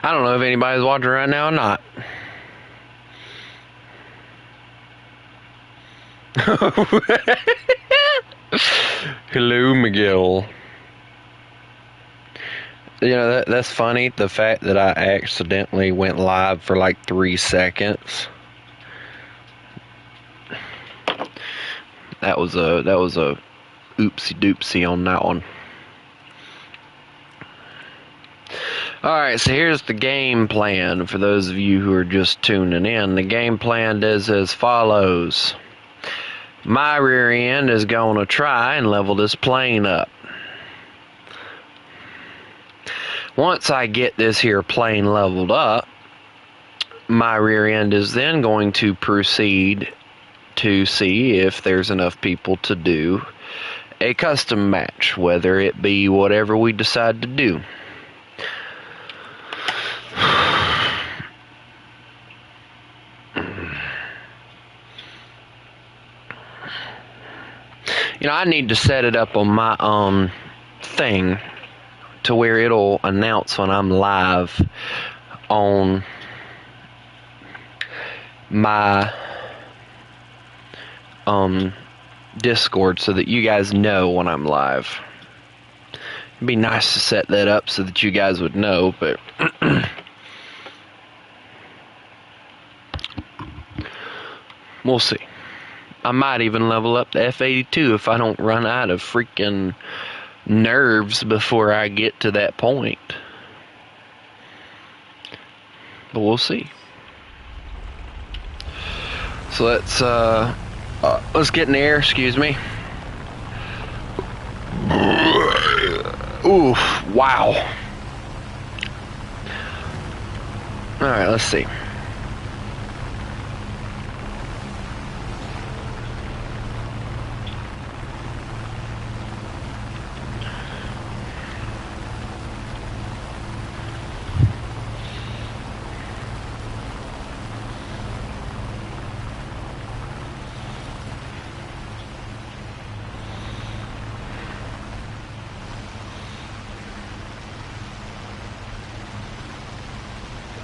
I don't know if anybody's watching right now or not. Hello, Miguel. You know, that's funny. The fact that I accidentally went live for like 3 seconds. That was a oopsie doopsie on that one. Alright, so here's the game plan for those of you who are just tuning in. The game plan is as follows. My rear end is going to try and level this plane up. Once I get this here plane leveled up, my rear end is then going to proceed to see if there's enough people to do a custom match, whether it be whatever we decide to do. You know, I need to set it up on my thing to where it'll announce when I'm live on my Discord so that you guys know when I'm live. It'd be nice to set that up so that you guys would know, but we'll see. I might even level up the F-82 if I don't run out of freaking nerves before I get to that point. But we'll see. So let's get in the air, excuse me. Ooh, wow. Alright, let's see.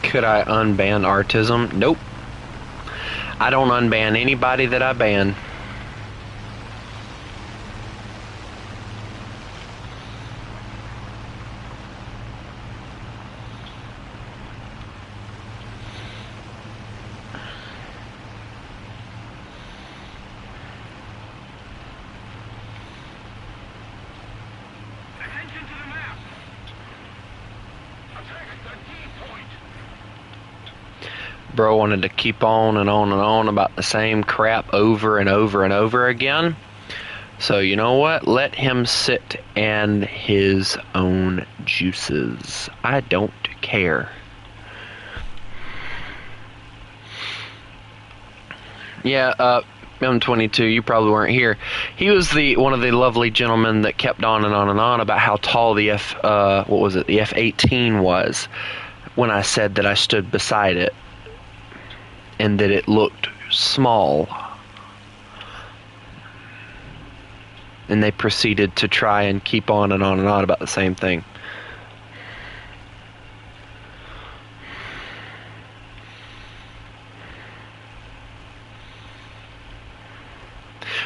Could I unban artism? Nope. I don't unban anybody that I ban. Bro wanted to keep on and on and on about the same crap over and over and over again. So you know what? Let him sit in his own juices. I don't care. Yeah, M22, you probably weren't here. He was one of the lovely gentlemen that kept on and on and on about how tall the the F-18 was when I said that I stood beside it. And that it looked small. And they proceeded to try and keep on and on and on about the same thing.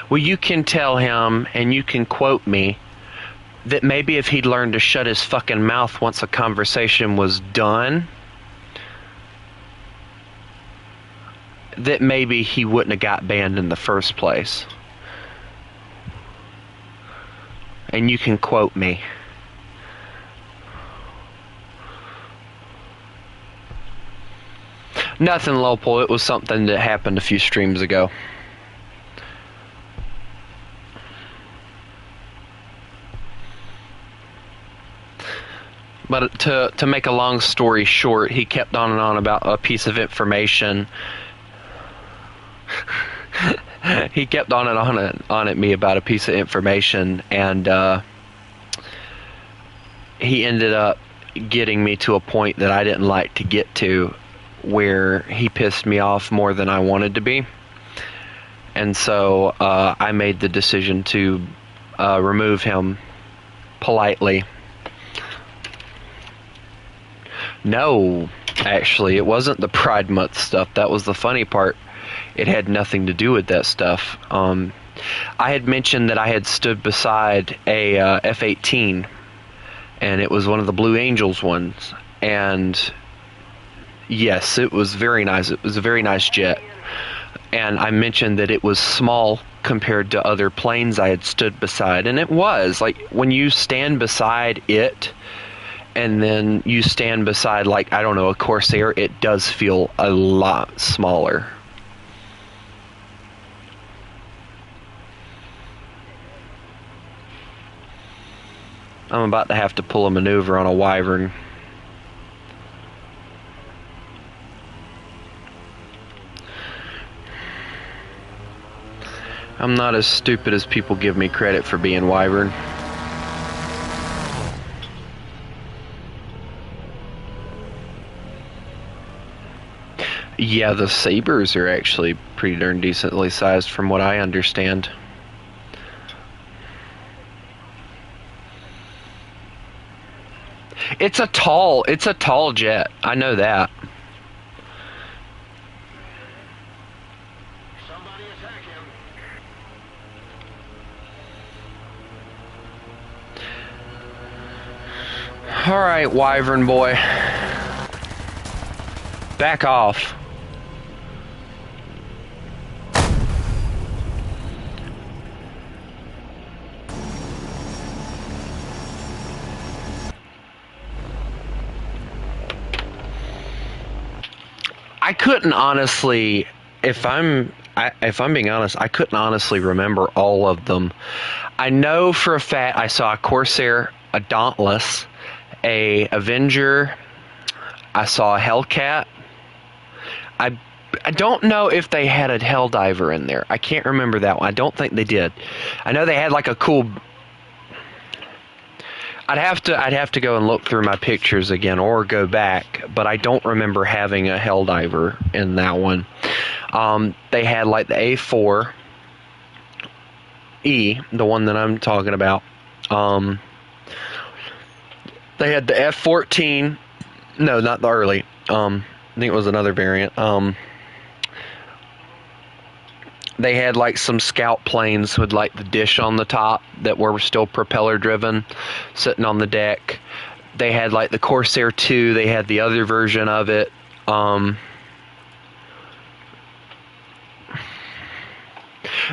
Well, you can tell him, and you can quote me, that maybe if he'd learned to shut his fucking mouth once a conversation was done, that maybe he wouldn't have got banned in the first place. And you can quote me. Nothing, Lopel. It was something that happened a few streams ago. But to make a long story short, he kept on and on about a piece of information. He kept on and on at me about a piece of information, and he ended up getting me to a point that I didn't like to get to, where he pissed me off more than I wanted to be. And so I made the decision to remove him politely. No, actually, it wasn't the Pride Month stuff. That was the funny part. It had nothing to do with that stuff. I had mentioned that I had stood beside a F-18, and it was one of the Blue Angels ones. And yes, it was very nice. It was a very nice jet. And I mentioned that it was small compared to other planes I had stood beside, and it was. Like, when you stand beside it, and then you stand beside, like, I don't know, a Corsair, it does feel a lot smaller. I'm about to have to pull a maneuver on a Wyvern. I'm not as stupid as people give me credit for being, Wyvern. Yeah, the Sabres are actually pretty darn decently sized from what I understand. It's a tall jet. I know that. Somebody attack him. All right, Wyvern boy. Back off. I couldn't honestly, if I'm being honest, I couldn't honestly remember all of them. I know for a fact I saw a Corsair, a Dauntless, a Avenger. I saw a Hellcat. I don't know if they had a Helldiver in there. I can't remember that one. I don't think they did. I know they had like a cool. I'd have to go and look through my pictures again or go back, but I don't remember having a Helldiver in that one. They had like the A4E, the one that I'm talking about. They had the F-14. No, not the early. I think it was another variant. They had like some scout planes with like the dish on the top that were still propeller driven, sitting on the deck. They had like the Corsair 2. They had the other version of it.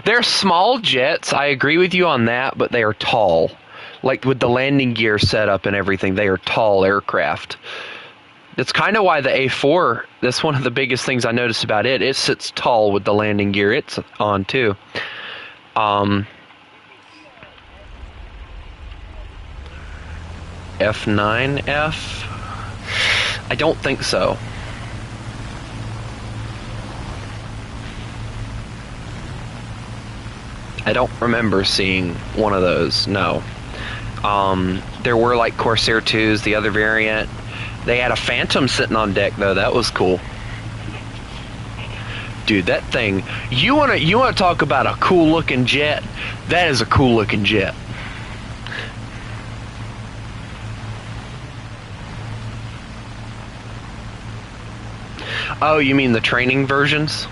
They're small jets. I agree with you on that, but they are tall. Like with the landing gear setup and everything, they are tall aircraft. That's kind of why the A4, that's one of the biggest things I noticed about it. It sits tall with the landing gear it's on, too. F9F? I don't think so. I don't remember seeing one of those, no. There were like Corsair 2s, the other variant. They had a Phantom sitting on deck though. That was cool. Dude, that thing, you wanna talk about a cool looking jet? That is a cool looking jet. Oh, you mean the training versions?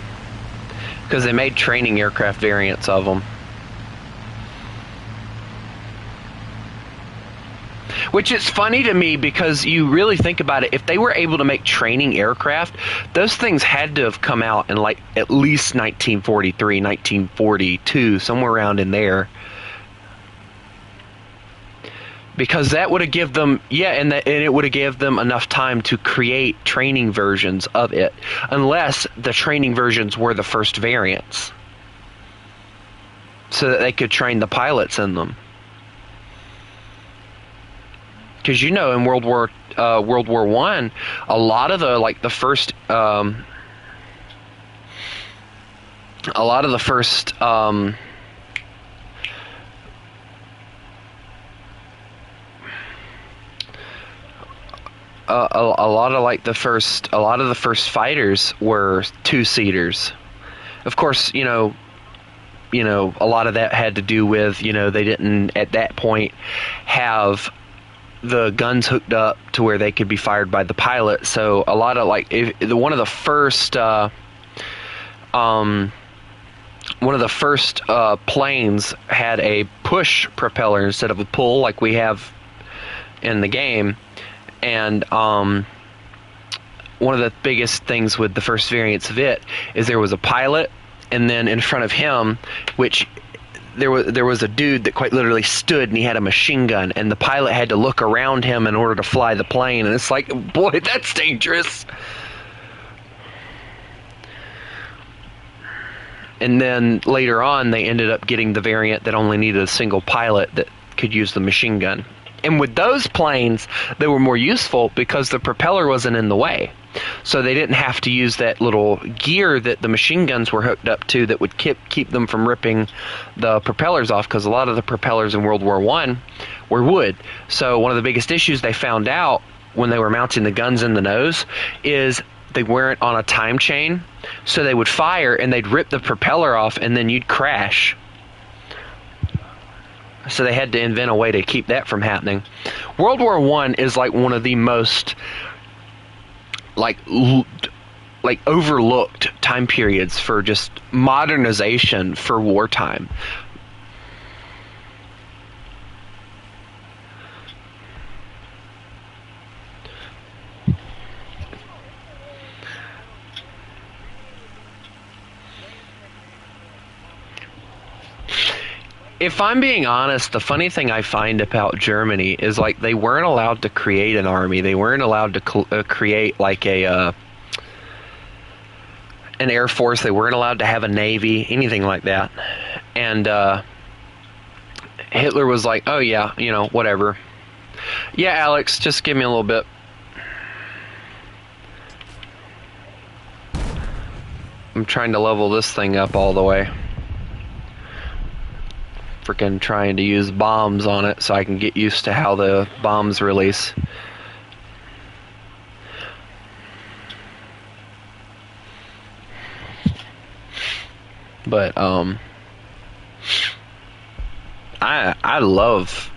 Because they made training aircraft variants of them. Which is funny to me because you really think about it. If they were able to make training aircraft, those things had to have come out in like at least 1943, 1942, somewhere around in there. Because that would have given them, and it would have given them enough time to create training versions of it. Unless the training versions were the first variants. So that they could train the pilots in them. Because in World War I, a lot of the first fighters were two-seaters. Of course, a lot of that had to do with they didn't at that point have the guns hooked up to where they could be fired by the pilot. So a lot of one of the first planes had a push propeller instead of a pull like we have in the game. And one of the biggest things with the first variants of it is there was a pilot, and then in front of him, which there was a dude that quite literally stood, and he had a machine gun, and the pilot had to look around him in order to fly the plane. And it's like, boy, that's dangerous. And then later on, they ended up getting the variant that only needed a single pilot that could use the machine gun. And with those planes, they were more useful because the propeller wasn't in the way. So they didn't have to use that little gear that the machine guns were hooked up to that would keep them from ripping the propellers off, because a lot of the propellers in World War I were wood. So one of the biggest issues they found out when they were mounting the guns in the nose is they weren't on a time chain. So they would fire and they'd rip the propeller off, and then you'd crash. So they had to invent a way to keep that from happening. World War I is like one of the most overlooked time periods for just modernization for wartime. If I'm being honest, the funny thing I find about Germany is like they weren't allowed to create an army. They weren't allowed to create like an air force. They weren't allowed to have a navy, anything like that. And Hitler was like, "Oh yeah, whatever. Yeah, Alex, just give me a little bit." I'm trying to level this thing up all the way. Freaking trying to use bombs on it so I can get used to how the bombs release. But I love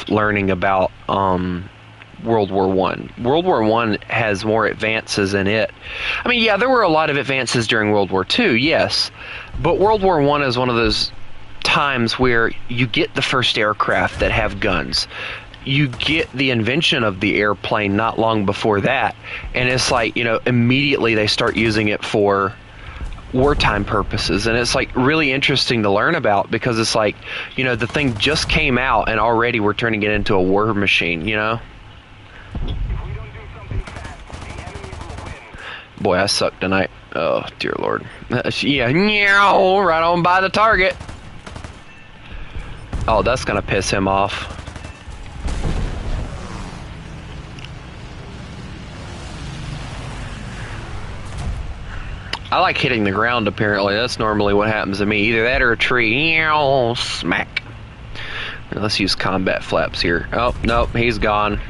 learning about World War I. World War I has more advances in it. I mean, yeah, there were a lot of advances during World War II, yes, but World War I is one of those times where you get the first aircraft that have guns. You get the invention of the airplane not long before that, and it's like, immediately they start using it for wartime purposes. And it's like really interesting to learn about, because it's like, the thing just came out and already we're turning it into a war machine, Boy, I suck tonight. Oh, dear Lord. Yeah, right on by the target. Oh, that's gonna piss him off. I like hitting the ground, apparently. That's normally what happens to me. Either that or a tree. Smack. Let's use combat flaps here. Oh, nope, he's gone.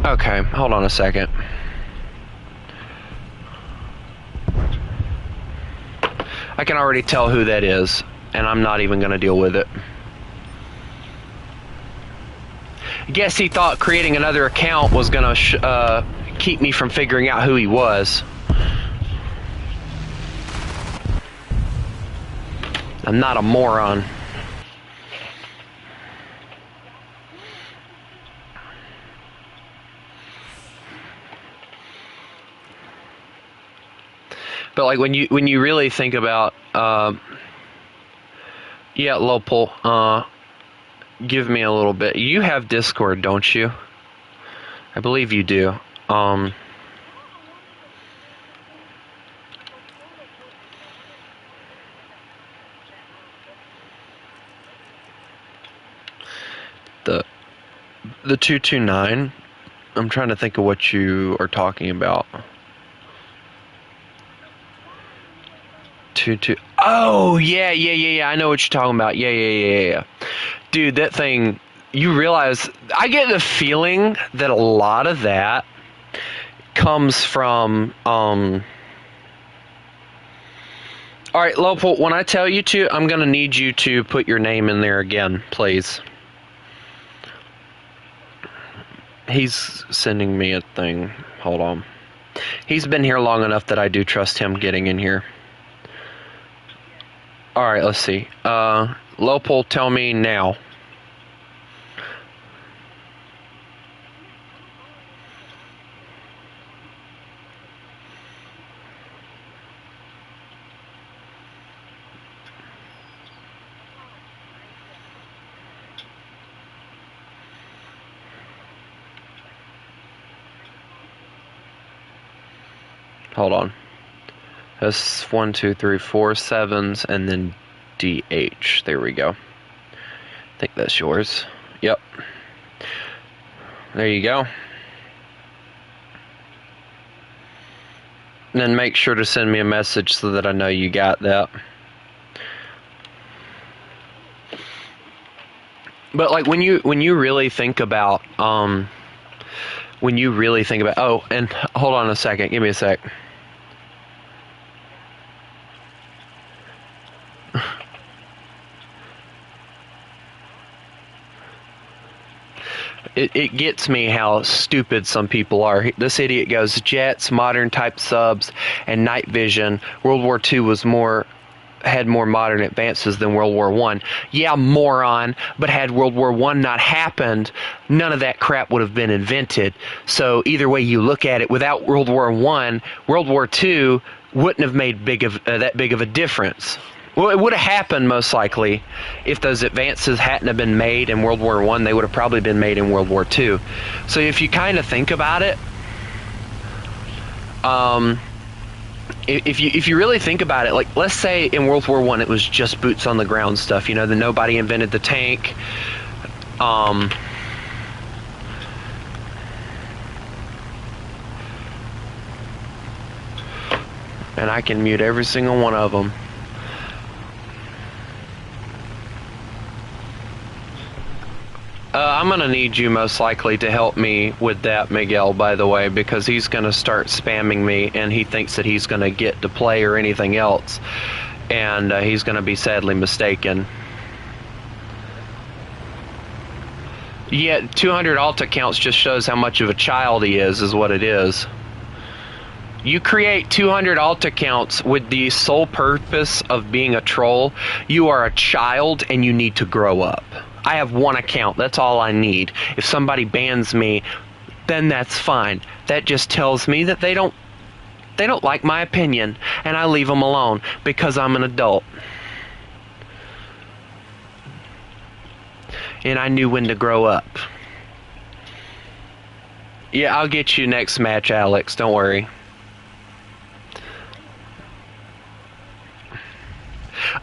Okay, hold on a second. I can already tell who that is, and I'm not even going to deal with it. I guess he thought creating another account was going to keep me from figuring out who he was. I'm not a moron. But like when you really think about yeah, Lopel, give me a little bit. You have Discord, don't you? I believe you do. The 229. I'm trying to think of what you are talking about. Oh, yeah. I know what you're talking about. Yeah. Dude, that thing, you realize, I get the feeling that a lot of that comes from all right, Lopel, when I tell you to, I'm going to need you to put your name in there again, please. He's sending me a thing. Hold on. He's been here long enough that I do trust him getting in here. Alright, let's see. Lopel, tell me now. Hold on. That's 1, 2, 3, 4 sevens, and then DH. There we go. I think that's yours. Yep. There you go. And then make sure to send me a message so that I know you got that. But like when you really think about oh, and hold on a second, give me a sec. It gets me how stupid some people are. This idiot goes, jets, modern type subs, and night vision. World War II had more modern advances than World War I. Yeah, moron, but had World War I not happened, none of that crap would have been invented. So either way you look at it, without World War I, World War II wouldn't have made that big of a difference. Well, it would have happened most likely if those advances hadn't have been made in World War I. They would have probably been made in World War II. So if you kind of think about it, if you really think about it, like let's say in World War I it was just boots on the ground stuff. You know, that nobody invented the tank. And I can mute every single one of them. I'm going to need you most likely to help me with that, Miguel, by the way, because he's going to start spamming me and he thinks that he's going to get to play or anything else. And he's going to be sadly mistaken. Yeah, 200 alt accounts just shows how much of a child he is what it is. You create 200 alt accounts with the sole purpose of being a troll. You are a child and you need to grow up. I have one account. That's all I need. If somebody bans me, then that's fine. That just tells me that they don't like my opinion, and I leave them alone because I'm an adult. And I knew when to grow up. Yeah, I'll get you next match, Alex. Don't worry.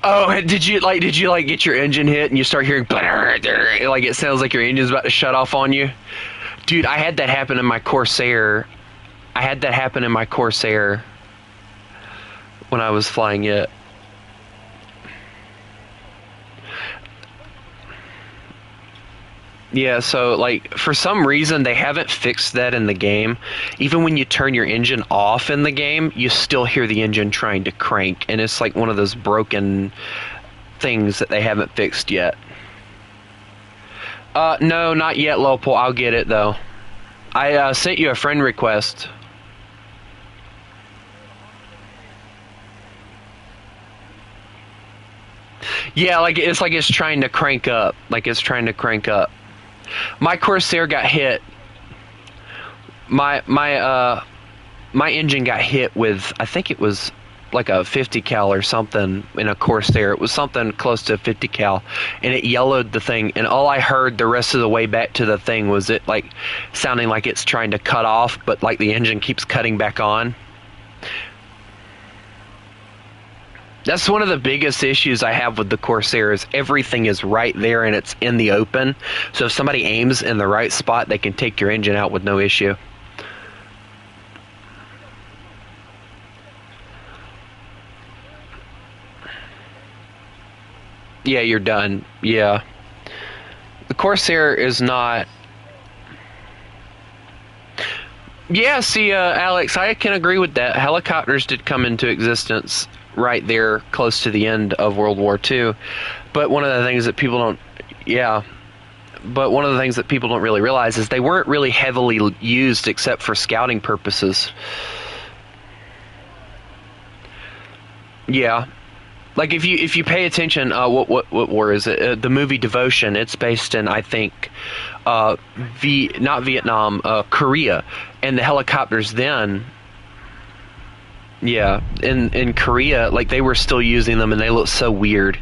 Oh, did you get your engine hit and you start hearing like it sounds like your engine's about to shut off on you? Dude, I had that happen in my Corsair. When I was flying it. Yeah, so like for some reason they haven't fixed that in the game. Even when you turn your engine off in the game, you still hear the engine trying to crank, and it's like one of those broken things that they haven't fixed yet. No, not yet, Lopel. I'll get it though. I sent you a friend request. Yeah, it's trying to crank up. My Corsair got hit. My engine got hit with, I think it was like a 50 cal or something in a Corsair. It was something close to 50 cal, and it yellowed the thing. And all I heard the rest of the way back to the thing was it like sounding like it's trying to cut off, but like the engine keeps cutting back on. That's one of the biggest issues I have with the Corsair is everything is right there and it's in the open. So if somebody aims in the right spot, they can take your engine out with no issue. Yeah, you're done. Yeah. The Corsair is not... Yeah, see, Alex, I can agree with that. Helicopters did come into existence right there close to the end of World War II. But one of the things that people don't, yeah, but one of the things that people don't really realize is they weren't really heavily used except for scouting purposes. Yeah. Like if you pay attention, what war is it? The movie Devotion. It's based in, I think, not Vietnam, Korea, and the helicopters then. Yeah, in Korea, like they were still using them, and they look so weird.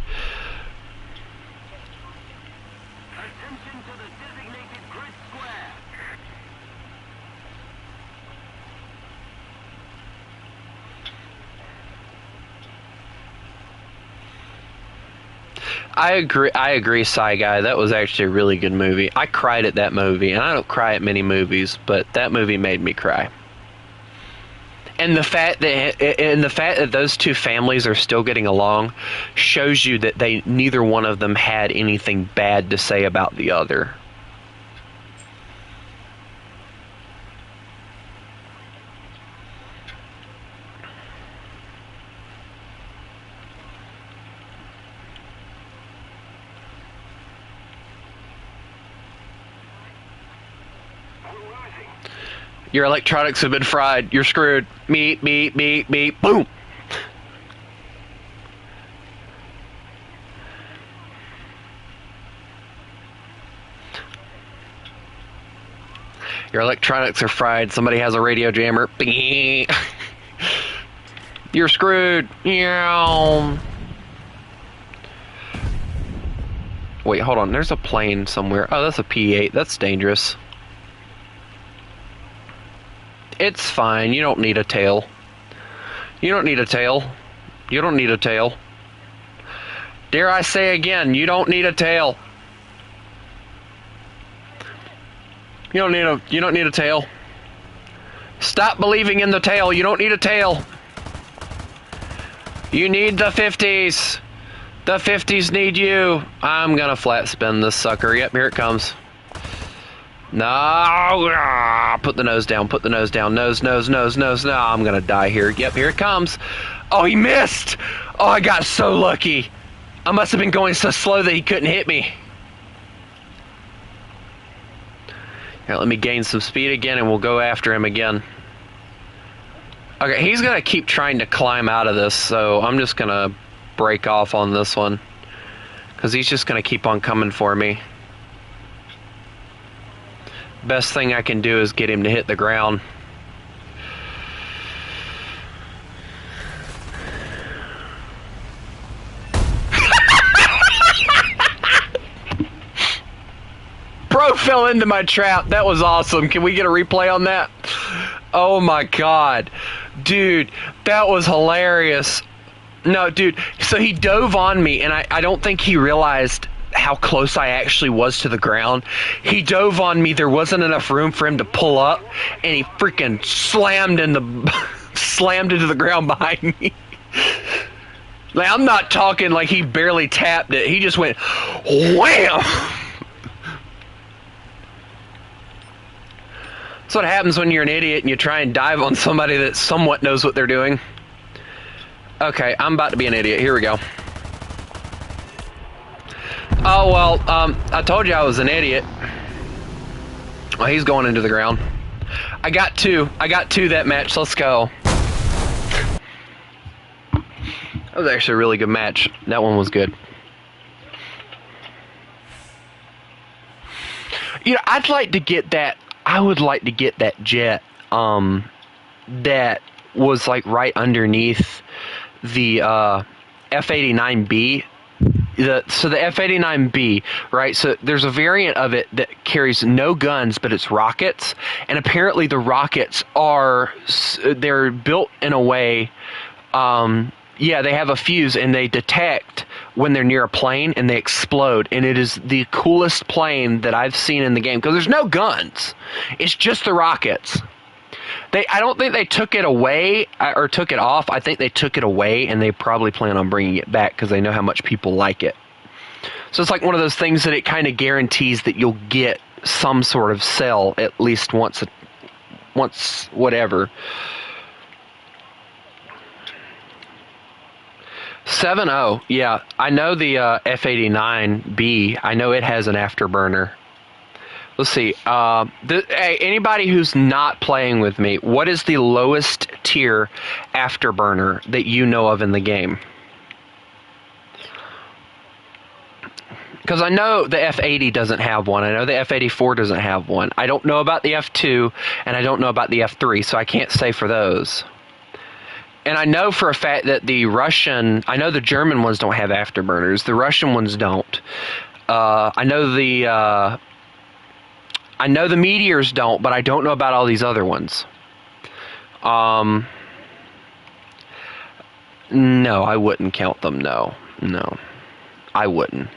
Attention to the designated grid square. I agree, Psy Guy. That was actually a really good movie. I cried at that movie, and I don't cry at many movies, but that movie made me cry. And the fact that those two families are still getting along shows you that they neither one of them had anything bad to say about the other. We're losing. Your electronics have been fried. You're screwed. Meep, meep, meep, meep. Boom. Your electronics are fried. Somebody has a radio jammer. Bing. You're screwed. Meow. Wait, hold on. There's a plane somewhere. Oh, that's a P-8. That's dangerous. It's fine. You don't need a tail. You don't need a tail. You don't need a tail. Dare I say again, you don't need a tail. You don't need a tail. Stop believing in the tail. You don't need a tail. You need the 50s. The 50s need you. I'm gonna flat spin this sucker. Yep, here it comes. No, put the nose down, put the nose down. Nose, nose, nose, nose. No, I'm gonna die here. Yep, here it comes. Oh, he missed. Oh, I got so lucky. I must have been going so slow that he couldn't hit me. Here, let me gain some speed again and we'll go after him again. Okay, he's gonna keep trying to climb out of this, so I'm just gonna break off on this one. Because he's just gonna keep on coming for me. Best thing I can do is get him to hit the ground. Bro fell into my trap. That was awesome. Can we get a replay on that? Oh my god. Dude, that was hilarious. No, dude. So he dove on me, and I don't think he realized how close I actually was to the ground. He dove on me. There wasn't enough room for him to pull up, and he freaking slammed into the ground behind me. Like, I'm not talking like he barely tapped it. He just went wham. That's what happens when you're an idiot and you try and dive on somebody that somewhat knows what they're doing. Okay, I'm about to be an idiot. Here we go. Oh, well, I told you I was an idiot. Well, he's going into the ground. I got two that match. Let's go. That was actually a really good match. That one was good. You know, I'd like to get that. I would like to get that jet that was like right underneath the F-89B. So the F-89B, right? So there's a variant of it that carries no guns, but it's rockets. And apparently the rockets they're built in a way, yeah, they have a fuse and they detect when they're near a plane and they explode. And it is the coolest plane that I've seen in the game because there's no guns. It's just the rockets. I don't think they took it away or took it off. I think they took it away, and they probably plan on bringing it back because they know how much people like it. So it's like one of those things that it kind of guarantees that you'll get some sort of sell at least once once whatever. 7.0, yeah. I know the F89B. I know it has an afterburner. Let's see. Hey, anybody who's not playing with me, what is the lowest tier afterburner that you know of in the game? Because I know the F80 doesn't have one. I know the F84 doesn't have one. I don't know about the F2, and I don't know about the F3, so I can't say for those. And I know for a fact that I know the German ones don't have afterburners. The Russian ones don't. I know the Meteors don't, but I don't know about all these other ones. No, I wouldn't count them. No, I wouldn't.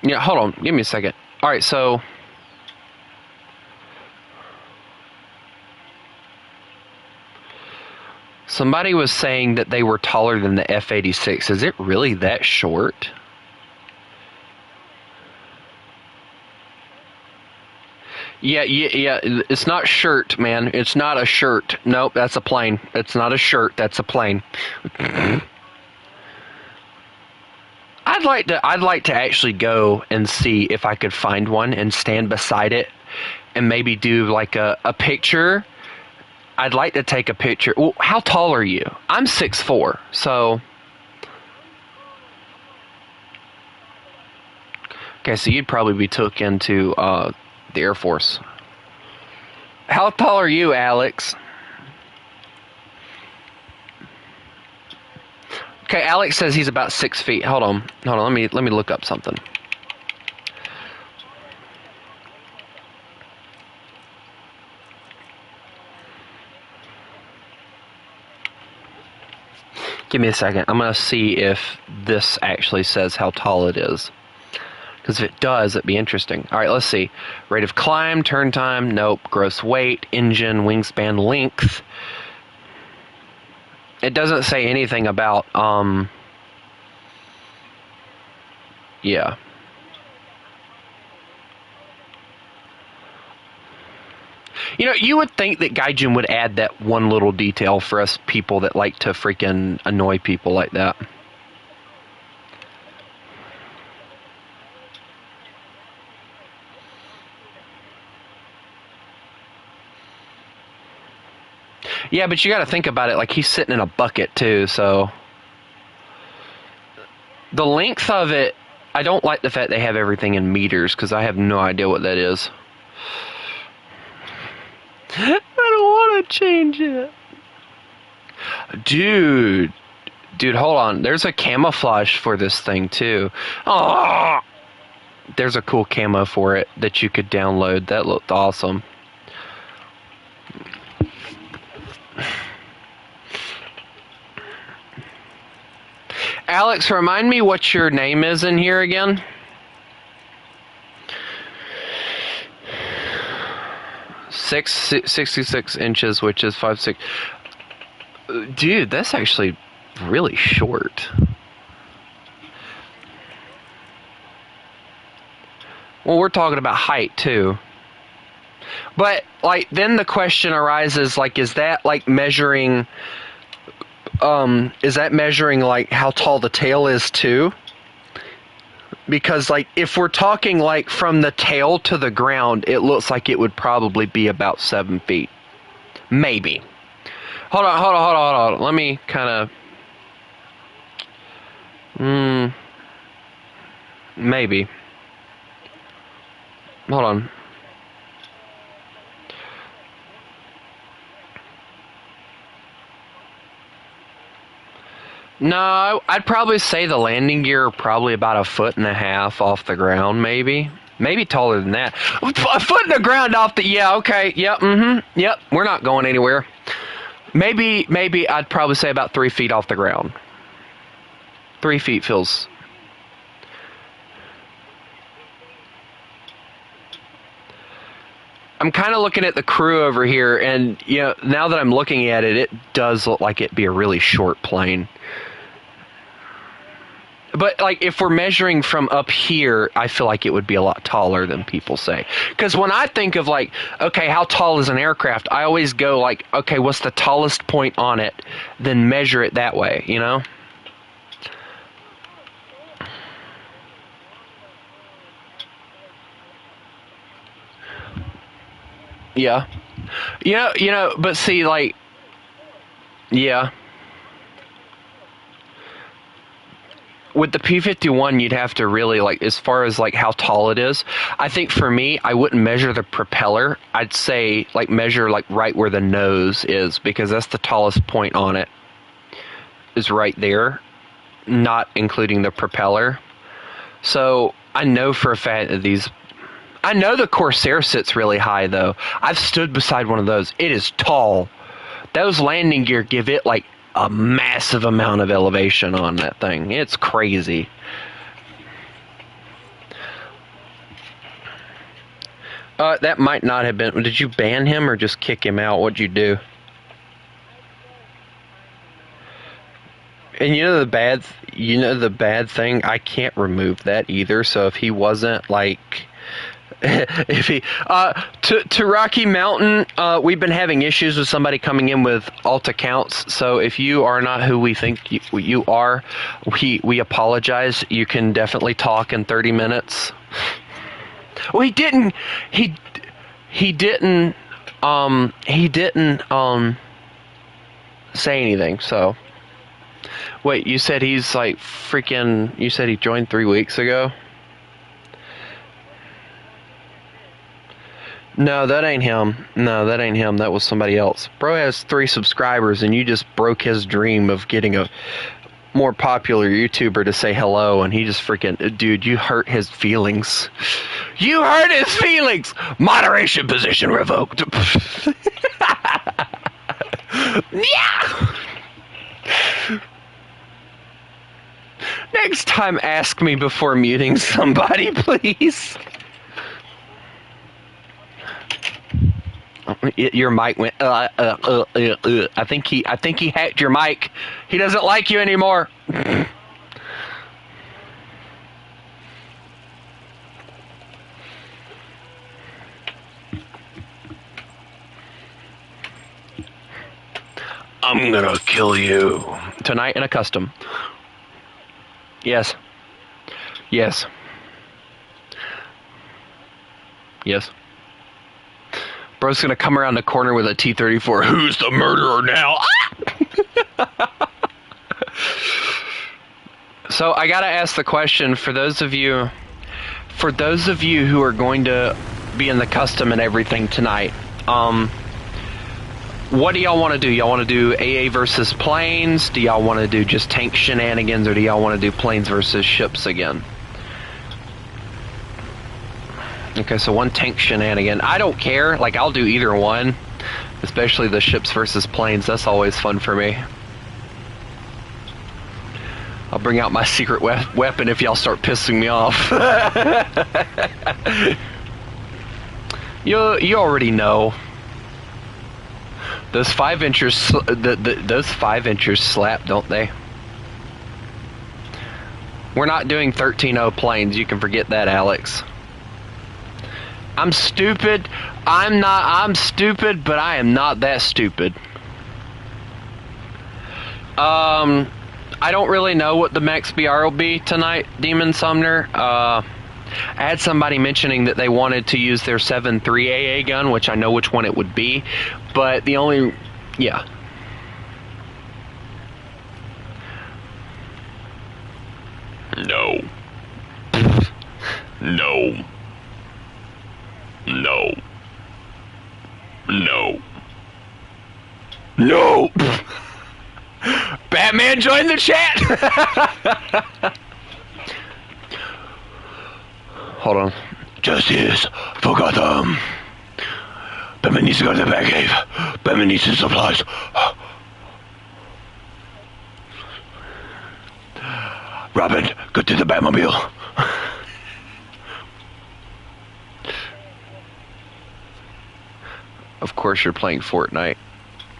Yeah, hold on. Give me a second. All right, so somebody was saying that they were taller than the F-86. Is it really that short? Yeah. It's not shirt, man. It's not a shirt. Nope, that's a plane. It's not a shirt. That's a plane. I'd like to actually go and see if I could find one and stand beside it and maybe do like a picture. I'd like to take a picture. Well, how tall are you? I'm 6'4", so okay, so you'd probably be took into the Air Force. How tall are you, Alex? Okay, Alex says he's about 6 feet. Hold on. Let me look up something. Give me a second. I'm gonna see if this actually says how tall it is. Because if it does, it'd be interesting. All right, let's see. Rate of climb, turn time, nope. Gross weight, engine, wingspan length. It doesn't say anything about, yeah. You know, you would think that Gaijin would add that one little detail for us people that like to freaking annoy people like that. Yeah, but you got to think about it. Like, he's sitting in a bucket, too, so. The length of it, I don't like the fact they have everything in meters, because I have no idea what that is. I don't want to change it. Dude, hold on. There's a camouflage for this thing, too. Oh! There's a cool camo for it that you could download. That looked awesome. Alex, remind me what your name is in here again. Six 66 inches, which is 5'6". Dude, that's actually really short. Well, we're talking about height too. But like, then the question arises: like, is that like measuring? Is that measuring like how tall the tail is too? Because like, if we're talking like from the tail to the ground, it looks like it would probably be about 7 feet, maybe. Hold on. Let me kind of. Maybe. Hold on. No, I'd probably say the landing gear probably about 1.5 feet off the ground, maybe. Maybe taller than that. A foot in the ground off the... Yeah, okay. Yep, Yep, we're not going anywhere. Maybe I'd probably say about 3 feet off the ground. 3 feet feels... I'm kind of looking at the crew over here, and now that I'm looking at it, it does look like it'd be a really short plane. But like, if we're measuring from up here, I feel like it would be a lot taller than people say. Because when I think of like, okay, how tall is an aircraft? I always go like, okay, what's the tallest point on it? Then measure it that way, Yeah. But see, like, yeah. With the P-51, you'd have to really, like, as far as, like, how tall it is, I think for me, I wouldn't measure the propeller. I'd say, like, measure, like, right where the nose is, because that's the tallest point on it, is right there, not including the propeller. So, I know for a fact that I know the Corsair sits really high, though. I've stood beside one of those. It is tall. Those landing gear give it, like, a massive amount of elevation on that thing. It's crazy. That might not have been... Did you ban him or just kick him out? What'd you do? And the bad thing? I can't remove that either, so if he wasn't, like... if he to Rocky Mountain, we've been having issues with somebody coming in with alt accounts. So if you are not who we think you are, we apologize. You can definitely talk in 30 minutes. Well, he didn't say anything. So wait, you said he's like freaking? You said he joined 3 weeks ago. No, that ain't him. That was somebody else. Bro has 3 subscribers, and you just broke his dream of getting a more popular YouTuber to say hello, and he just freaking... Dude, you hurt his feelings. You hurt his feelings! Moderation position revoked. Yeah! Next time, ask me before muting somebody, please. Your mic went. I think he hacked your mic. He doesn't like you anymore. I'm gonna kill you tonight in a custom. Yes. Yes. Yes. Bro's gonna come around the corner with a T-34. Who's the murderer now? So I gotta ask the question for those of you who are going to be in the custom and everything tonight. What do y'all want to do? Y'all want to do AA versus planes? Do y'all want to do just tank shenanigans, or do y'all want to do planes versus ships again? Okay, so one tank shenanigan. I don't care. Like, I'll do either one. Especially the ships versus planes. That's always fun for me. I'll bring out my secret weapon if y'all start pissing me off. You already know. Those 5-inchers, those 5-inchers slap, don't they? We're not doing 13-0 planes. You can forget that, Alex. I'm stupid. I'm stupid, but I am not that stupid. I don't really know what the max BR will be tonight, Demon Sumner. I had somebody mentioning that they wanted to use their 7.3 AA gun, which I know which one it would be, but the only... Yeah. No. No. No. No. No! Batman joined the chat! Hold on. Justice for Gotham. Batman needs to go to the Batcave. Batman needs his supplies. Robin, go to the Batmobile. Of course you're playing Fortnite.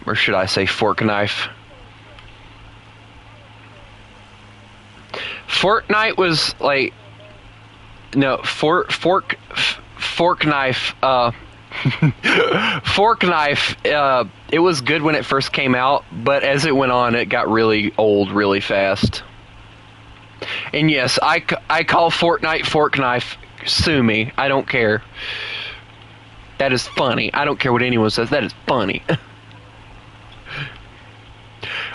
Or should I say fork knife? Fortnite was like... No, fork knife, fork knife, it was good when it first came out, but as it went on, it got really old really fast. And yes, I call Fortnite fork knife. Sue me. I don't care. That is funny. I don't care what anyone says. That is funny.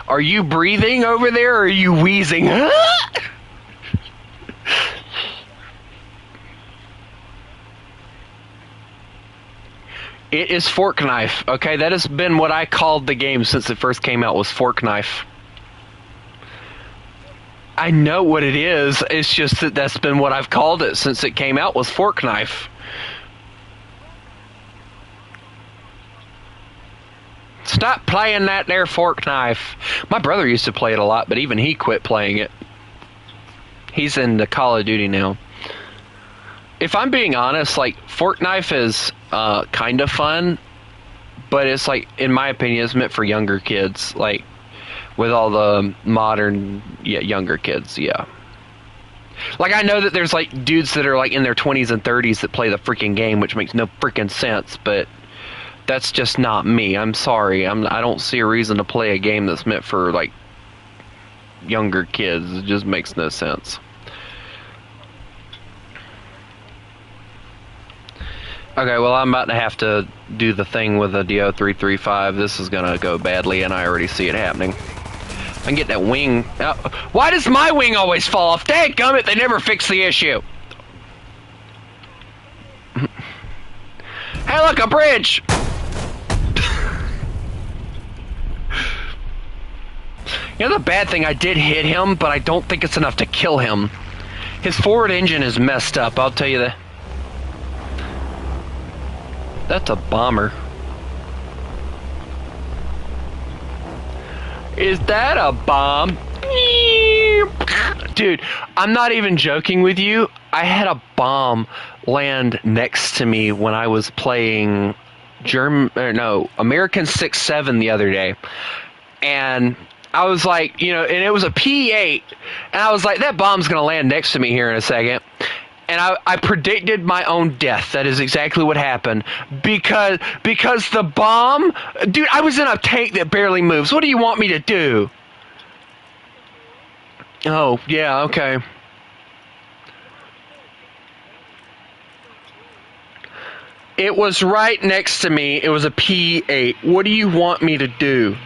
Are you breathing over there, or are you wheezing? It is fork knife. Okay, that has been what I called the game since it first came out, was fork knife. I know what it is. It's just that that's been what I've called it since it came out, was fork knife. Stop playing that there fork knife. My brother used to play it a lot, but even he quit playing it. He's in the Call of Duty now. If I'm being honest, like, fork knife is kind of fun, but it's like, in my opinion, it's meant for younger kids. Like, with all the modern, younger kids, yeah. Like, I know that there's, like, dudes that are, like, in their 20s and 30s that play the freaking game, which makes no freaking sense, but that's just not me. I'm sorry. I don't see a reason to play a game that's meant for, like, younger kids. It just makes no sense. Okay, well, I'm about to have to do the thing with the DO335. This is gonna go badly, and I already see it happening. I can get that wing. Why does my wing always fall off? Dadgummit, they never fix the issue. Hey, look, a bridge! You know the bad thing, I did hit him, but I don't think it's enough to kill him. His forward engine is messed up, I'll tell you that. That's a bomber. Is that a bomb? Dude, I'm not even joking with you. I had a bomb land next to me when I was playing American 6-7 the other day. And I was like, you know, and it was a P8. And I was like, that bomb's going to land next to me here in a second. And I predicted my own death. That is exactly what happened. Because the bomb... Dude, I was in a tank that barely moves. What do you want me to do? Oh, yeah, okay. It was right next to me. It was a P8. What do you want me to do?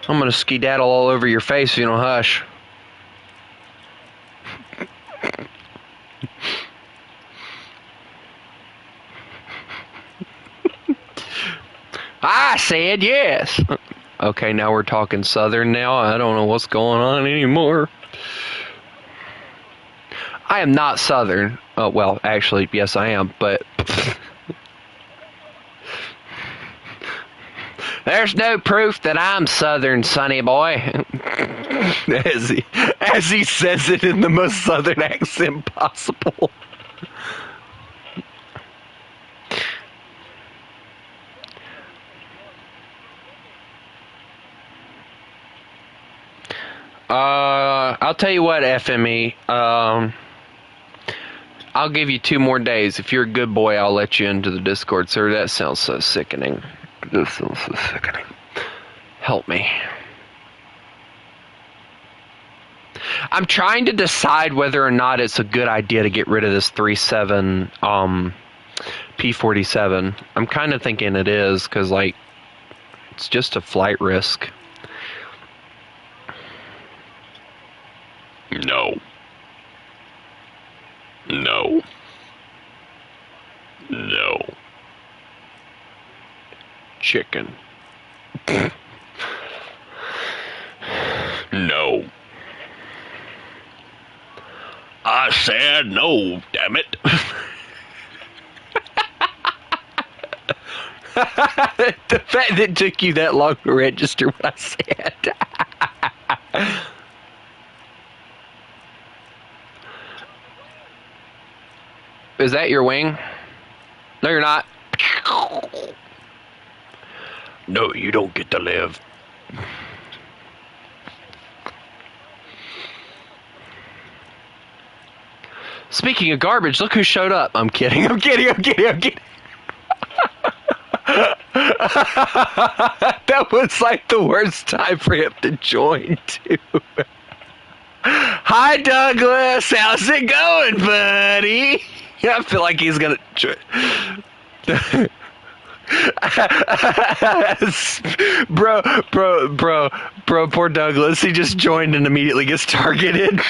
I'm going to skedaddle all over your face if you don't hush. I said yes. Okay, now we're talking Southern now. I don't know what's going on anymore. I am not Southern. Oh, well, actually, yes, I am, but... There's no proof that I'm Southern, sonny boy. As he says it in the most Southern accent possible. I'll tell you what, FME. I'll give you 2 more days. If you're a good boy, I'll let you into the Discord server. That sounds so sickening. This sounds so sickening. Help me. I'm trying to decide whether or not it's a good idea to get rid of this 3.7 P47. I'm kind of thinking it is, because, like, it's just a flight risk. No. No. No. Chicken. No. I said no, damn it. The fact that it took you that long to register what I said. Is that your wing? No, you're not. No, you don't get to live. Speaking of garbage, look who showed up. I'm kidding. I'm kidding. I'm kidding. I'm kidding. That was like the worst time for him to join, too. Hi, Douglas. How's it going, buddy? I feel like he's gonna. bro, poor Douglas. He just joined and immediately gets targeted.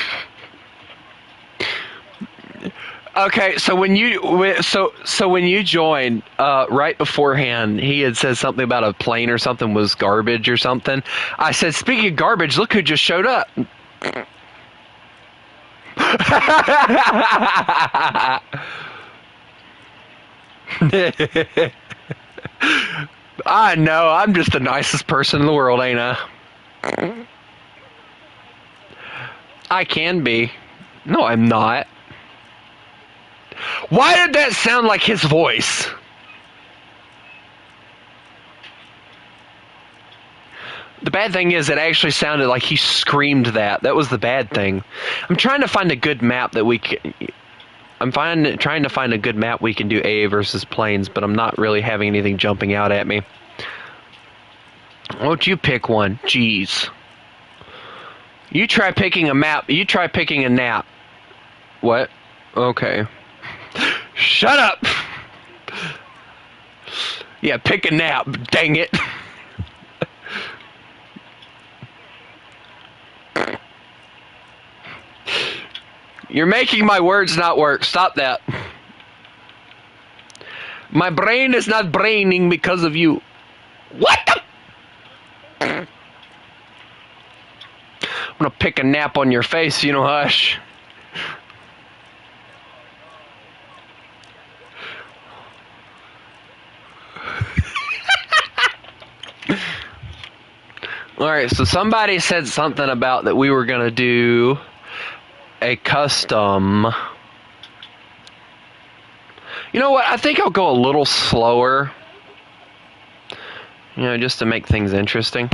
Okay, so when you joined, right beforehand, he had said something about a plane or something was garbage or something. I said, speaking of garbage, look who just showed up. I know, I'm just the nicest person in the world, ain't I? I can be. No, I'm not. Why did that sound like his voice? The bad thing is it actually sounded like he screamed that. That was the bad thing. I'm trying to find a good map that we can... trying to find a good map we can do AA versus planes, but I'm not really having anything jumping out at me. Why don't you pick one? Jeez. You try picking a map. You try picking a nap. What? Okay. Shut up! Yeah, pick a nap. Dang it. You're making my words not work. Stop that. My brain is not braining because of you. What the? I'm gonna pick a nap on your face, you know, hush. Alright, so somebody said something about that we were gonna do a custom. You know what? I think I'll go a little slower. You know, just to make things interesting.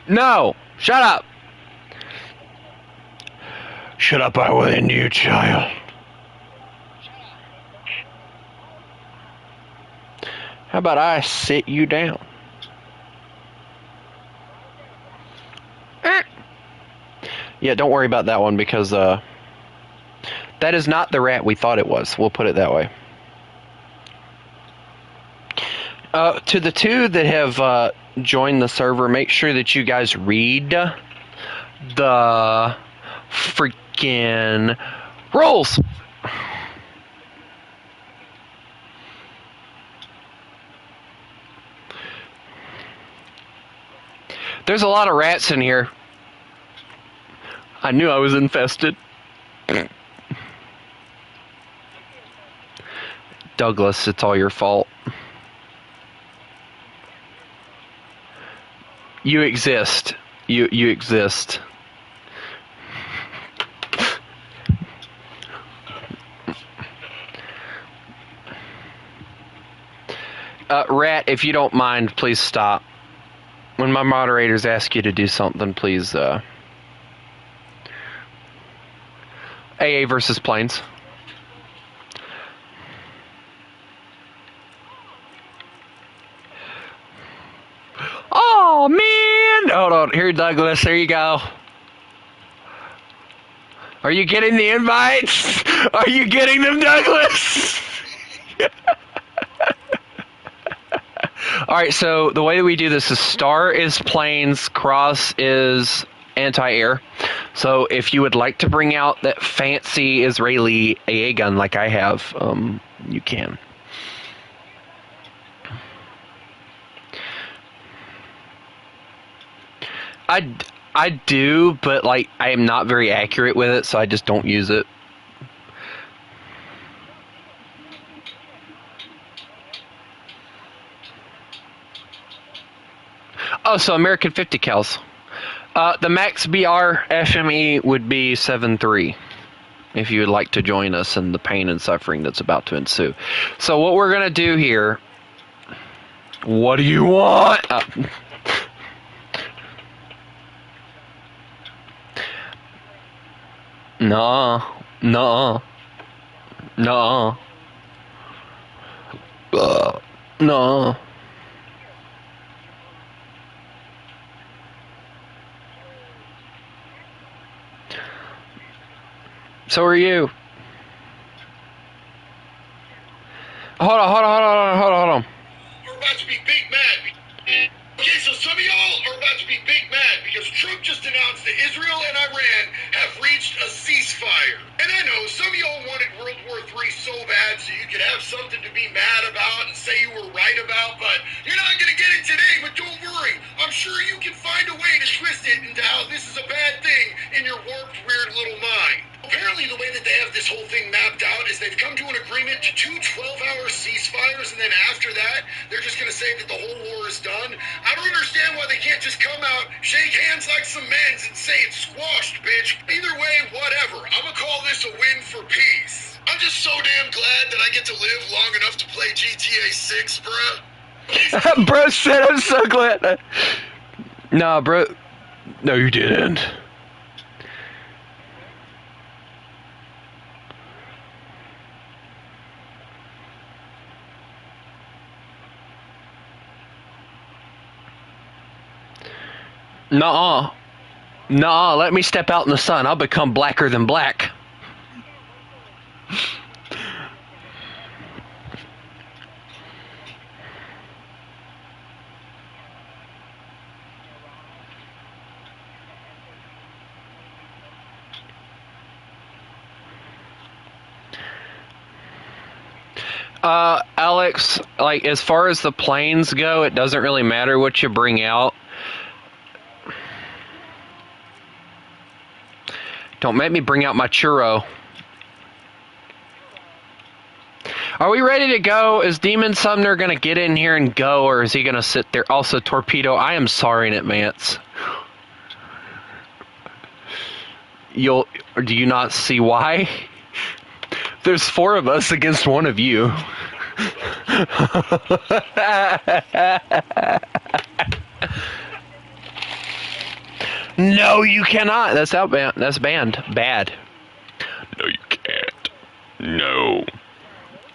No! Shut up! Shut up, I will end you, child. How about I sit you down? Yeah, don't worry about that one because that is not the rat we thought it was. We'll put it that way. To the two that have joined the server, make sure that you guys read the freaking rules. There's a lot of rats in here. I knew I was infested. Douglas, it's all your fault. You exist. You exist. Rat, if you don't mind, please stop. When my moderators ask you to do something, please, AA versus planes. Oh, man! Hold on. Here, Douglas. There you go. Are you getting the invites? Are you getting them, Douglas? Alright, so the way that we do this is star is planes, cross is anti-air. So if you would like to bring out that fancy Israeli AA gun like I have, you can. I do, but like I am not very accurate with it, so I just don't use it. Oh, so American 50 cals. The max BR FME would be 7.3 if you would like to join us in the pain and suffering that's about to ensue. So what we're gonna do here? What do you want? No, no, no, no. So are you. Hold on. We're about to be big mad. Okay, so some of y'all are about to be big mad because Trump just announced that Israel and Iran have reached a ceasefire. And I know some of y'all wanted World War III so bad so you could have something to be mad about and say you were right about, but you're not going to get it today, but don't worry. I'm sure you can find a way to twist it into how this is a bad thing in your warped, weird little mind. Apparently the way that they have this whole thing mapped out is they've come to an agreement to 2 12-hour ceasefires, and then after that, they're just going to say that the whole war is done. I don't understand why they can't just come out, shake hands like some men's, and say it's squashed, bitch. Either way, whatever. I'm going to call this a win for peace. I'm just so damn glad that I get to live long enough to play GTA 6, bruh. Bro said I'm so glad. Nah, bro. No, you didn't. Nuh-uh. Nuh-uh, let me step out in the sun. I'll become blacker than black. Alex, like, as far as the planes go, it doesn't really matter what you bring out. Don't make me bring out my churro. Are we ready to go? Is Demon Sumner going to get in here and go, or is he going to sit there? Also, Torpedo, I am sorry in advance. Do you not see why? There's 4 of us against 1 of you. No, you cannot. That's outbound. That's banned. Bad. No, you can't. No.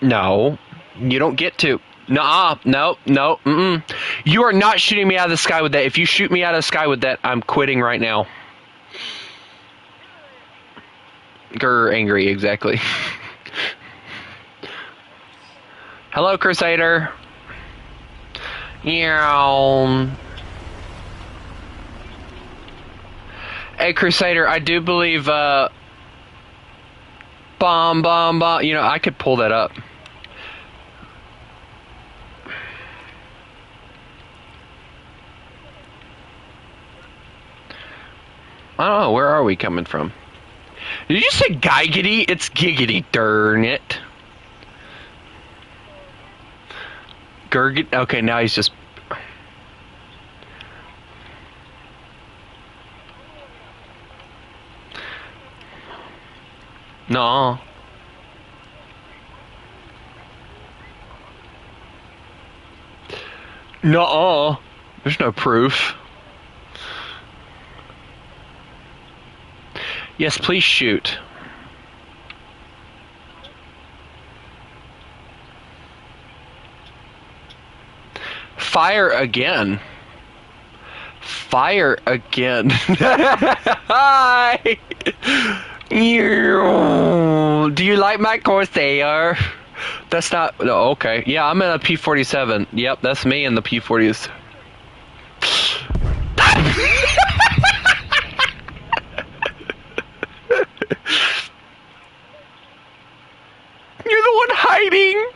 No. You don't get to. Nuh-uh. No. No. Mm-mm. You are not shooting me out of the sky with that. If you shoot me out of the sky with that, I'm quitting right now. Grr, angry, exactly. Hello, Crusader. Yeah. Hey, Crusader, I do believe, bomb, you know, I could pull that up. I don't know, where are we coming from? Did you say giggity? It's giggity, darn it. Gurgit? Okay, now he's just... No. Nuh-uh. There's no proof. Yes, please shoot. Fire again. Fire again. Hi. Do you like my Corsair? That's not. No, okay. Yeah, I'm in a P-47. Yep, that's me in the P-40s. You're the one hiding.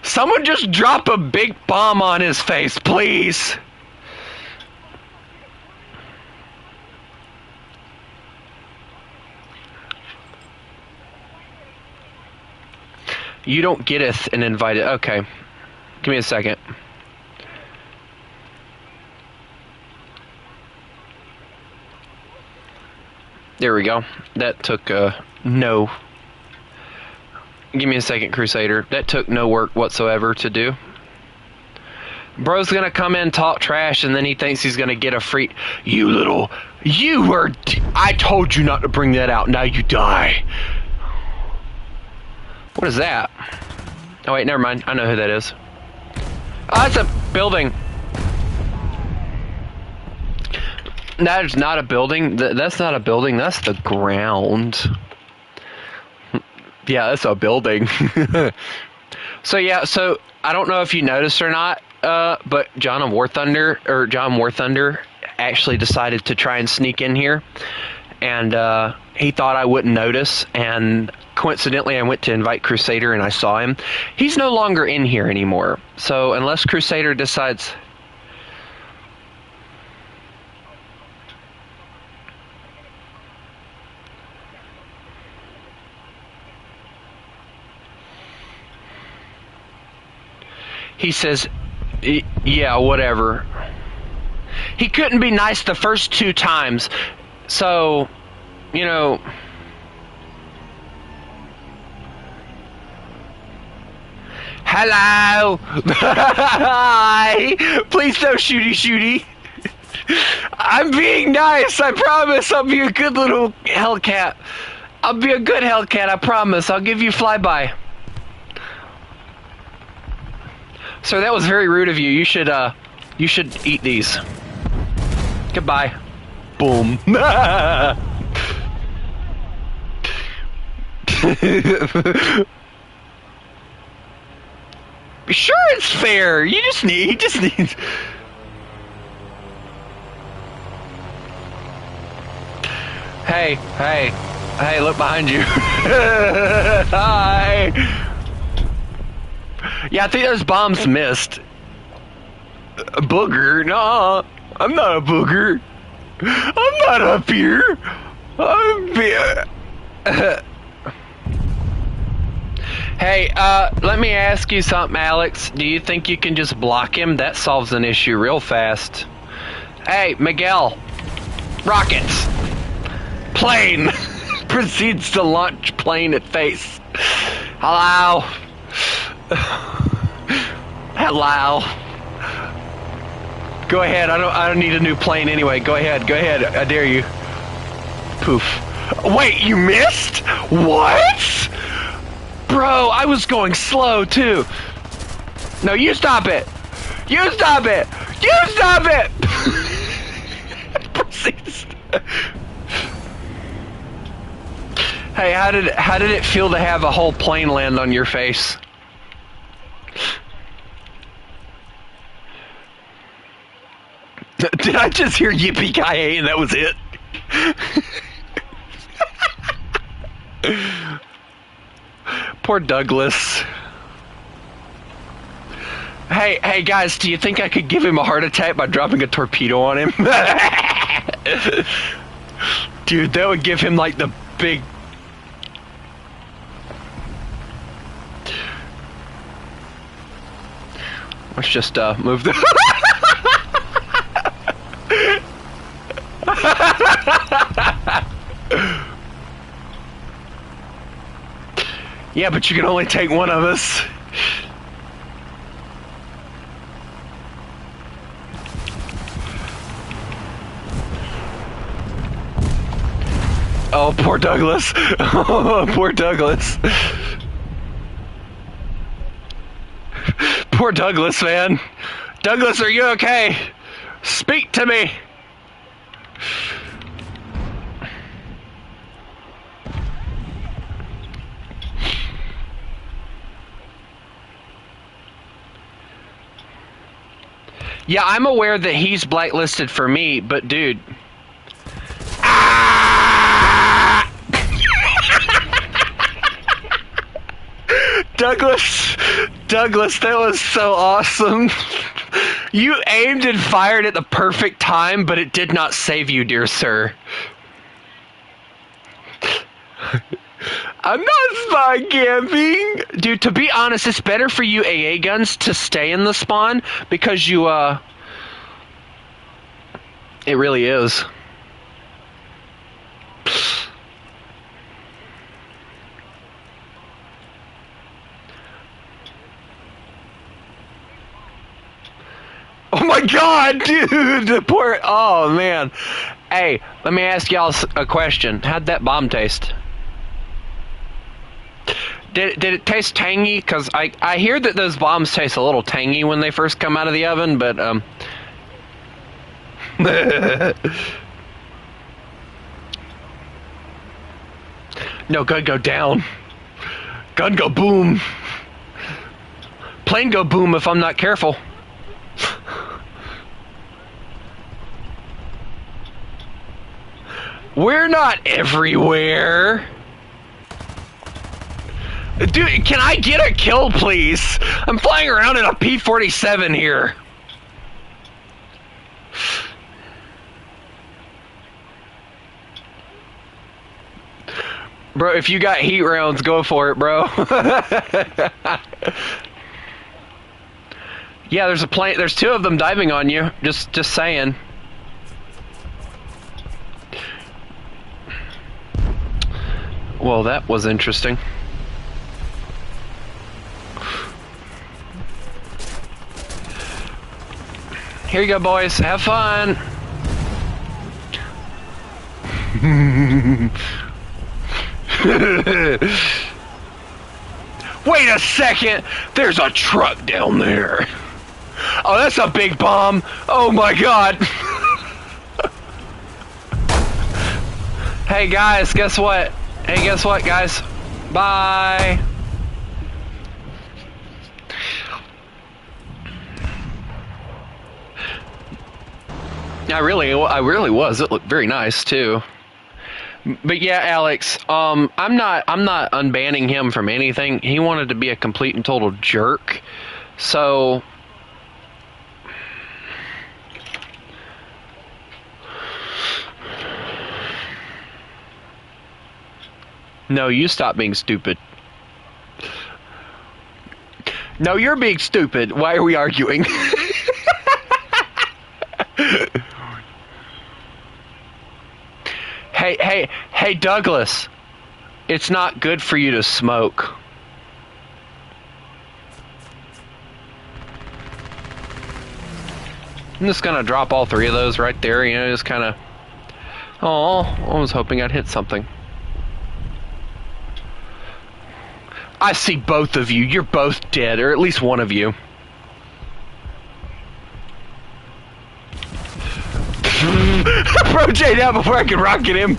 Someone just drop a big bomb on his face, please. You don't getteth an invited. Okay. Give me a second. There we go. That took no. Give me a second, Crusader. That took no work whatsoever to do. Bro's gonna come in, talk trash, and then he thinks he's gonna get a free. You were. I told you not to bring that out. Now you die. What is that? Oh wait, never mind. I know who that is. Oh, that's a building. That is not a building. That's not a building. That's the ground. Yeah, that's a building. So yeah, so I don't know if you noticed or not, but John Warthunder actually decided to try and sneak in here, and he thought I wouldn't notice, and coincidentally I went to invite Crusader and I saw him. He's no longer in here anymore, so unless Crusader decides... He says, yeah, whatever. He couldn't be nice the first 2 times, so, you know... Hello! Hi! Please don't shooty. I'm being nice, I promise. I'll be a good little Hellcat. I'll be a good Hellcat, I promise. I'll give you flyby. So that was very rude of you. You should eat these. Goodbye. Boom. Sure, it's fair. He just needs. Hey, look behind you. Hi. Yeah, I think those bombs missed. A booger? No, I'm not a booger. I'm not up here. Hey, let me ask you something, Alex. Do you think you can just block him? That solves an issue real fast. Hey, Miguel. Rockets. Plane. Proceeds to launch plane at face. Hello. Hello. Go ahead. I don't need a new plane anyway. Go ahead. I dare you. Poof. Wait, you missed? What? Bro, I was going slow too. No, you stop it. You stop it. Hey, how did it feel to have a whole plane land on your face? Did I just hear yippee-ki-yay and that was it? Poor Douglas. Hey guys, do you think I could give him a heart attack by dropping a torpedo on him? Dude, that would give him like the big... Let's just move the... Yeah, but you can only take one of us. Oh, poor Douglas. Oh, poor Douglas. Poor Douglas, man. Douglas, are you okay? Speak to me. Yeah, I'm aware that he's blacklisted for me, but dude. Ah! Douglas, that was so awesome. You aimed and fired at the perfect time, but it did not save you, dear sir. I'm not spy camping. Dude, to be honest, it's better for you AA guns to stay in the spawn because you, it really is. Oh my god, dude! The poor. Oh man. Hey, let me ask y'all a question. How'd that bomb taste? Did it taste tangy? Because I hear that those bombs taste a little tangy when they first come out of the oven, but no, gun go down. Gun go boom. Plane go boom if I'm not careful. We're not everywhere. Dude, can I get a kill, please? I'm flying around in a P-47 here. Bro, if you got heat rounds, go for it, bro. Yeah, there's a plane. There's two of them diving on you. Just saying. Well, that was interesting. Here you go, boys. Have fun. Wait a second. There's a truck down there. Oh, that's a big bomb. Oh my god. Hey guys, guess what? Hey, guess what, guys? Bye. I really was. It looked very nice too. But yeah, Alex, I'm not unbanning him from anything. He wanted to be a complete and total jerk. So no, you stop being stupid. No, you're being stupid. Why are we arguing? Hey, Douglas. It's not good for you to smoke. I'm just gonna drop all three of those right there, you know, just kinda... Oh, I was hoping I'd hit something. I see both of you. You're both dead, or at least one of you. Bro J'd out before I could rocket him.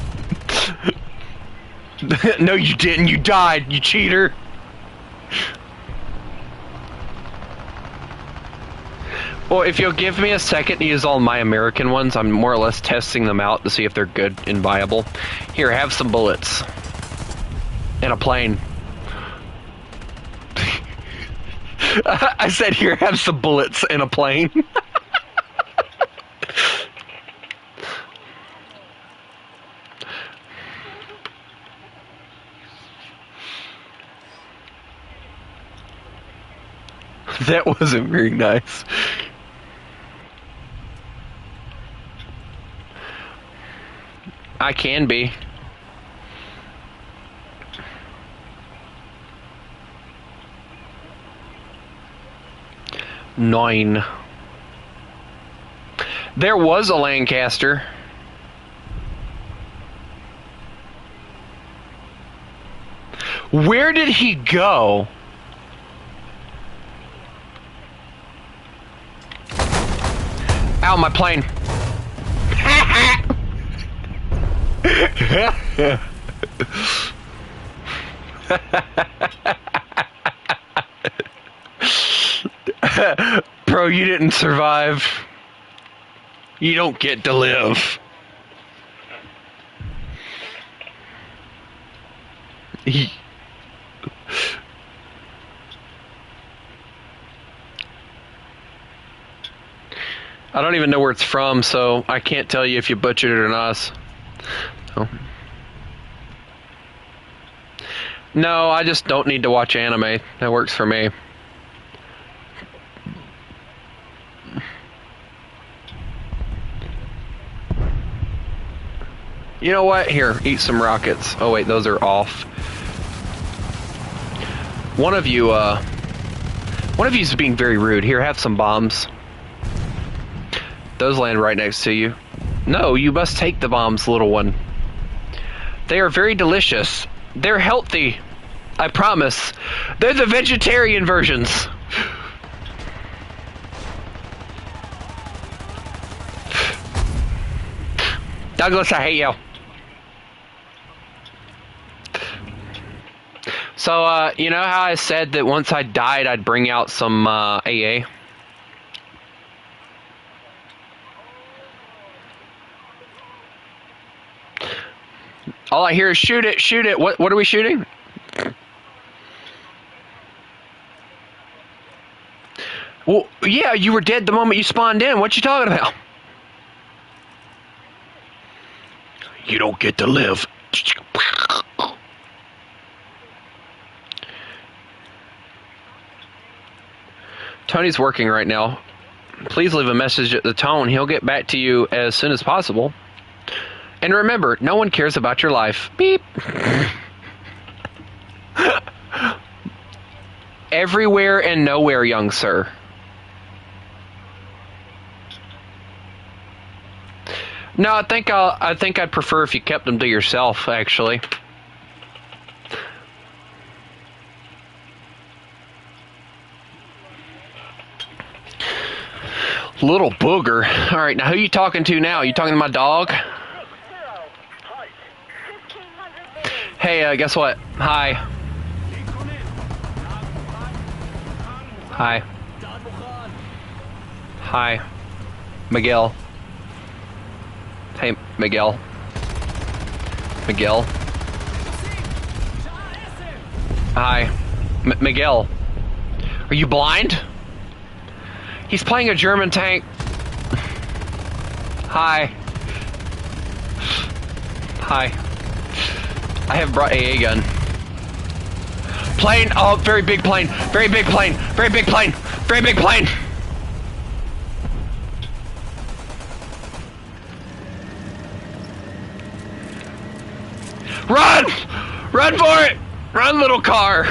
No, you didn't. You died, you cheater. Well, if you'll give me a second to use all my American ones, I'm more or less testing them out to see if they're good and viable. Here, have some bullets. And a plane. I said, here, have some bullets and a plane. That wasn't very nice. I can be. Nine. There was a Lancaster. Where did he go? Ow, my plane. Bro, you didn't survive. You don't get to live. I don't even know where it's from, so I can't tell you if you butchered it or not. So. No, I just don't need to watch anime. That works for me. You know what? Here, eat some rockets. Oh wait, those are off. One of you's being very rude. Here, have some bombs. Those land right next to you. No, you must take the bombs, little one. They are very delicious. They're healthy. I promise. They're the vegetarian versions. Douglas, I hate you. So, you know how I said that once I died, I'd bring out some AA? All I hear is shoot it, shoot it. What are we shooting? Well, yeah, you were dead the moment you spawned in. What you talking about? You don't get to live. Tony's working right now. Please leave a message at the tone. He'll get back to you as soon as possible. And remember, no one cares about your life. Beep. Everywhere and nowhere, young sir. No, I think I'd prefer if you kept them to yourself, actually. Little booger. All right, now who you talking to now? You talking to my dog? Hey, guess what? Hi. Hi. Hi. Miguel. Hey, Miguel. Miguel. Hi. Miguel. Are you blind? He's playing a German tank. Hi. Hi. I have brought AA gun. Plane! Oh, very big plane! Very big plane! Very big plane! Very big plane! Run! Run for it! Run, little car!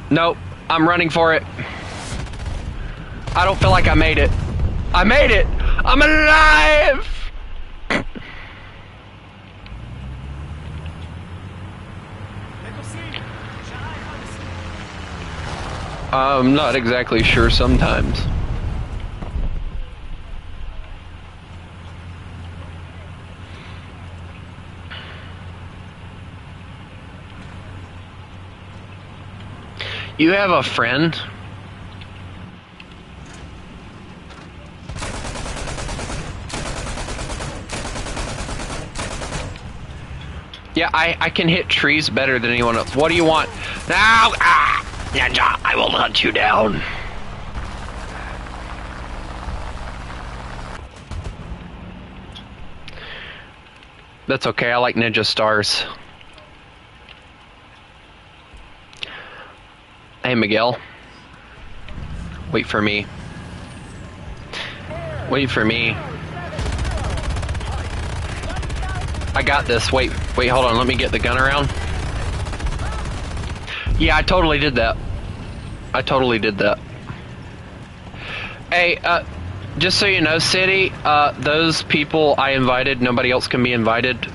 Nope, I'm running for it. I don't feel like I made it. I made it! I'm alive! I'm not exactly sure sometimes. You have a friend? Yeah, I can hit trees better than anyone else. What do you want? Now, Ninja, I will hunt you down. That's okay, I like ninja stars. Hey, Miguel. Wait for me. Wait for me. I got this. Wait, hold on. Let me get the gun around. Yeah, I totally did that. I totally did that. Hey, just so you know, City, those people I invited, nobody else can be invited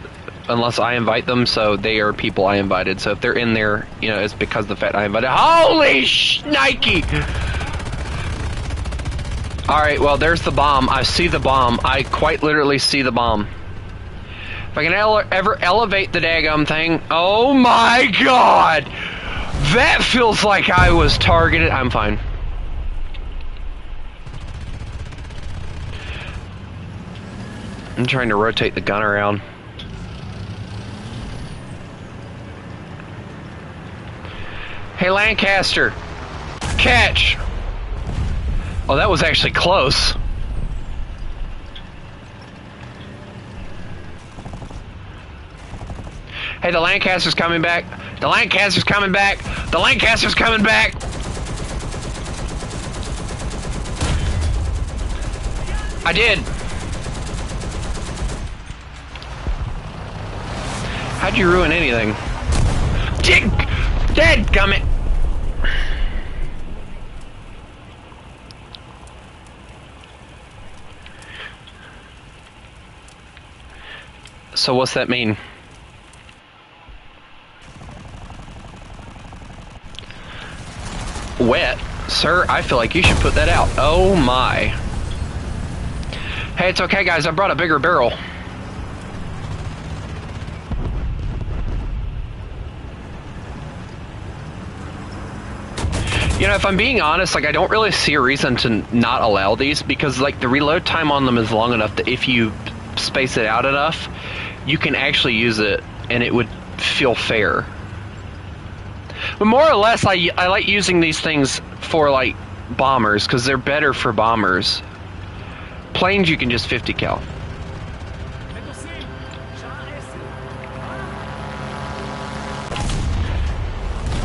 unless I invite them, so they are people I invited. So if they're in there, you know, it's because of the fact I invited. Holy shnikey! Alright, well, there's the bomb. I see the bomb. I quite literally see the bomb. If I can ever elevate the daggum thing. Oh my god! That feels like I was targeted. I'm fine. I'm trying to rotate the gun around. Hey, Lancaster. Catch! Oh, that was actually close. Hey, the Lancaster's coming back. The Lancaster's coming back. The Lancaster's coming back. I did. How'd you ruin anything? Dadgummit. So what's that mean? Wet? Sir, I feel like you should put that out. Oh my. Hey, it's okay guys, I brought a bigger barrel. You know, if I'm being honest, like I don't really see a reason to not allow these because like the reload time on them is long enough that if you space it out enough, you can actually use it and it would feel fair. But more or less, I like using these things for like bombers because they're better for bombers. Planes you can just 50 cal.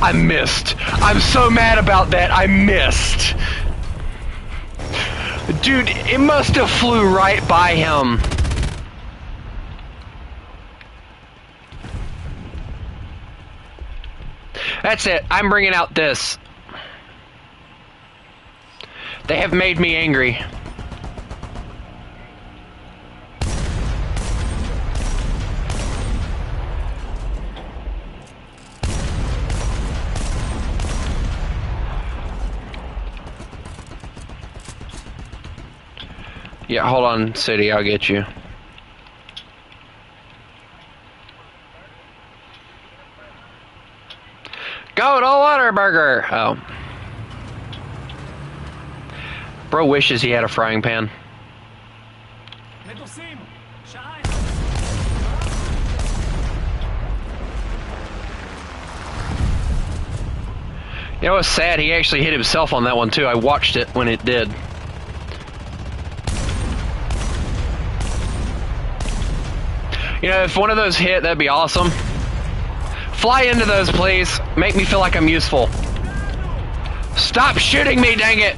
I missed. I'm so mad about that. I missed. Dude, it must have flew right by him. That's it. I'm bringing out this. They have made me angry. Yeah, hold on, City. I'll get you. Go to Whataburger! Oh. Bro wishes he had a frying pan. You know what's sad? He actually hit himself on that one too. I watched it when it did. You know, if one of those hit, that'd be awesome. Fly into those, please. Make me feel like I'm useful. Stop shooting me, dang it!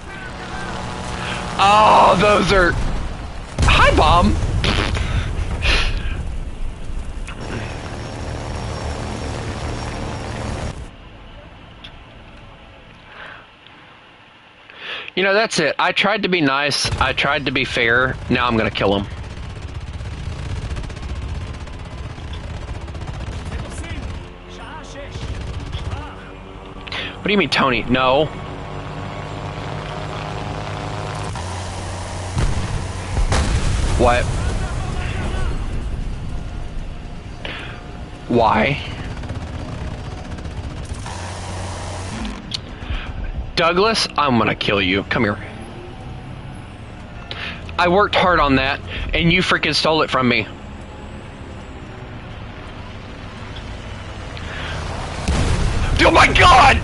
Oh, those are... Hi, Bomb! You know, that's it. I tried to be nice. I tried to be fair. Now I'm gonna kill him. What do you mean, Tony? No. What? Why? Douglas, I'm gonna kill you. Come here. I worked hard on that, and you freaking stole it from me. Oh my god!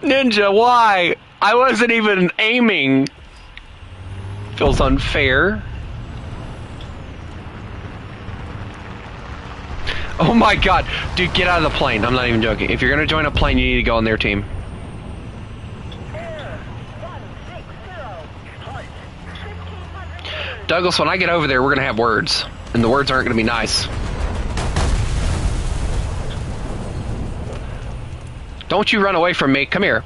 Ninja, why? I wasn't even aiming. Feels unfair. Oh my god. Dude, get out of the plane. I'm not even joking. If you're gonna join a plane, you need to go on their team. Douglas, when I get over there, we're gonna have words. And the words aren't gonna be nice. Don't you run away from me. Come here.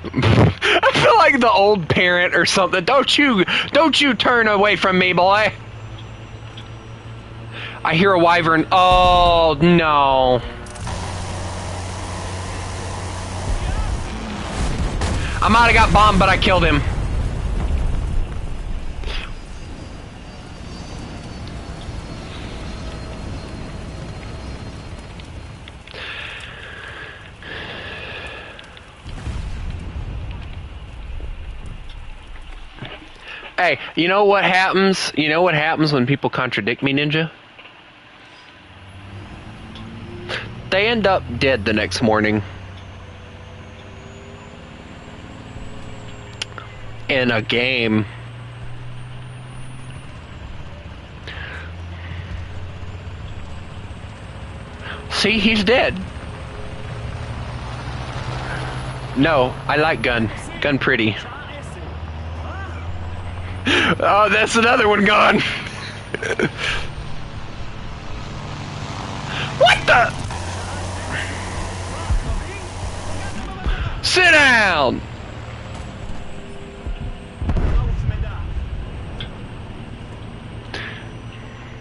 I feel like the old parent or something. Don't you turn away from me, boy. I hear a wyvern. Oh, no. I might have got bombed, but I killed him. Hey, you know what happens? You know what happens when people contradict me, Ninja? They end up dead the next morning. In a game. See, he's dead. No, I like gun. Gun pretty. Oh, that's another one gone. What the? Sit down.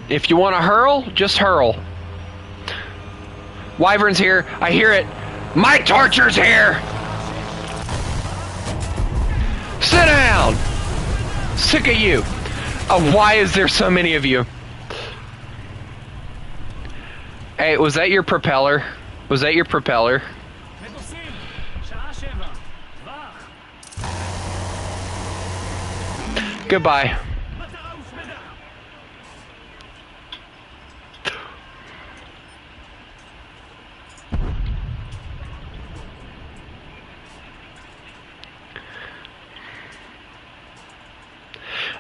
If you want to hurl, just hurl. Wyvern's here. I hear it. My torture's here. Sit down. Sick of you. Oh, why is there so many of you? Hey, was that your propeller? Was that your propeller? Goodbye.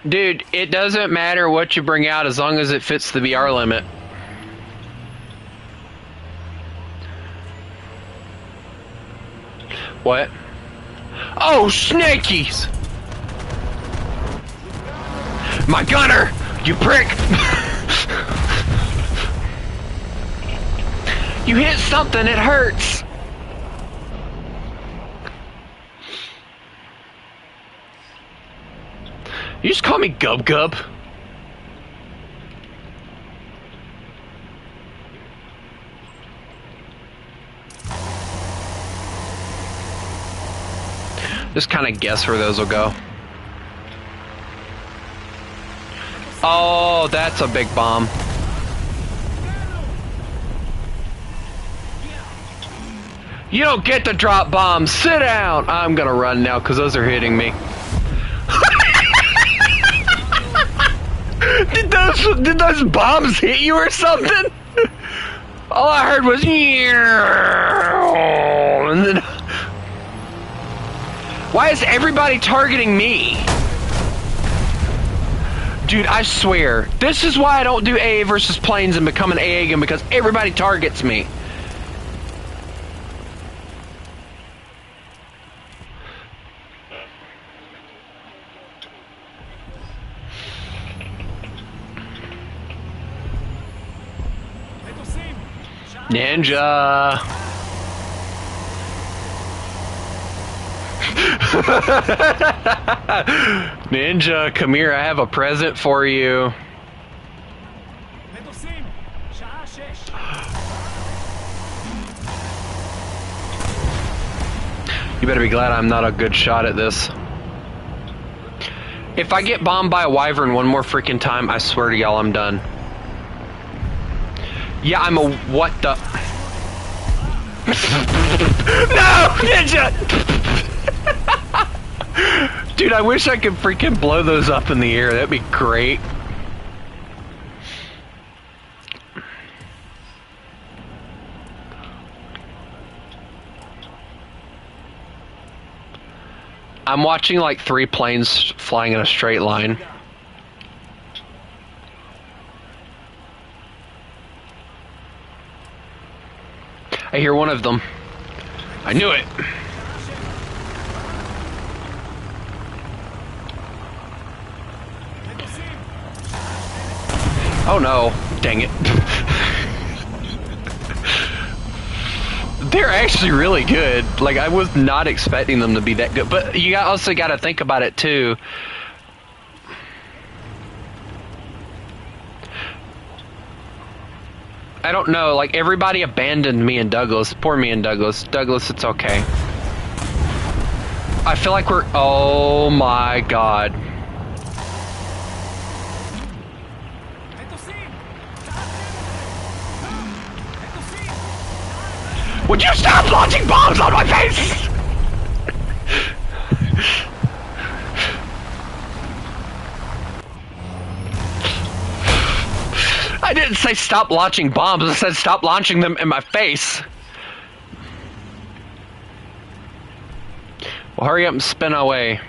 Dude, it doesn't matter what you bring out as long as it fits the BR limit. What? Oh, snakies! My gunner! You prick! You hit something, it hurts! You just call me Gub Gub? Just kind of guess where those will go. Oh, that's a big bomb. You don't get to drop bombs. Sit down. I'm gonna run now because those are hitting me. Did those bombs hit you or something? All I heard was and then why is everybody targeting me? Dude, I swear, this is why I don't do AA versus planes and become an AA again, because everybody targets me. Ninja. Ninja, come here, I have a present for you. You better be glad I'm not a good shot at this. If I get bombed by a wyvern one more freaking time, I swear to y'all I'm done. Yeah, I'm a what the... No! Ninja! Dude, I wish I could freaking blow those up in the air. That'd be great. I'm watching like 3 planes flying in a straight line. I hear one of them. I knew it. Oh no, dang it. They're actually really good. Like, I was not expecting them to be that good. But you also got to think about it too. I don't know, like, everybody abandoned me and Douglas. Poor me and Douglas. Douglas, it's okay. I feel like we're... Oh my god. Would you stop launching bombs on my face? I didn't say stop launching bombs, I said stop launching them in my face. Well, hurry up and spin away.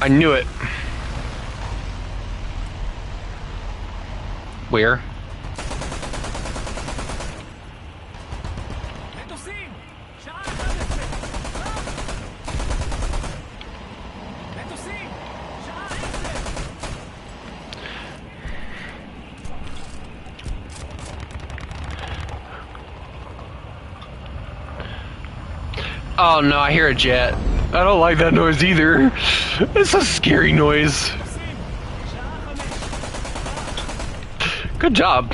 I knew it. Where? Oh no, I hear a jet. I don't like that noise either. It's a scary noise. Good job.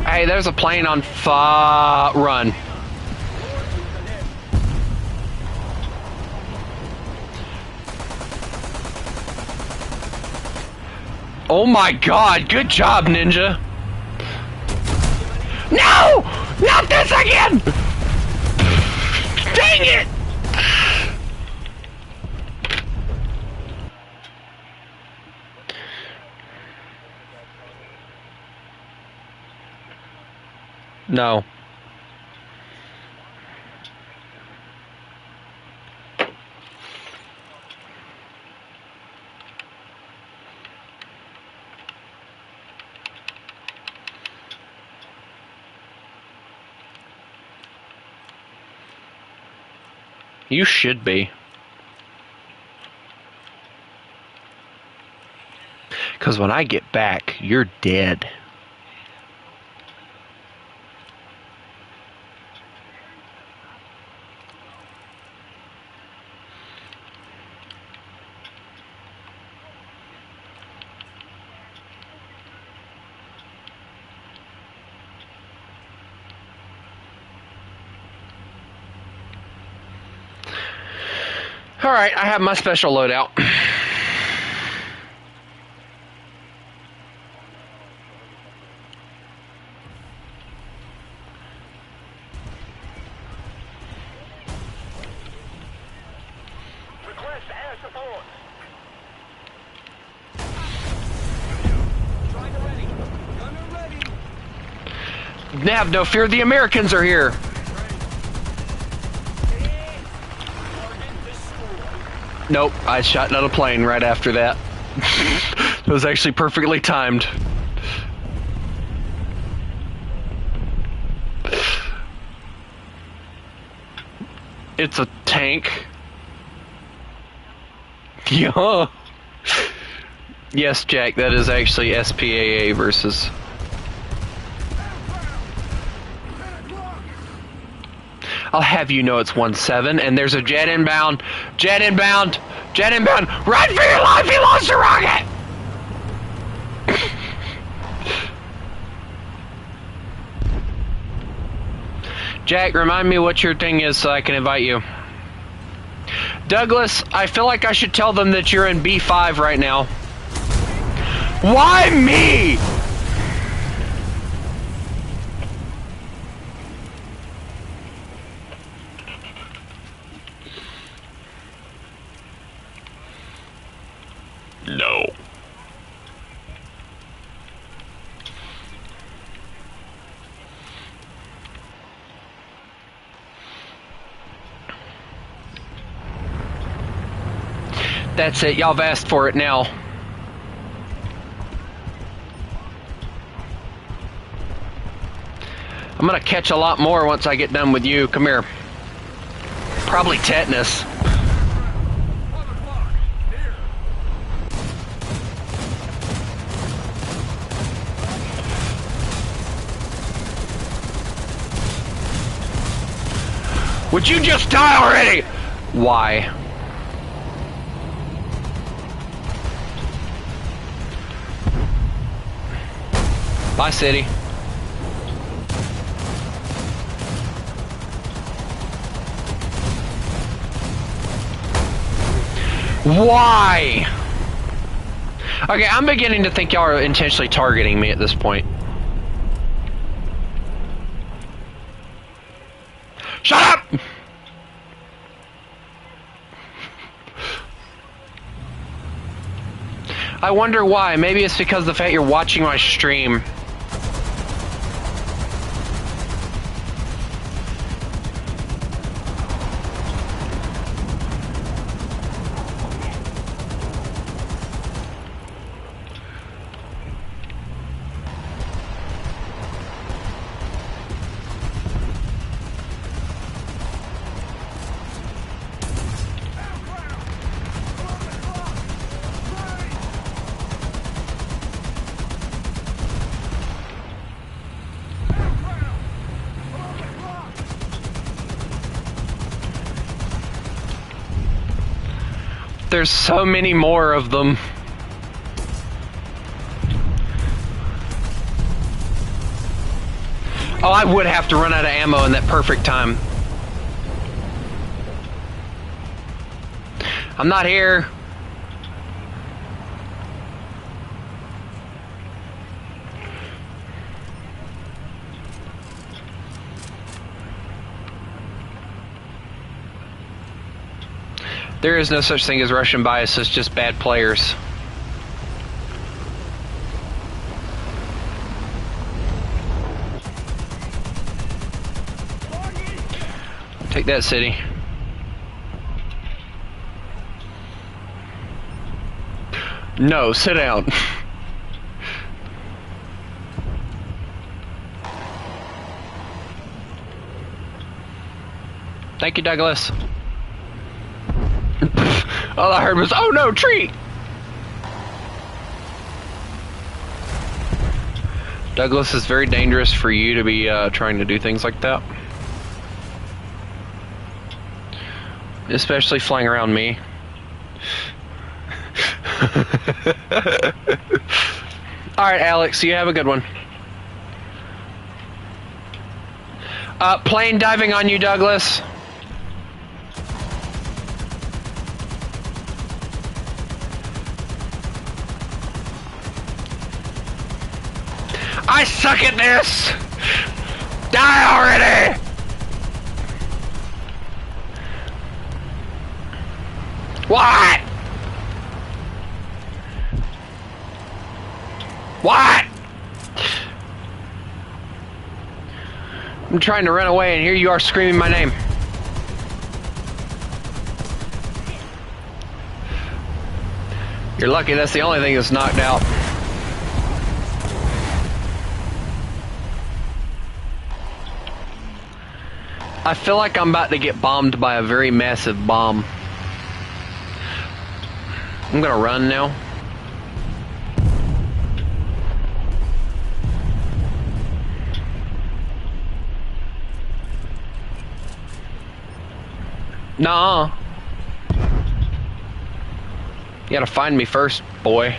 Hey, there's a plane on run. Oh my god, good job, Ninja. No! Not this again! Dang it! No. You should be. Because when I get back, you're dead. Alright, I have my special loadout. Request air support. Have no fear, the Americans are here. Nope, I shot another plane right after that. It was actually perfectly timed. It's a tank. Yeah. Yes, Jack, that is actually SPAA versus... I'll have you know it's 1-7, and there's a jet inbound. Jet inbound! Jet inbound! Run for your life! He launched a rocket! Jack, remind me what your thing is so I can invite you. Douglas, I feel like I should tell them that you're in B5 right now. Why me? No. That's it. Y'all have asked for it now. I'm gonna catch a lot more once I get done with you. Come here. Probably tetanus. Would you just die already? Why? Bye, city. Why? Okay, I'm beginning to think y'all are intentionally targeting me at this point. Shut up! I wonder why. Maybe it's because of the fact you're watching my stream. There's so many more of them. Oh, I would have to run out of ammo in that perfect time. I'm not here. There is no such thing as Russian bias, it's just bad players. Take that, city. No, sit down. Thank you, Douglas. All I heard was, oh no, tree! Douglas, is very dangerous for you to be trying to do things like that. Especially flying around me. Alright, Alex, you have a good one. Plane diving on you, Douglas. I suck at this! Die already! What? What? I'm trying to run away and here you are screaming my name. You're lucky that's the only thing that's knocked out. I feel like I'm about to get bombed by a very massive bomb. I'm gonna run now. Nah. You gotta find me first, boy.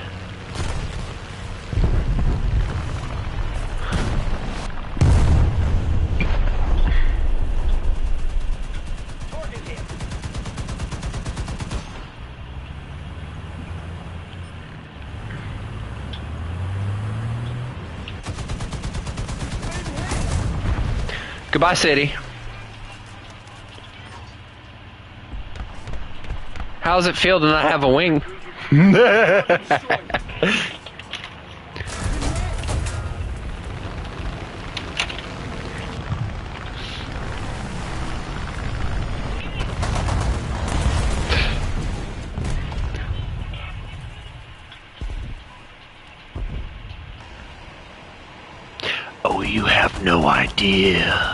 Goodbye, city. How does it feel to not have a wing? Oh, you have no idea.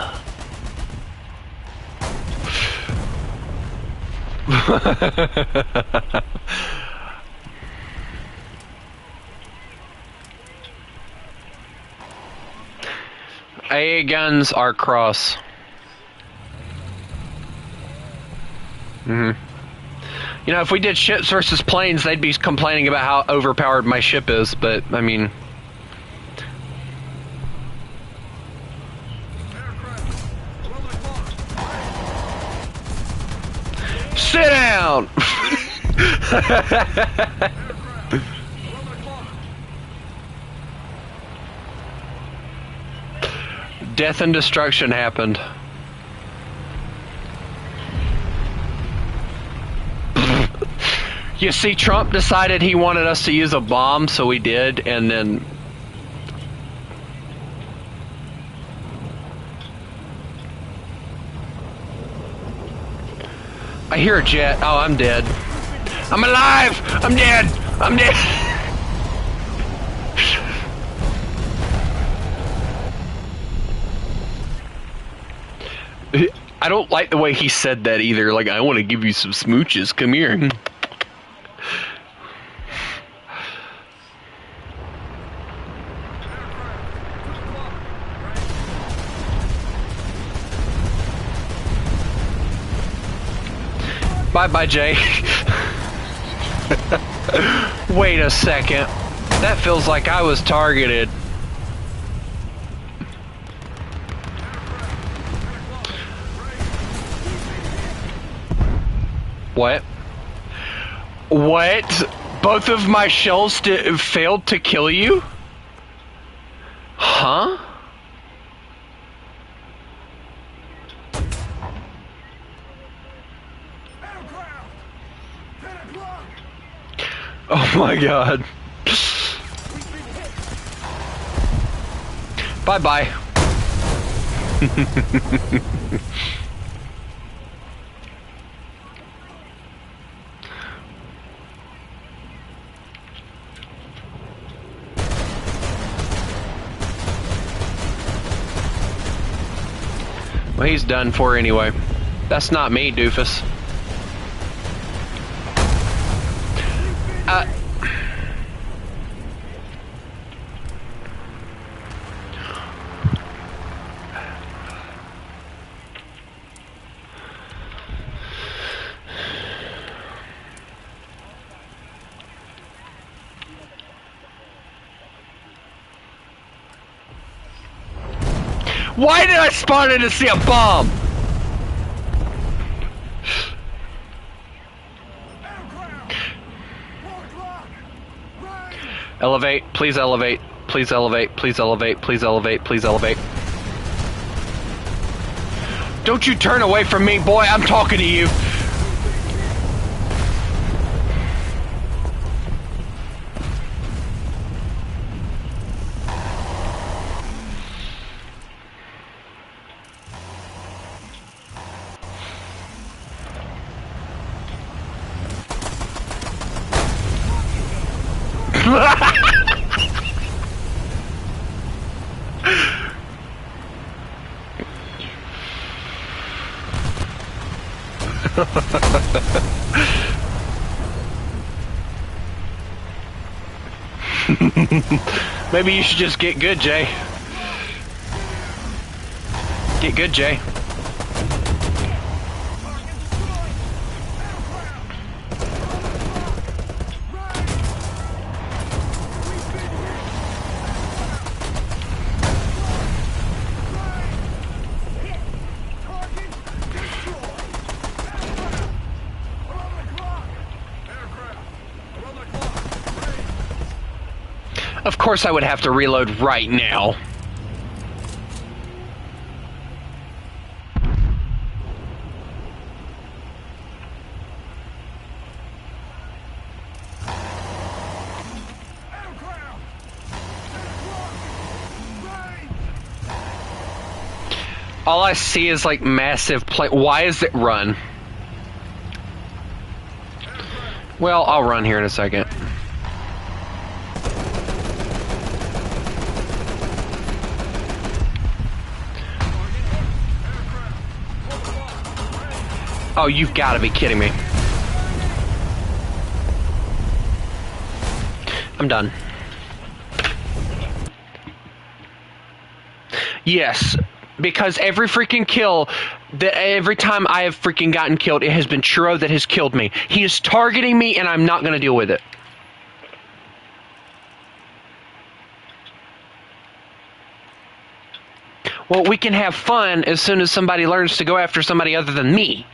AA guns are cross. You know, if we did ships versus planes, they'd be complaining about how overpowered my ship is, but, I mean... Sit down! Death and destruction happened. You see, Trump decided he wanted us to use a bomb, so we did, and then... I hear a jet. Oh, I'm dead. I'm alive! I'm dead! I'm dead! I don't like the way he said that either. Like, I want to give you some smooches. Come here. Bye-bye, Jay. Wait a second. That feels like I was targeted. What? What? Both of my shells failed to kill you? Huh? Oh my god. Bye-bye. Well, he's done for anyway. That's not me, doofus. Why did I spawn in to see a bomb? Elevate, please elevate, please elevate, please elevate, please elevate, please elevate. Don't you turn away from me, boy, I'm talking to you. Maybe you should just get good, Jay. Get good, Jay. Of course I would have to reload right now. All I see is like massive play. Why is it run? Well, I'll run here in a second. Oh, you've got to be kidding me. I'm done. Yes, because every freaking kill, every time I have freaking gotten killed, it has been Churro that has killed me. He is targeting me and I'm not going to deal with it. Well, we can have fun as soon as somebody learns to go after somebody other than me.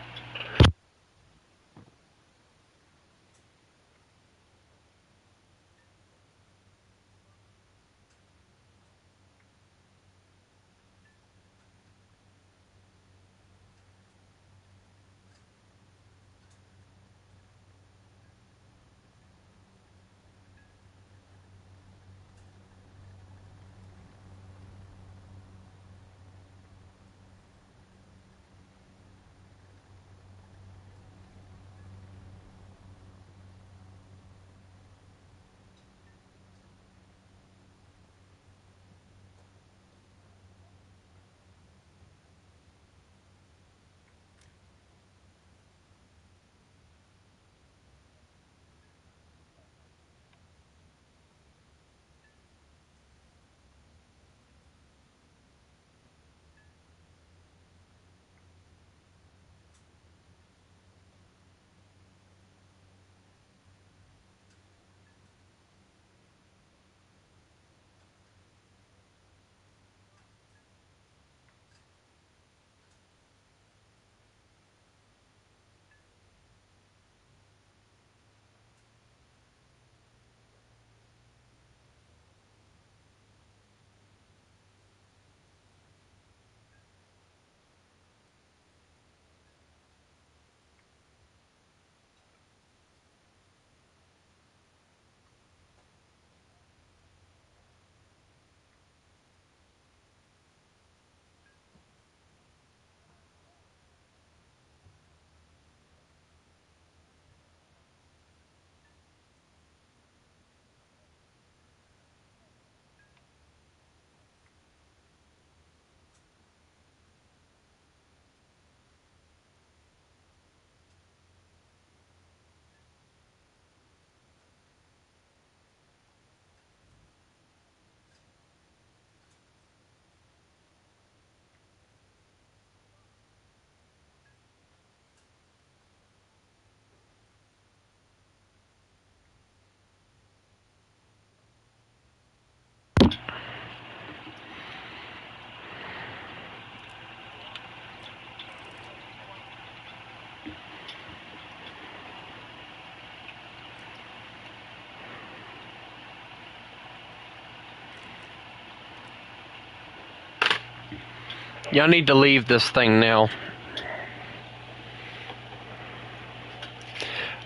Y'all need to leave this thing now.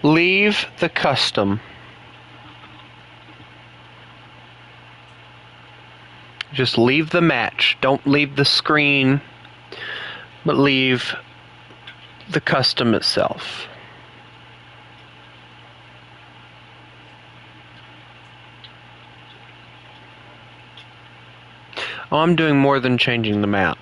Leave the custom. Just leave the match. Don't leave the screen, but leave the custom itself. Oh, I'm doing more than changing the map.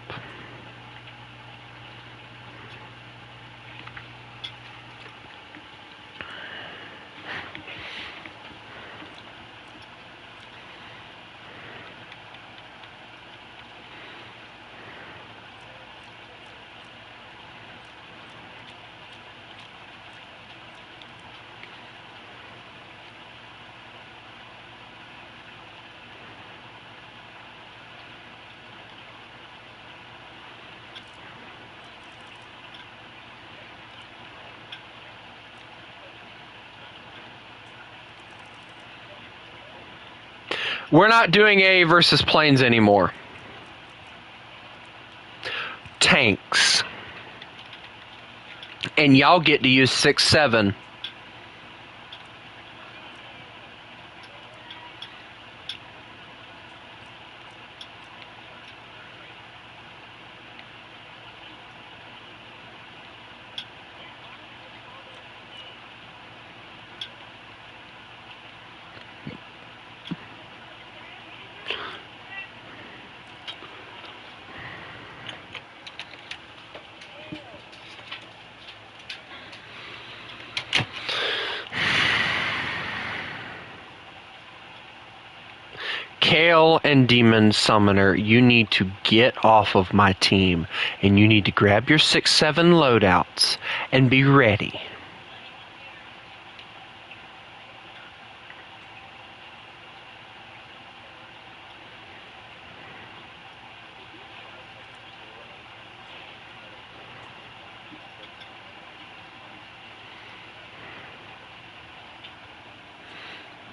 We're not doing A versus planes anymore. Tanks. And y'all get to use 6-7. Kale and Demon Summoner, you need to get off of my team, and you need to grab your 6-7 loadouts and be ready.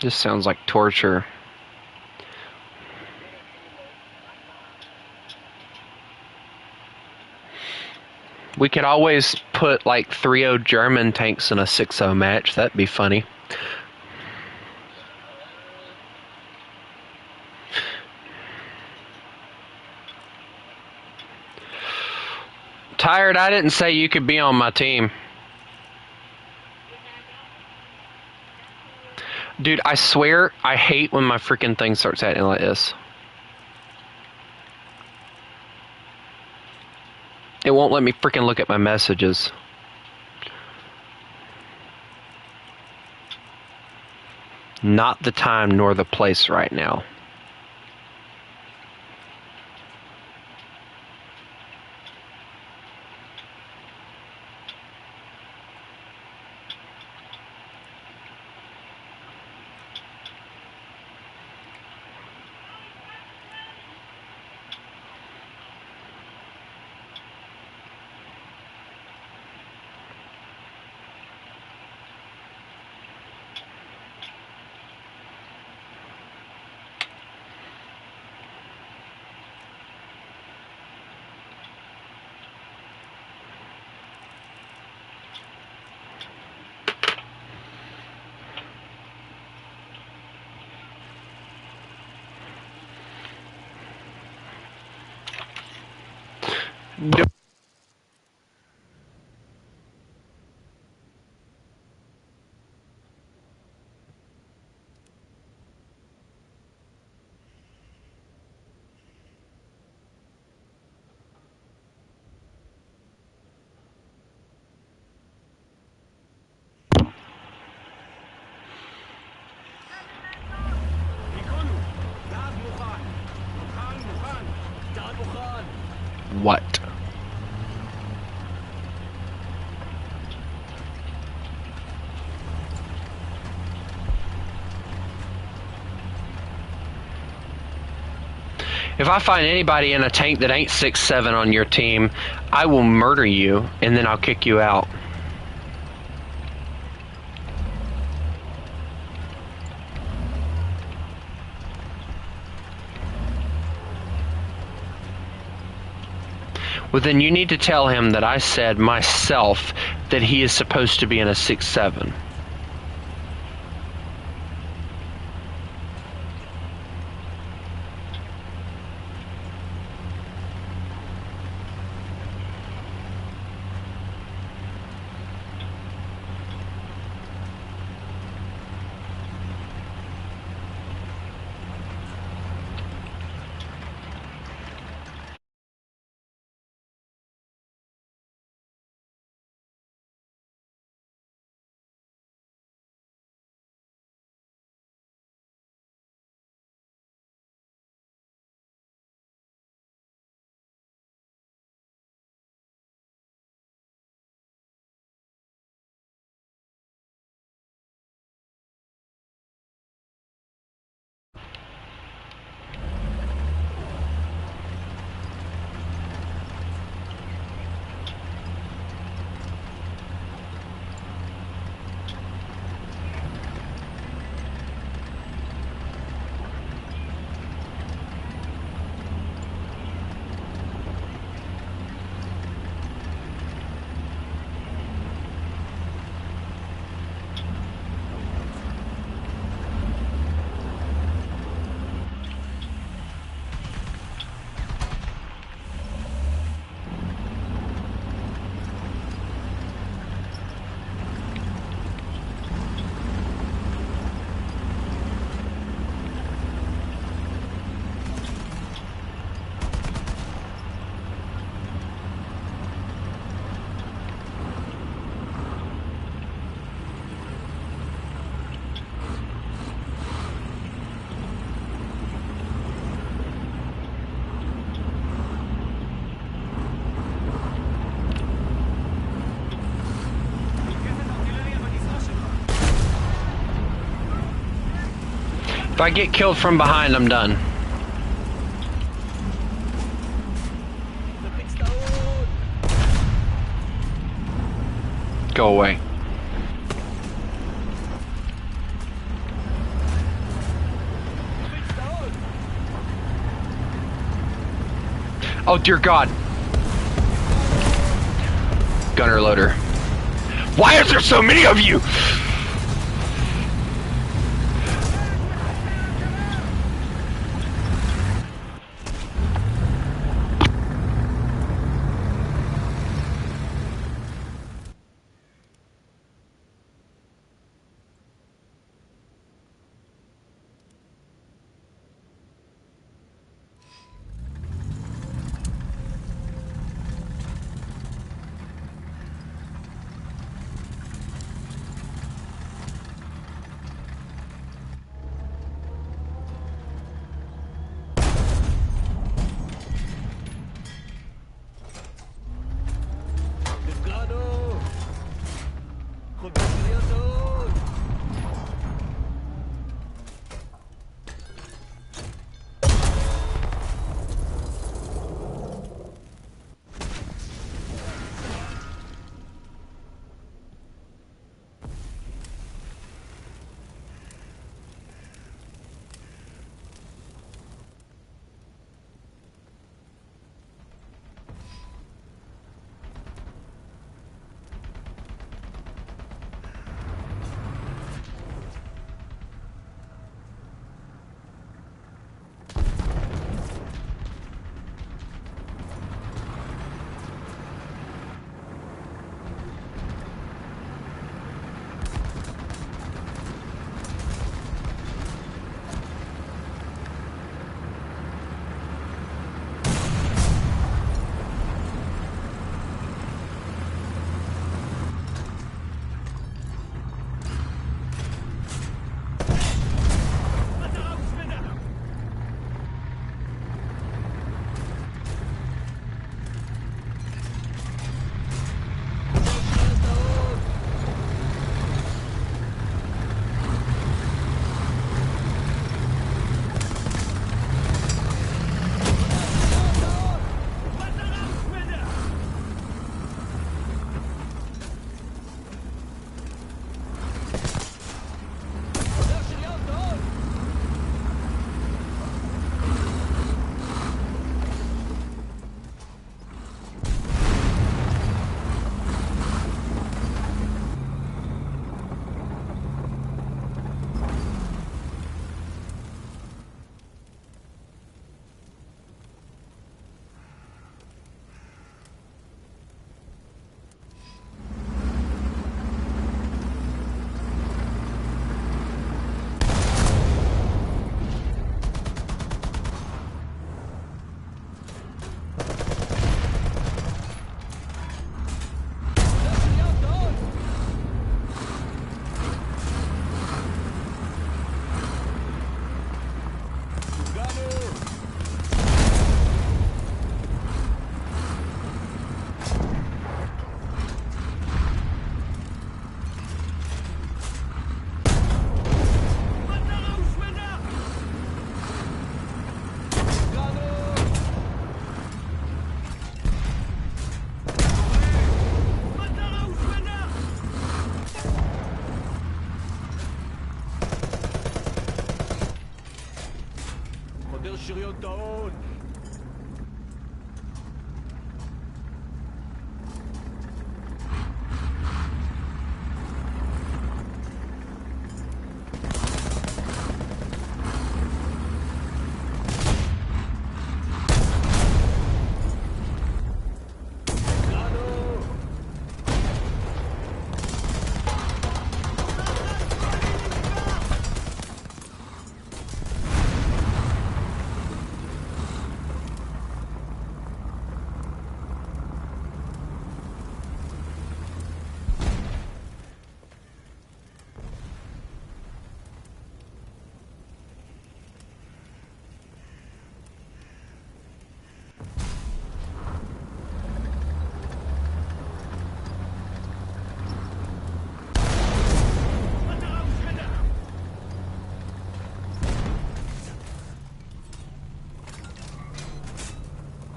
This sounds like torture. We could always put like 3-0 German tanks in a 6-0 match. That'd be funny. Tired, I didn't say you could be on my team. Dude, I swear I hate when my freaking thing starts acting like this. It won't let me freaking look at my messages. Not the time nor the place right now. What? If I find anybody in a tank that ain't 6-7 on your team, I will murder you and then I'll kick you out. Well, then you need to tell him that I said myself that he is supposed to be in a 6.7. If I get killed from behind, I'm done. Go away. Oh dear God. Gunner loader. Why is there so many of you? שריון טעון!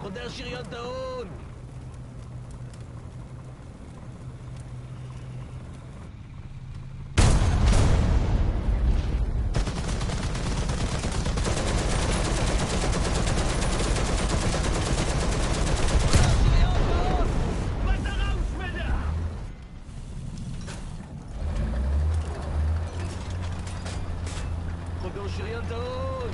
חודר שריון טעון! חודר שריון טעון!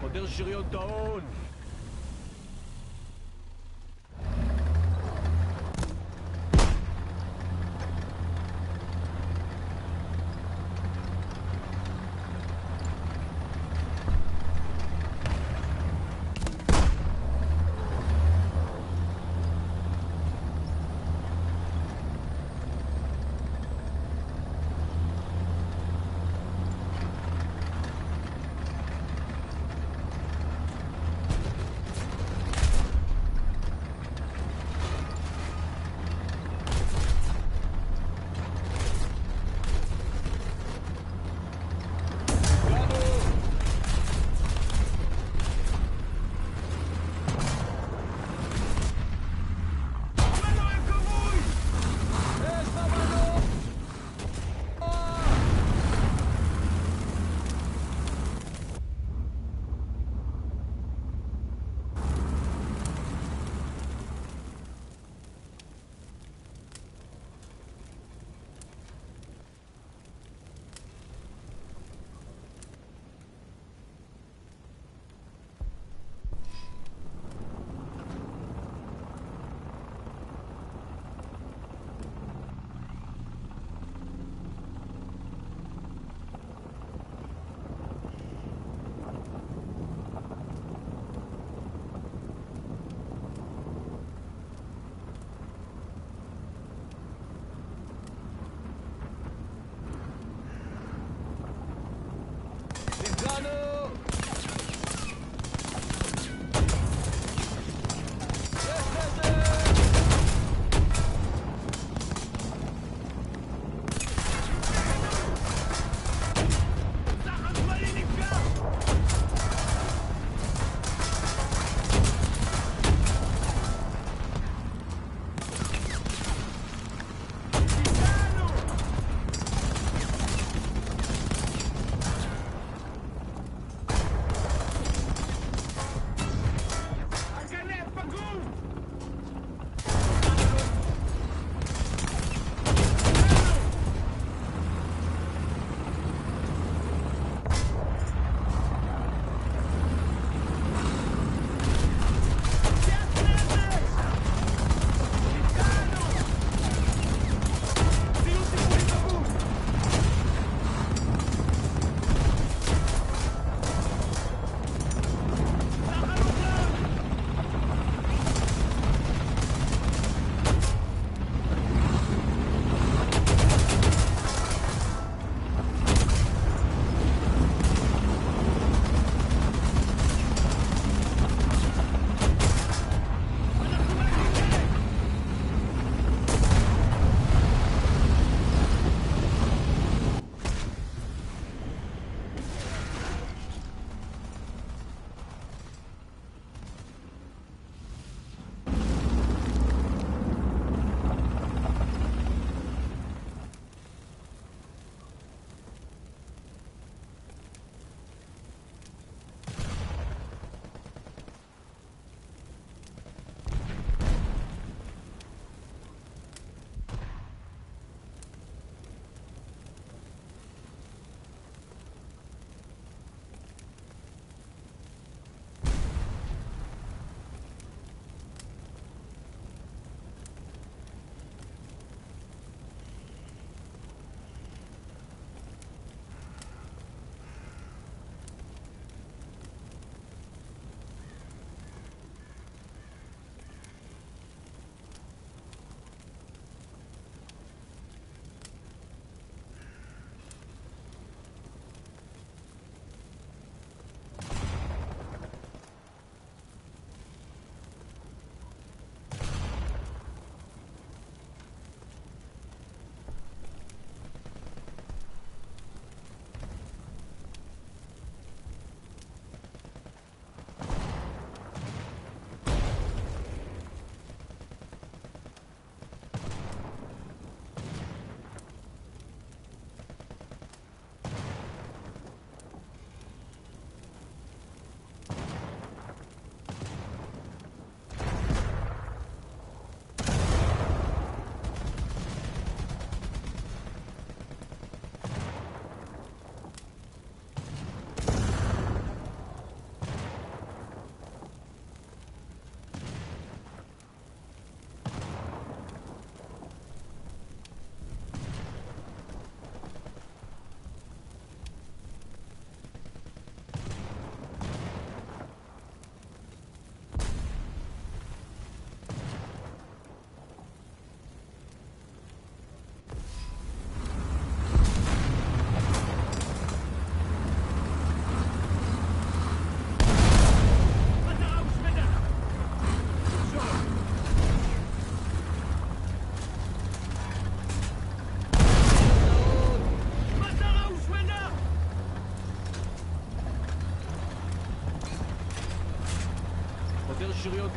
חודר שריון טעון!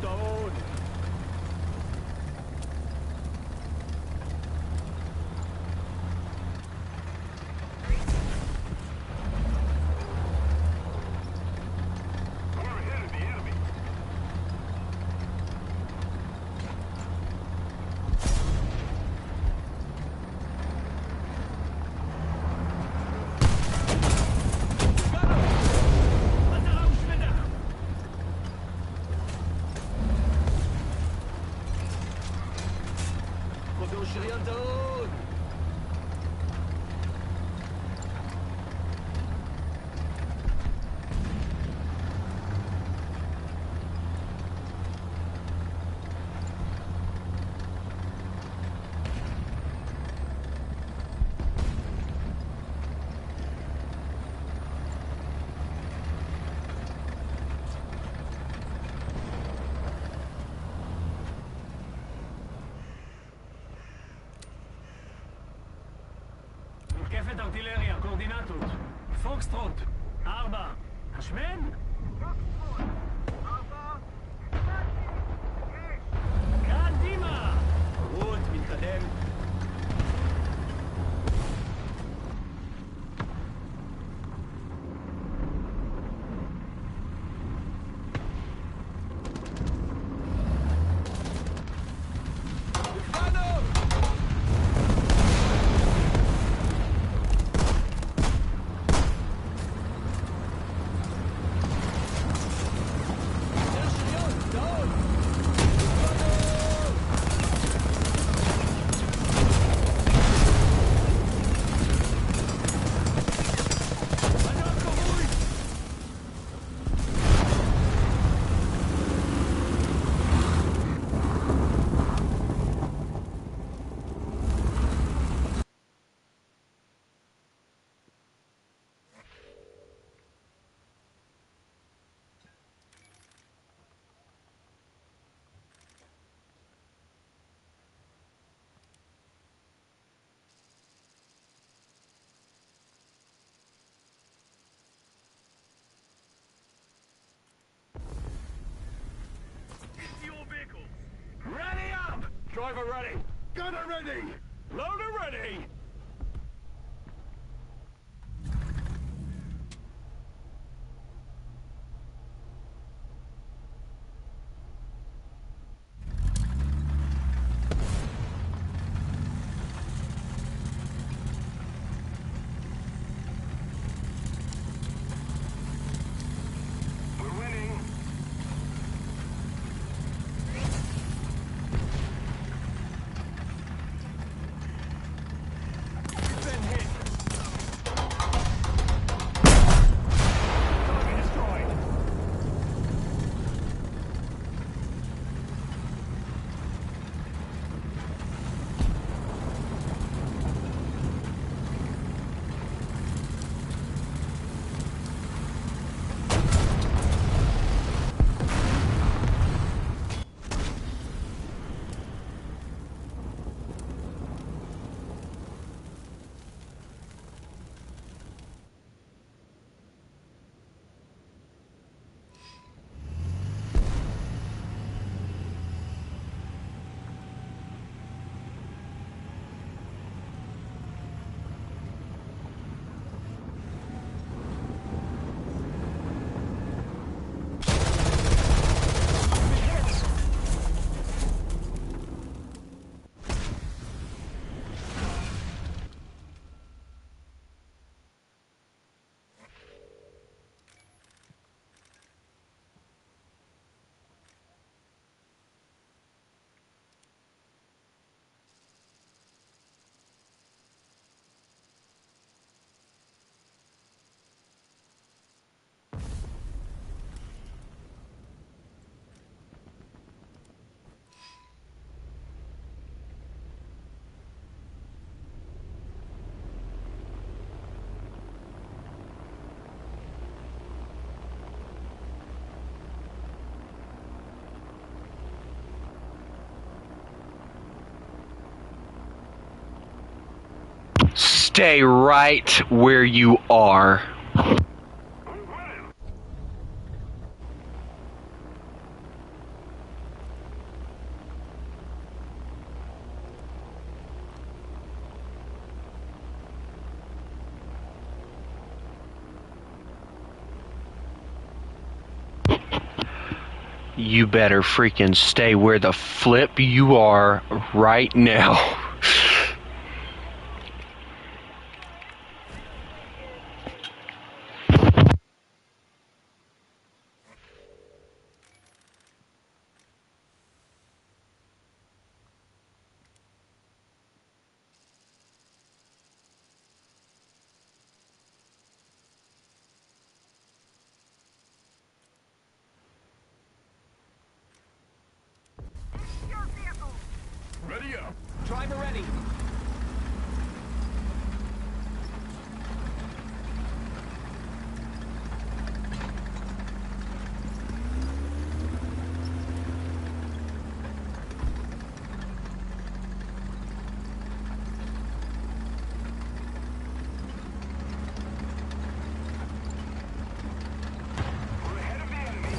שריון טעון! We're ahead of the enemy. מטרה הושמדה! חודר שריון טעון! מתקפת ארטילריה, קורדינטות. פוקסטרוט, 4. השמן? קדימה! רות, מתקדם. נפגענו! חודר שריון, טעון! נפגענו! מנוע כבוי! Into your vehicles. Ready up! Driver ready! Gunner ready. Loader ready! We're winning. Been hit! Target destroyed! Stay right where you are. You better freaking stay where the flip you are right now. Ready up. Driver ready. We're ahead of the enemy.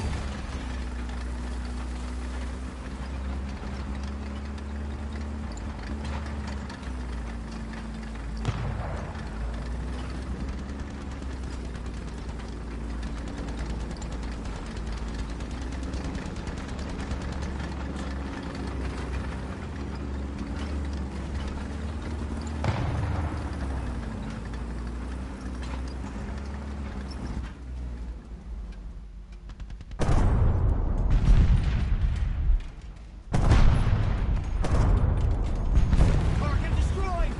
Target destroyed.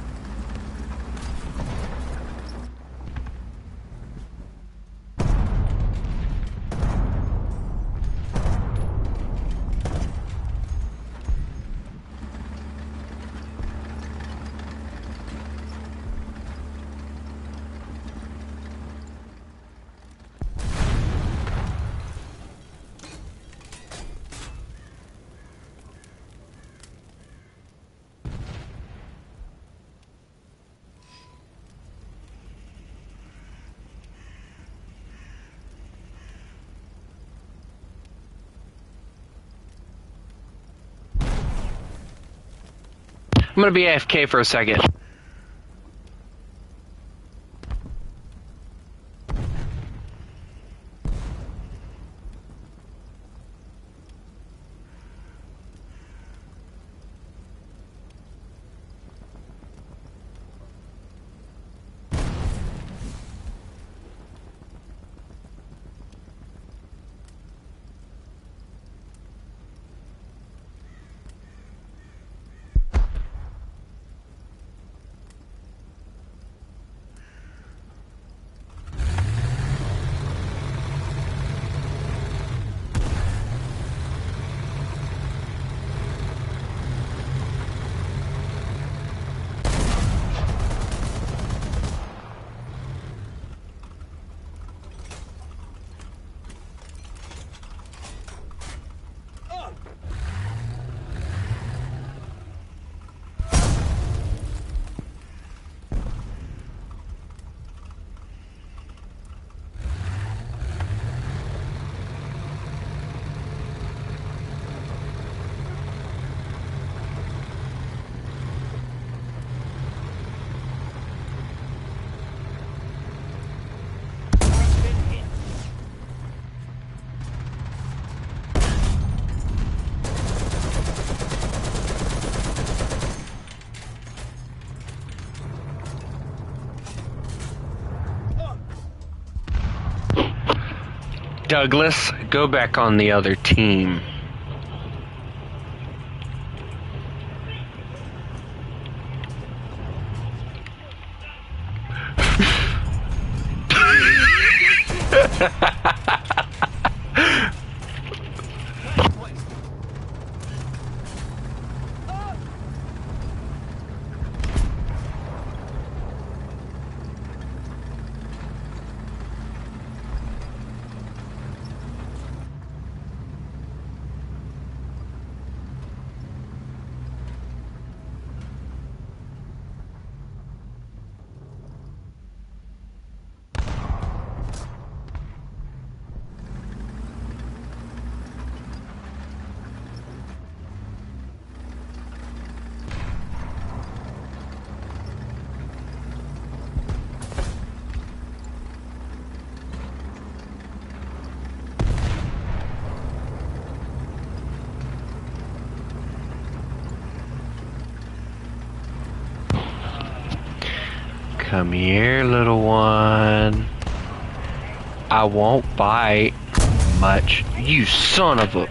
I'm gonna be AFK for a second. Douglas, go back on the other team. Come here, little one. I won't bite much. You son of a...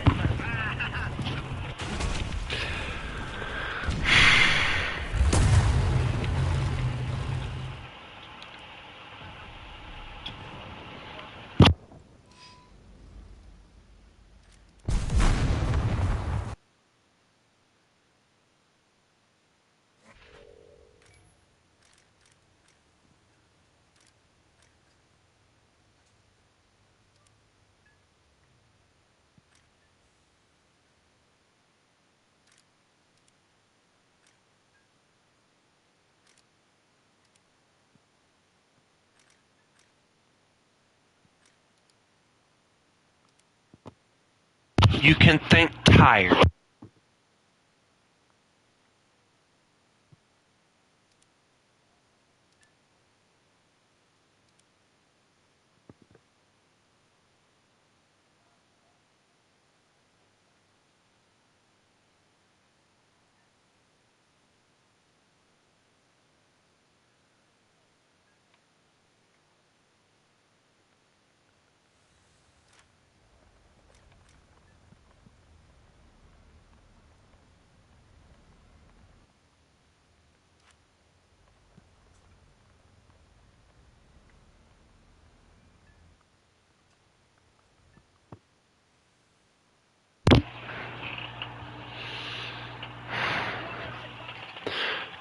You can think tired.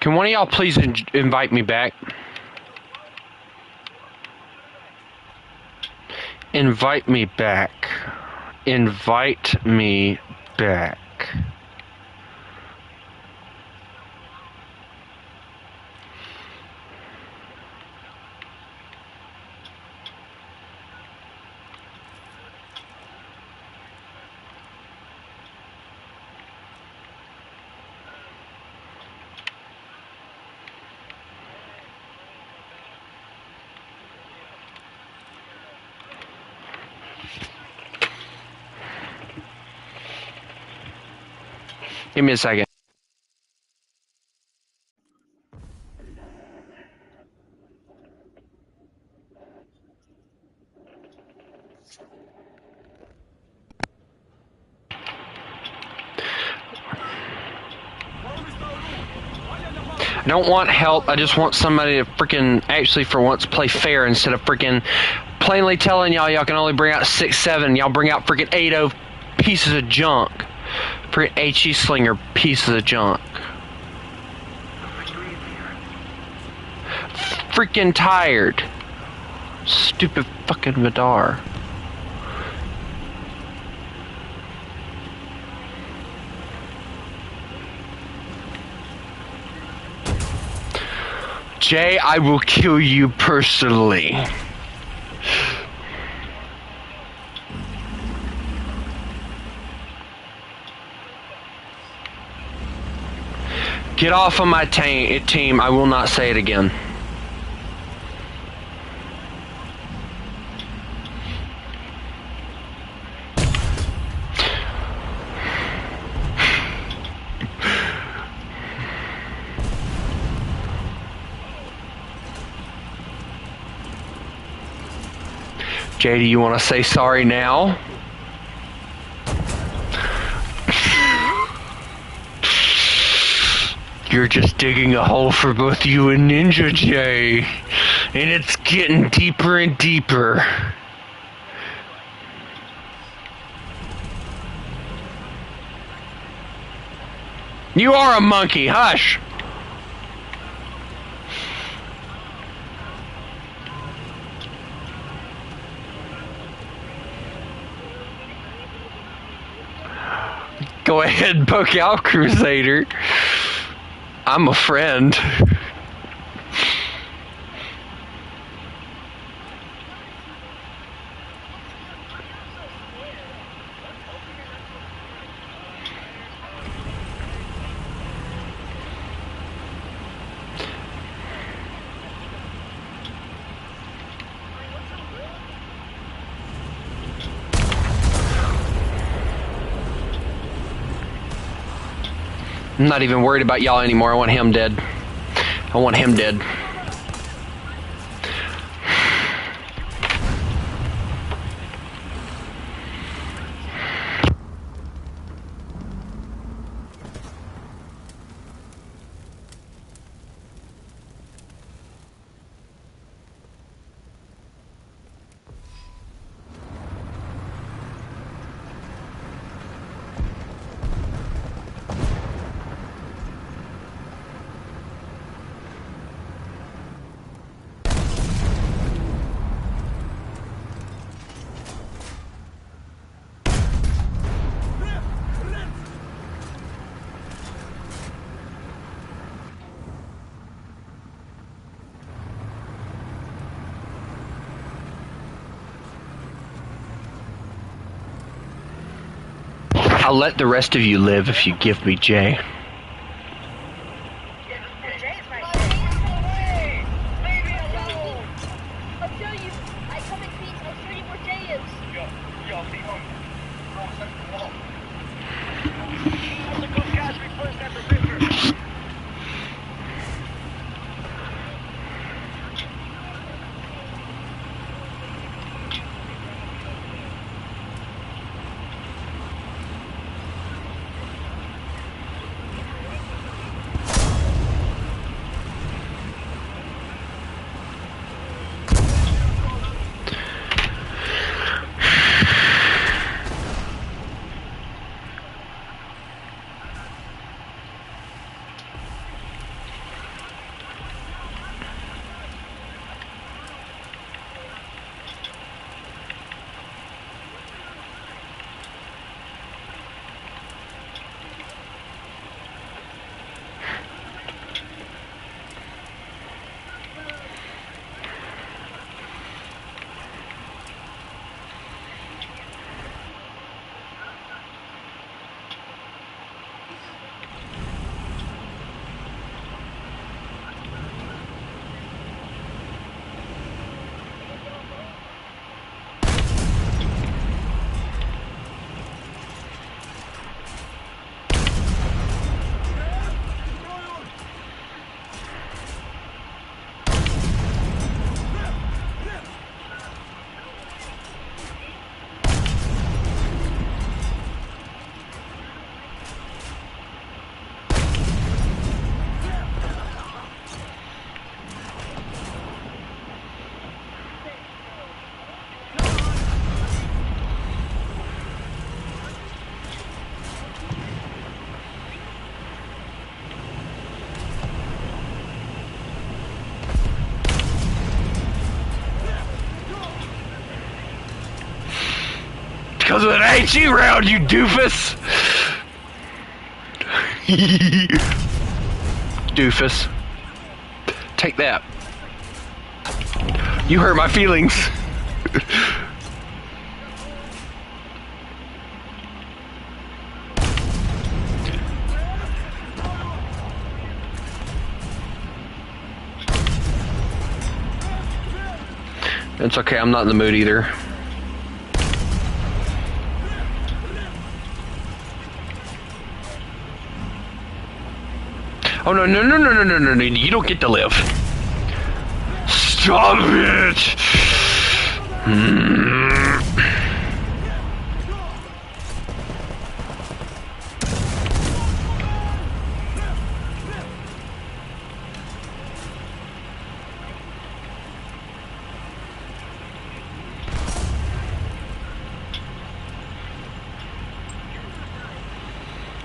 Can one of y'all please invite me back? Invite me back. Invite me back. Give me a second. I don't want help. I just want somebody to freaking actually for once play fair instead of freaking plainly telling y'all can only bring out 6, 7. Y'all bring out freaking 8 pieces of junk. Freaking HE slinger pieces of junk. Freaking tired. Stupid fucking Vidar. Jay, I will kill you personally. Get off of my team. I will not say it again. Jay, do you want to say sorry now? You're just digging a hole for both you and Ninja, Jay. And it's getting deeper and deeper. You are a monkey, hush! Go ahead and poke out, Crusader. I'm a friend. I'm not even worried about y'all anymore. I want him dead. I want him dead. I'll let the rest of you live if you give me Jay. Jay's right there. Leave me alone. I'll show you. I come in peace. I'll show you where Jay is. Yo, be home. The good guys we first have to Victor. Because of an HE round, you doofus! Doofus. Take that. You hurt my feelings. It's okay, I'm not in the mood either. Oh no, no, no, no, no, no, no, no, you don't get to live. Stop it!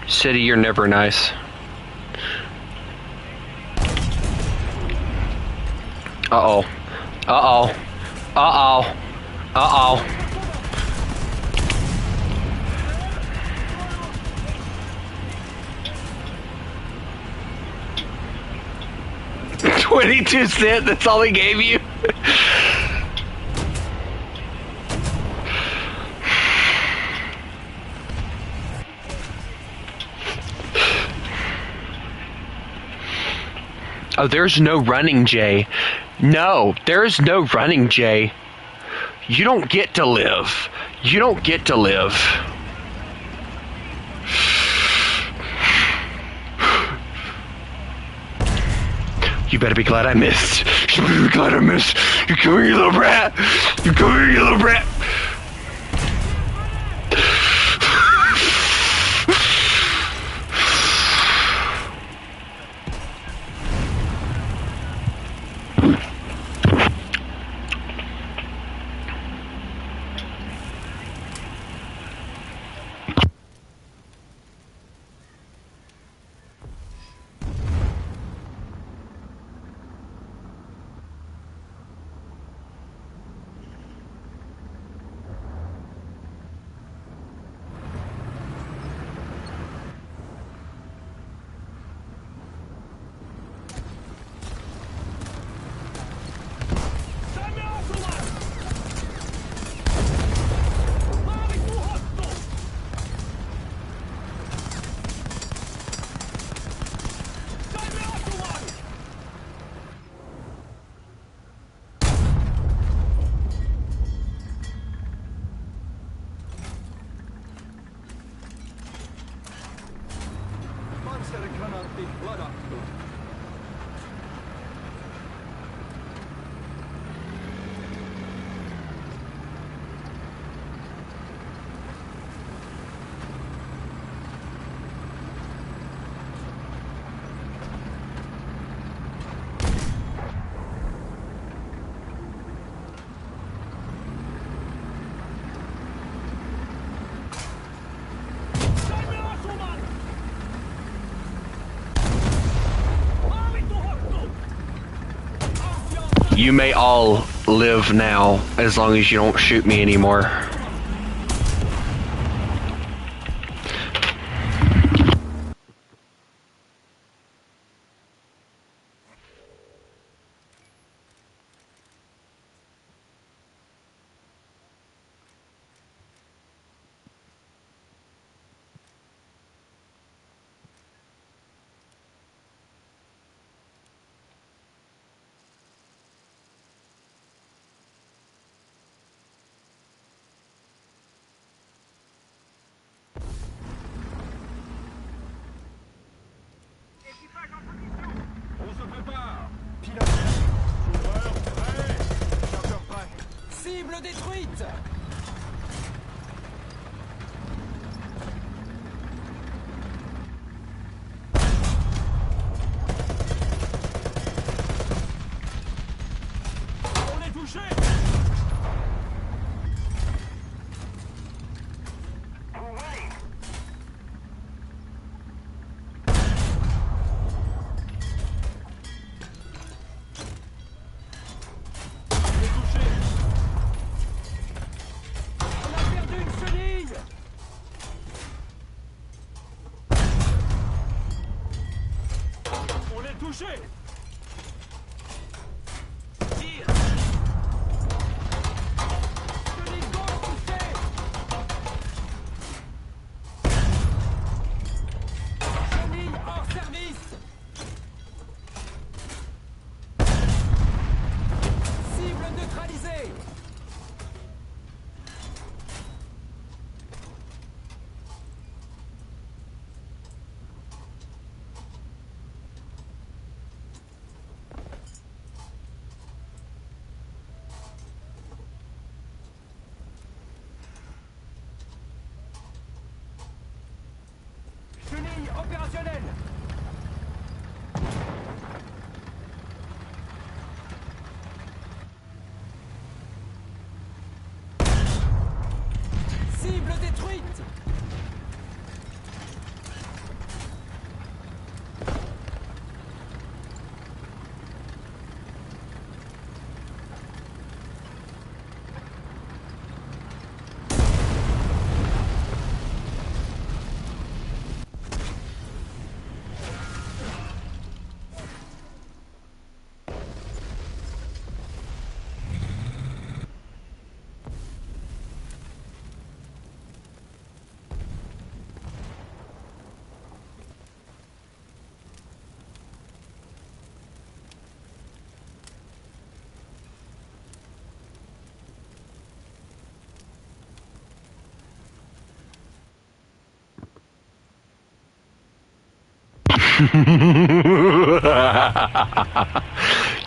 City, you're never nice. Uh-oh. Uh-oh. Uh-oh. Uh-oh. $0.22, that's all he gave you? Oh, there's no running, Jay. No, there's no running, Jay. You don't get to live. You don't get to live. You better be glad I missed. You better be glad I missed. You come here, you little brat. You come here, you little brat. You may all live now as long as you don't shoot me anymore. On se prépare. Pilote. Tireur, prêt. Chargeur prêt. Cible détruite. On est touché. On est touché. On a perdu une chenille. On est touché. Tire. Chenille gauche touchée. Chenille hors service. Cible neutralisée. Chenille opérationnelle. Cible détruite.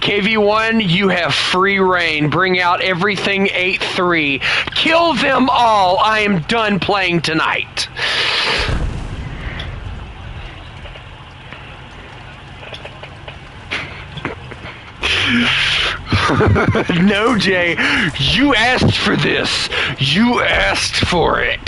KV1, you have free reign. Bring out everything 8-3. Kill them all. I am done playing tonight. No, Jay. You asked for this. You asked for it.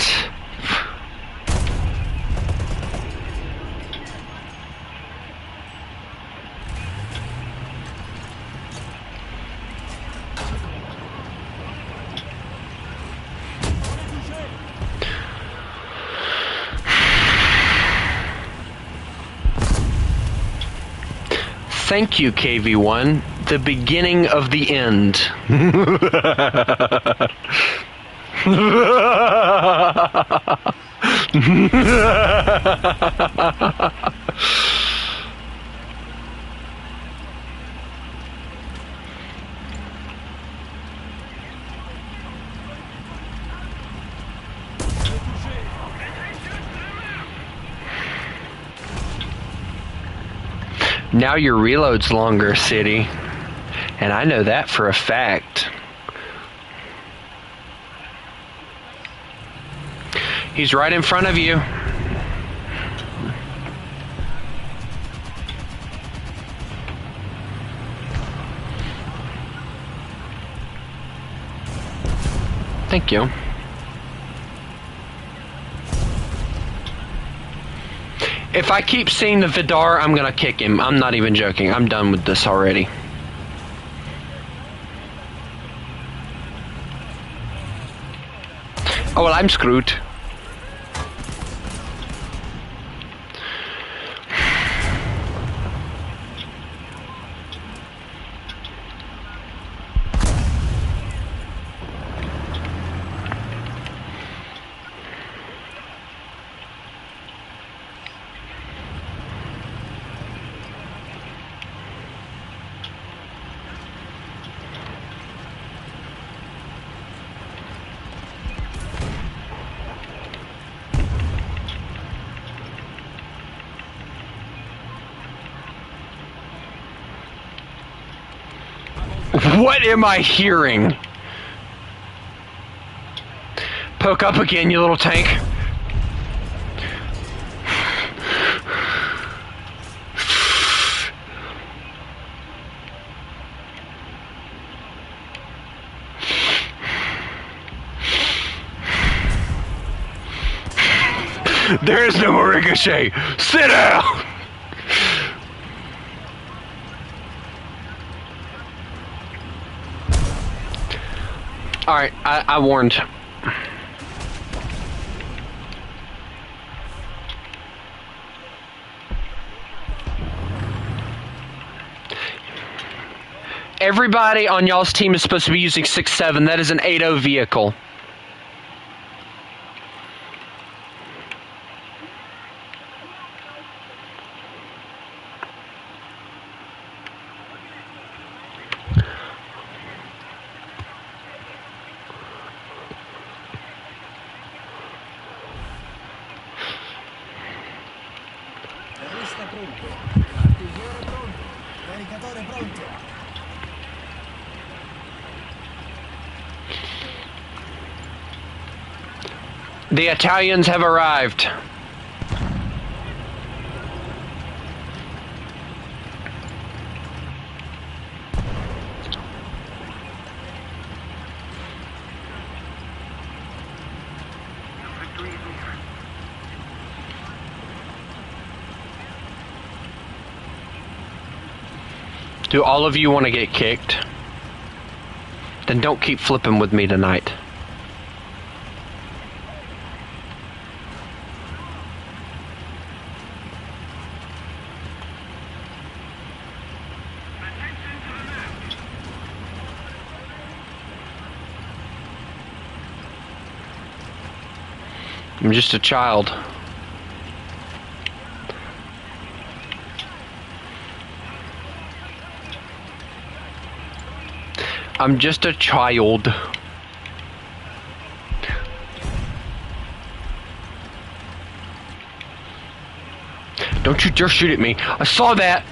Thank you, KV1. The beginning of the end. Now your reload's longer, City. And I know that for a fact. He's right in front of you. Thank you. If I keep seeing the Vidar, I'm gonna kick him. I'm not even joking. I'm done with this already. Oh, well, I'm screwed. What am I hearing? Poke up again, you little tank. There is no more ricochet. Sit down. All right, I warned. Everybody on y'all's team is supposed to be using 6-7. That is an 8-0 vehicle. Terrorista pronto. Artigliere pronto. Caricatore pronto. The Italians have arrived. Do all of you want to get kicked? Then don't keep flipping with me tonight. I'm just a child. I'm just a child. Don't you dare shoot at me. I saw that.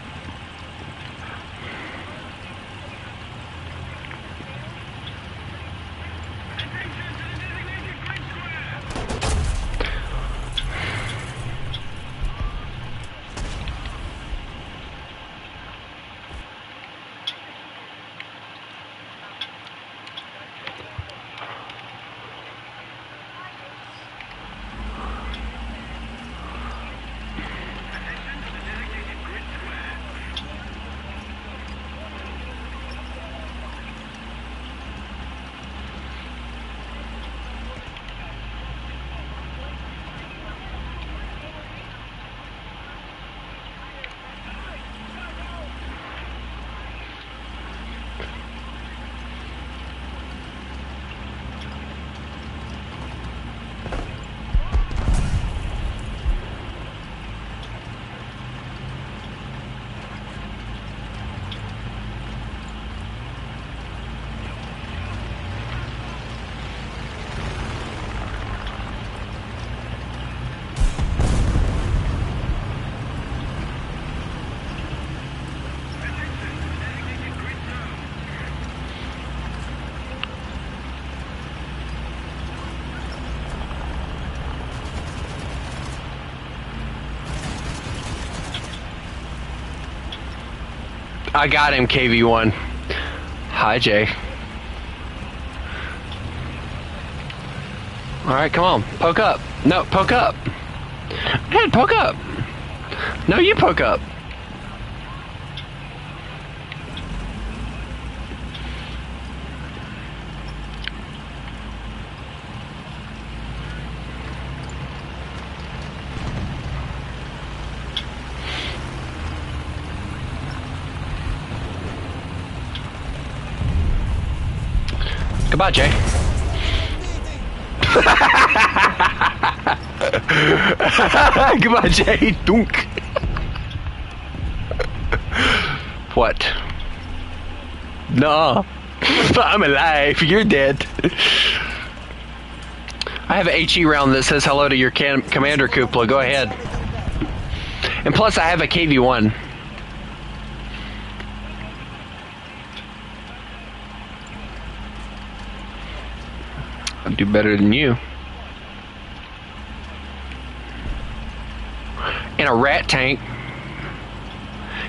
I got him, KV1. Hi, Jay. Alright, come on. Poke up. No, poke up. Head, poke up. No, you poke up. Goodbye, Jay. Goodbye, Jay. Dunk. What? No. I'm alive. You're dead. I have an HE round that says hello to your Commander Cupola. Go ahead. And plus, I have a KV-1. I'll do better than you. And a rat tank,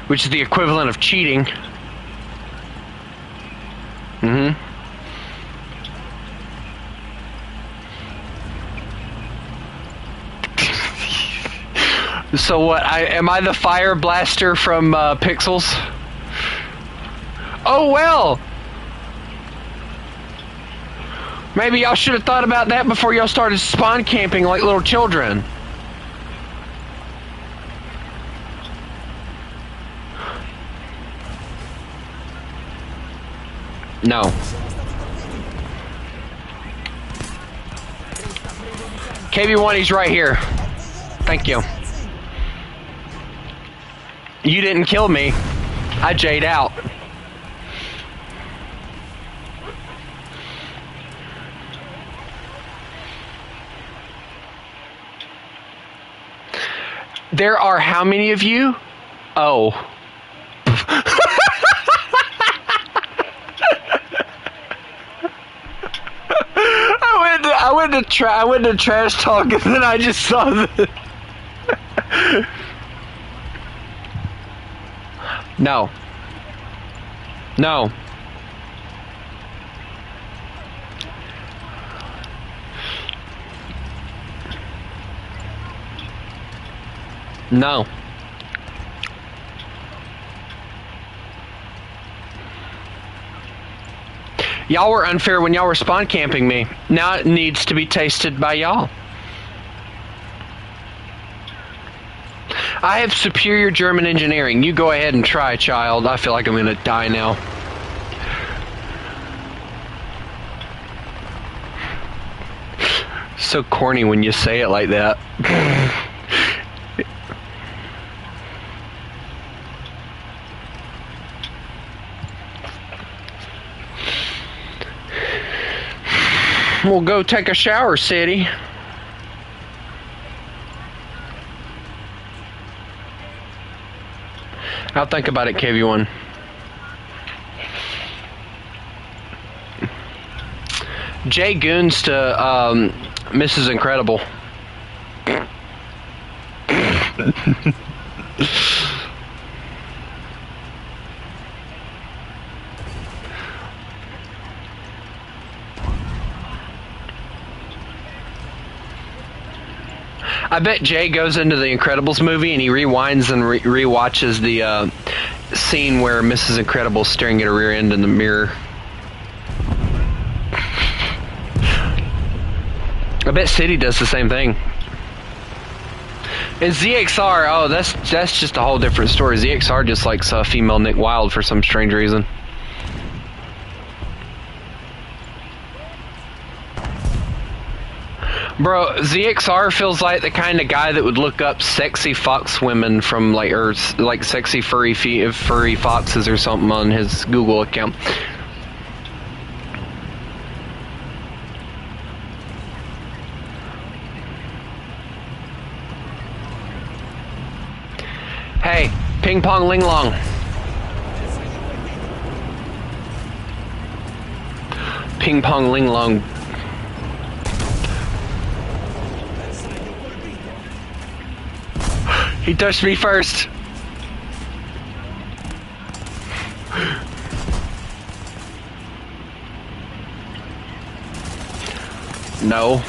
which is the equivalent of cheating. So what? Am I the fire blaster from Pixels? Oh well. Maybe y'all should have thought about that before y'all started spawn camping like little children. No. KV-1, he's right here. Thank you. You didn't kill me. I J'd out. There are how many of you? Oh. I went to trash talk and then I just saw the No. No. No. Y'all were unfair when y'all were spawn camping me. Now it needs to be tasted by y'all. I have superior German engineering. You go ahead and try, child. I feel like I'm gonna die now. So corny when you say it like that. We'll go take a shower, city. I'll think about it, KV-1. Jay Goons to Mrs. Incredible. I bet Jay goes into the Incredibles movie and he rewinds and rewatches the scene where Mrs. Incredible's staring at her rear end in the mirror. I bet City does the same thing. And ZXR, oh, that's just a whole different story. ZXR just likes female Nick Wilde for some strange reason. Bro, ZXR feels like the kind of guy that would look up sexy fox women from or sexy furry foxes or something on his Google account. Hey, ping pong ling long. Ping pong ling long. He touched me first. No.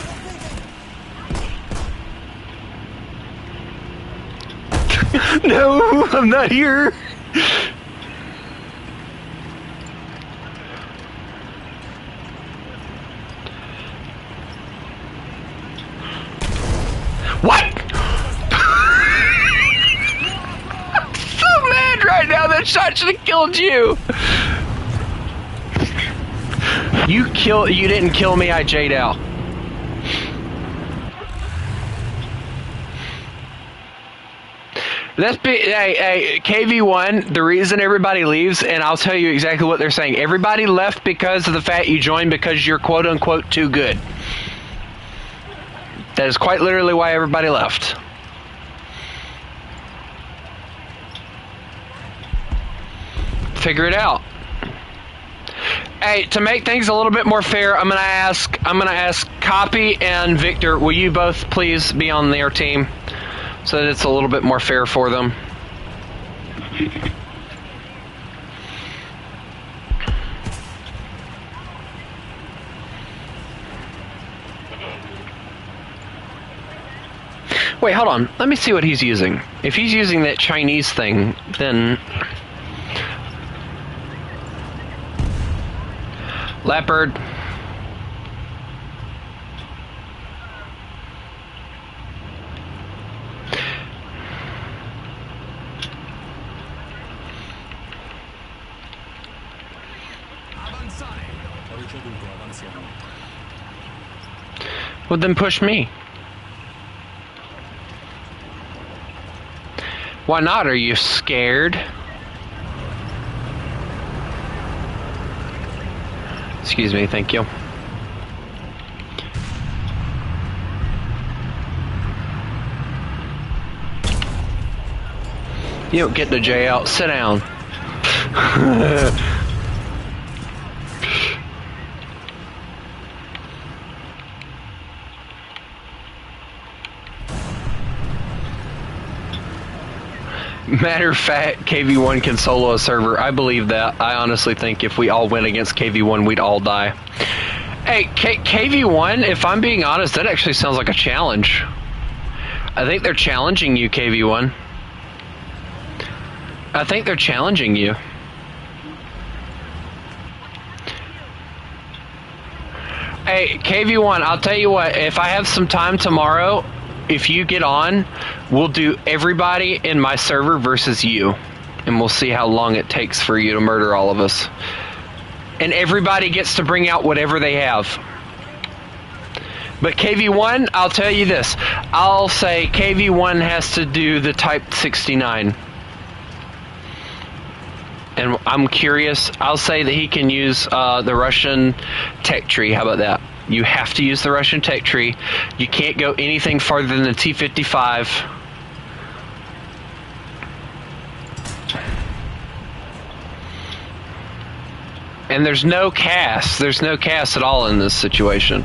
No, I'm not here. What? Right now, that shot should have killed you. You didn't kill me, I J'd out. Hey, KV1, the reason everybody leaves, and I'll tell you exactly what they're saying. Everybody left because of the fact you joined because you're quote unquote too good. That is quite literally why everybody left. Figure it out. Hey, to make things a little bit more fair, I'm gonna ask Copy and Victor, will you both please be on their team so that it's a little bit more fair for them? Wait, hold on. Let me see what he's using. If he's using that Chinese thing, then Leopard. Avanzare. Ho ricevuto, avanziamo. Well, then push me. Why not? Are you scared? Excuse me, thank you. You don't get the J out. Sit down. Matter of fact, KV1 can solo a server. I believe that. I honestly think if we all went against KV1, we'd all die. Hey, KV1, if I'm being honest, that actually sounds like a challenge. I think they're challenging you, KV1. I think they're challenging you. Hey, KV1, I'll tell you what, if I have some time tomorrow, if you get on, we'll do everybody in my server versus you. And we'll see how long it takes for you to murder all of us. And everybody gets to bring out whatever they have. But KV1, I'll tell you this. I'll say KV1 has to do the Type 69. And I'm curious, I'll say that he can use the Russian tech tree. How about that? You have to use the Russian tech tree. You can't go anything farther than the T-55. And there's no cast. There's no cast at all in this situation.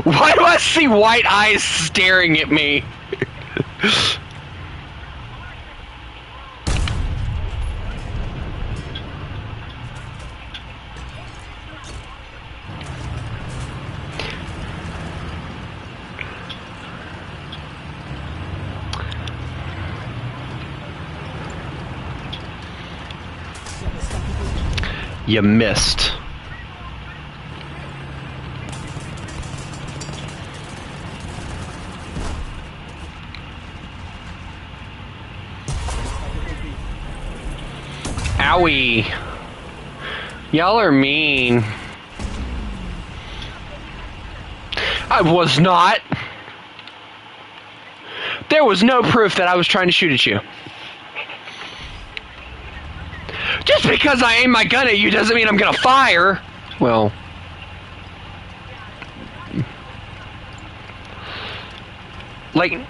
Why do I see white eyes staring at me? You missed. Owie. Y'all are mean. I was not. There was no proof that I was trying to shoot at you. Just because I aim my gun at you doesn't mean I'm gonna fire. Well. Like.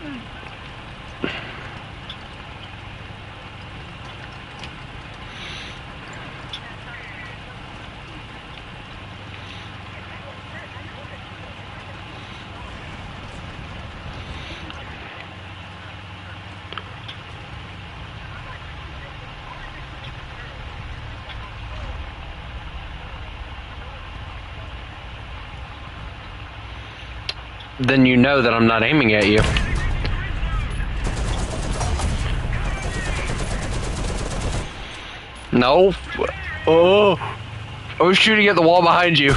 Then you know that I'm not aiming at you. No. Oh. I was shooting at the wall behind you.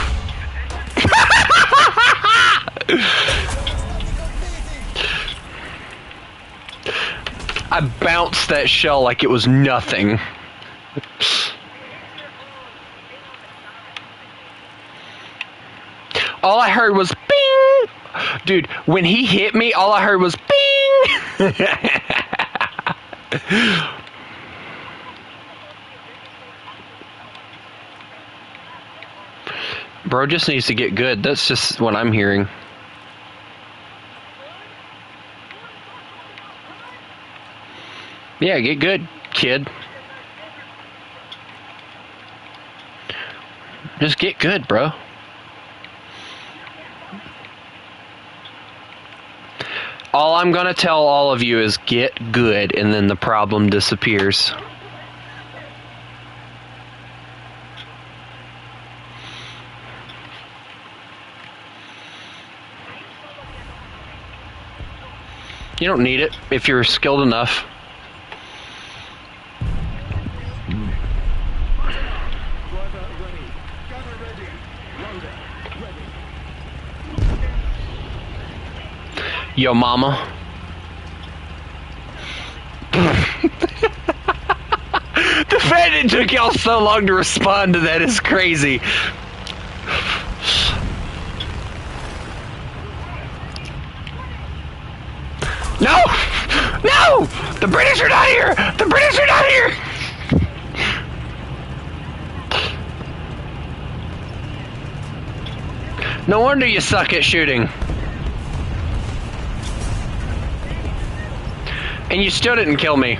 I bounced that shell like it was nothing. All I heard was bing! Dude, when he hit me, all I heard was bing! Bro just needs to get good. That's just what I'm hearing. Yeah, get good, kid. Just get good, bro. All I'm gonna tell all of you is get good, and then the problem disappears. You don't need it if you're skilled enough. Driver ready. Gunner ready. Loader ready. Yo, mama. The fact it took y'all so long to respond to that is crazy. No! No! The British are not here! The British are not here! No wonder you suck at shooting. And you still didn't kill me.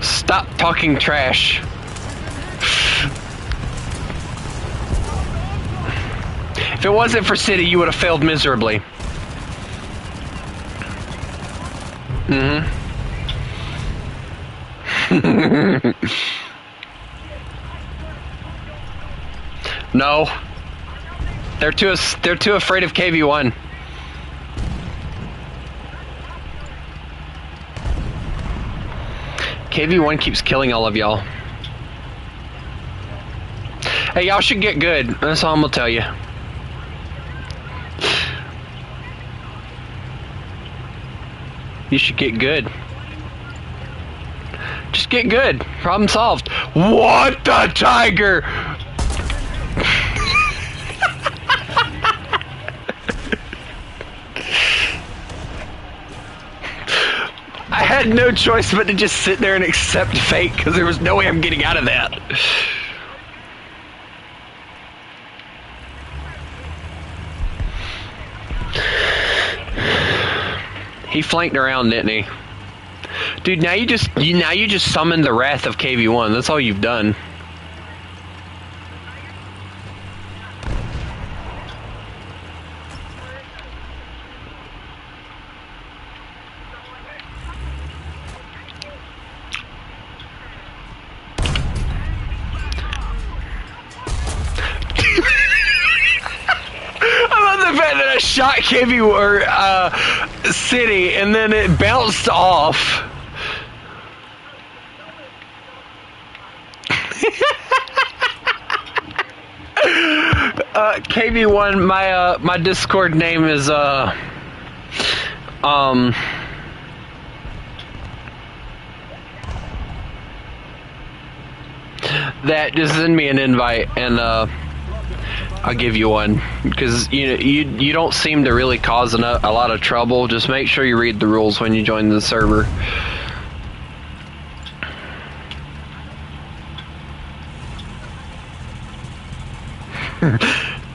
Stop talking trash. If it wasn't for City, you would have failed miserably. No. They're too afraid of KV-1. KV-1 keeps killing all of y'all. Hey, y'all should get good. That's all I'm gonna tell you. You should get good. Just get good. Problem solved. What the tiger? I had no choice but to just sit there and accept fate because there was no way I'm getting out of that. He flanked around, didn't he? Dude, now you just summoned the wrath of KV-1. That's all you've done. Shot KV or City, and then it bounced off. KV-1, my Discord name is that. Just send me an invite and I'll give you one, because you don't seem to really cause a lot of trouble. Just make sure you read the rules when you join the server.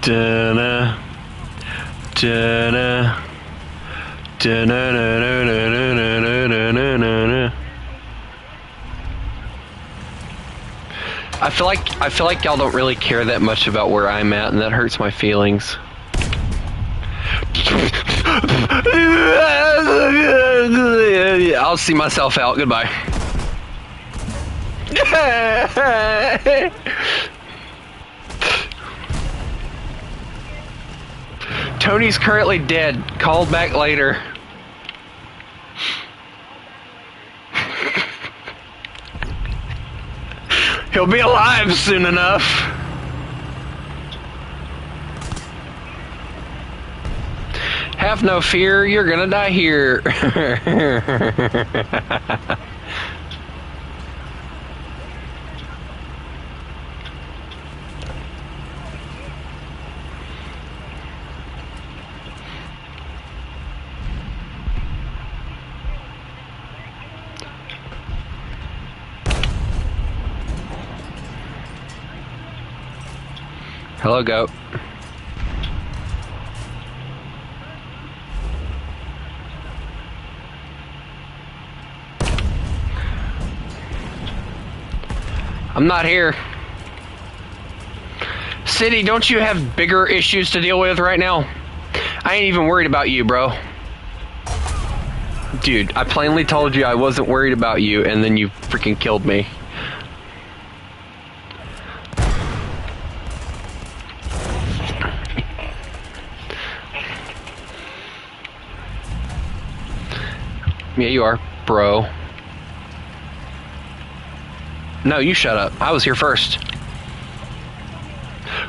Da-na, da-na, da-na-na-na-na-na-na-na-na-na. I feel like y'all don't really care that much about where I'm at, and that hurts my feelings. I'll see myself out. Goodbye. Tony's currently dead. Called back later. He'll be alive soon enough. Have no fear, you're gonna die here. Hello, goat. I'm not here. City, don't you have bigger issues to deal with right now? I ain't even worried about you, bro. Dude, I plainly told you I wasn't worried about you, and then you freaking killed me. Yeah, you are, bro. No, you shut up. I was here first.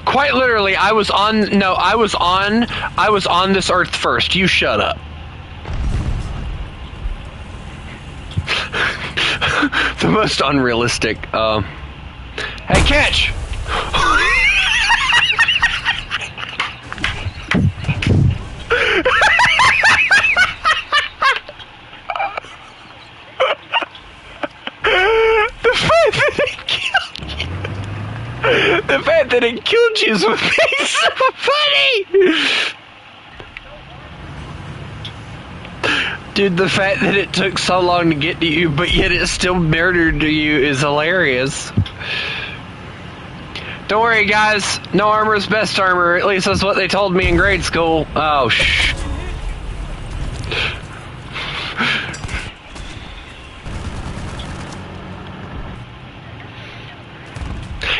Quite literally, I was on this earth first. You shut up. The most unrealistic. Hey, catch! The fact that it killed you is what makes so funny! Dude, the fact that it took so long to get to you, but yet it still murdered you is hilarious. Don't worry, guys. No armor is best armor. At least that's what they told me in grade school. Oh, shh.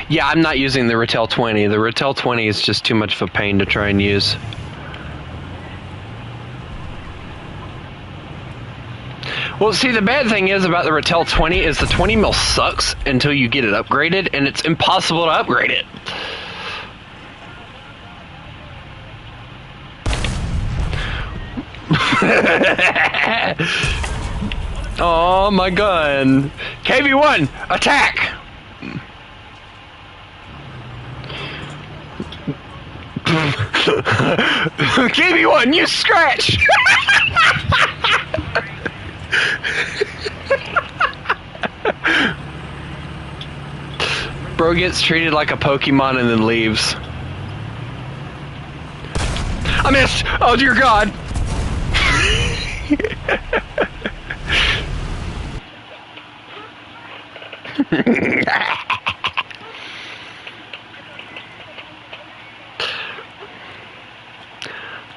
Yeah, I'm not using the Ratel 20. The Ratel 20 is just too much of a pain to try and use. Well, see, the bad thing is about the Ratel 20 is the 20 mil sucks until you get it upgraded, and it's impossible to upgrade it. Oh, my gun. KV-1, attack! KV-1, you scratch! Bro gets treated like a Pokemon and then leaves. I missed! Oh dear God!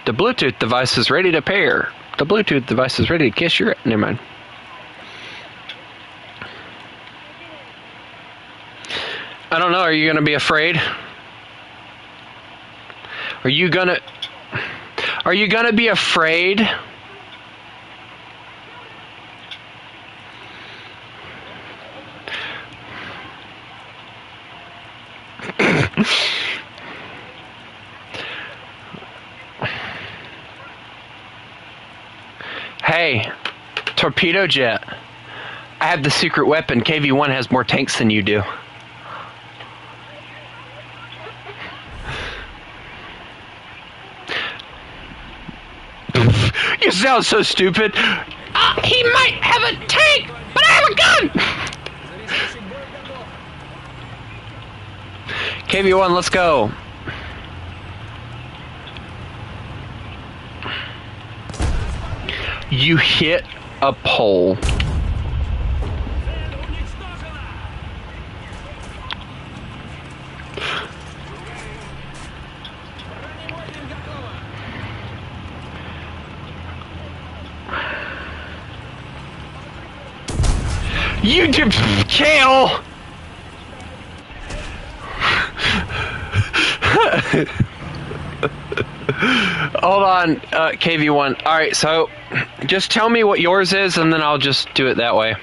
The Bluetooth device is ready to pair. The Bluetooth device is ready to kiss your... Never mind. I don't know, are you gonna be afraid? Are you gonna be afraid? Hey, torpedo jet. I have the secret weapon. KV-1 has more tanks than you do. You sound so stupid. He might have a tank, but I have a gun! KV-1, let's go. You hit a pole. You did kill. Hold on, KV-1. All right, so just tell me what yours is, and then I'll just do it that way.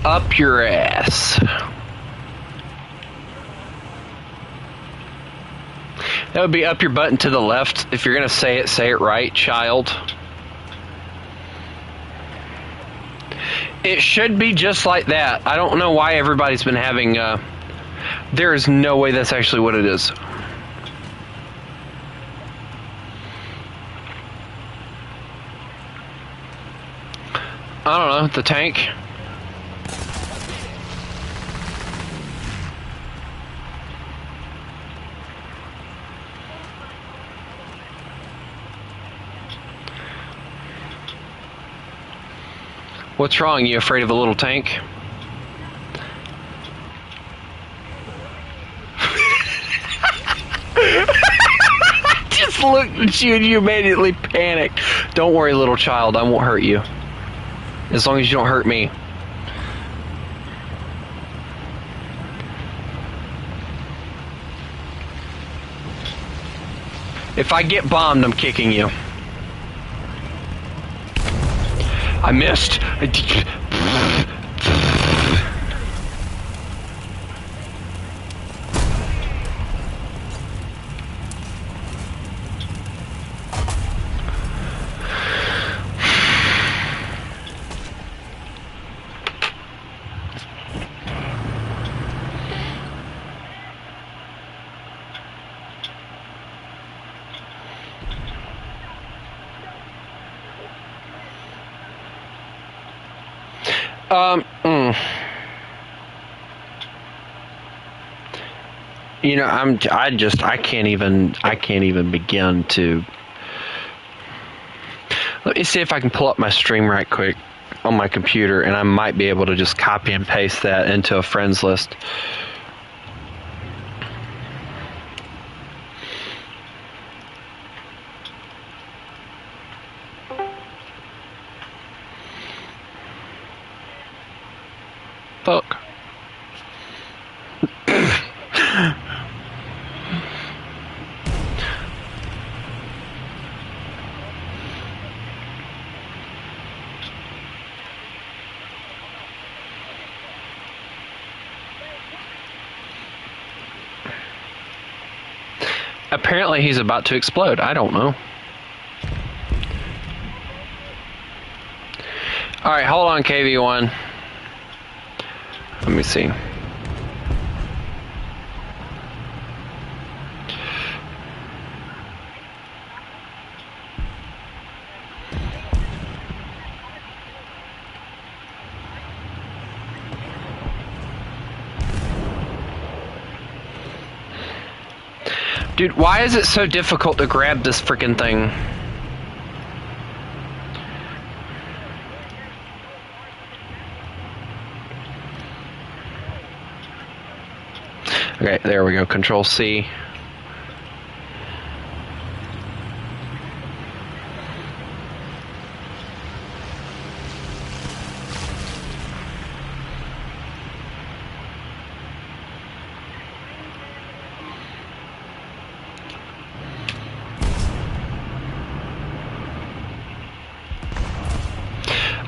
Up your ass. That would be up your butt and to the left. If you're going to say it right, child. It should be just like that. I don't know why everybody's been having... there is no way that's actually what it is. I don't know, the tank. What's wrong? You afraid of a little tank? Just looked at you and you immediately panicked. Don't worry, little child, I won't hurt you. As long as you don't hurt me. If I get bombed, I'm kicking you. I missed. You know, I can't even begin to. Let me see if I can pull up my stream right quick on my computer, and I might be able to just copy and paste that into a friends list. Fuck. Apparently he's about to explode. I don't know. Alright, hold on, KV1. Let me see. Dude, why is it so difficult to grab this freaking thing? Okay, there we go. Control C.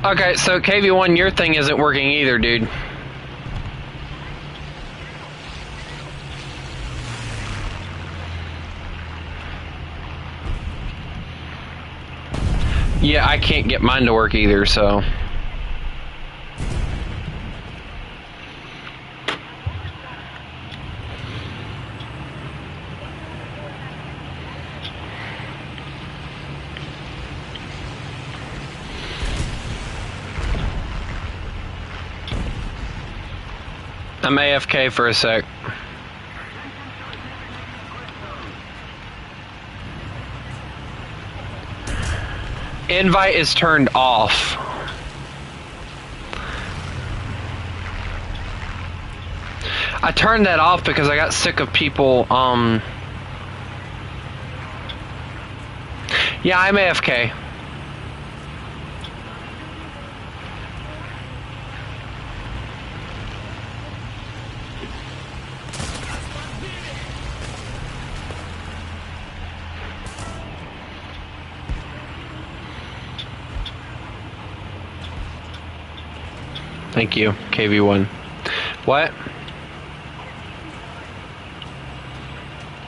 Okay, so KV1, your thing isn't working either, dude. Yeah, I can't get mine to work either, so... I'm AFK for a sec. Invite is turned off. I turned that off because I got sick of people, Yeah, I'm AFK. Thank you, KV1. What?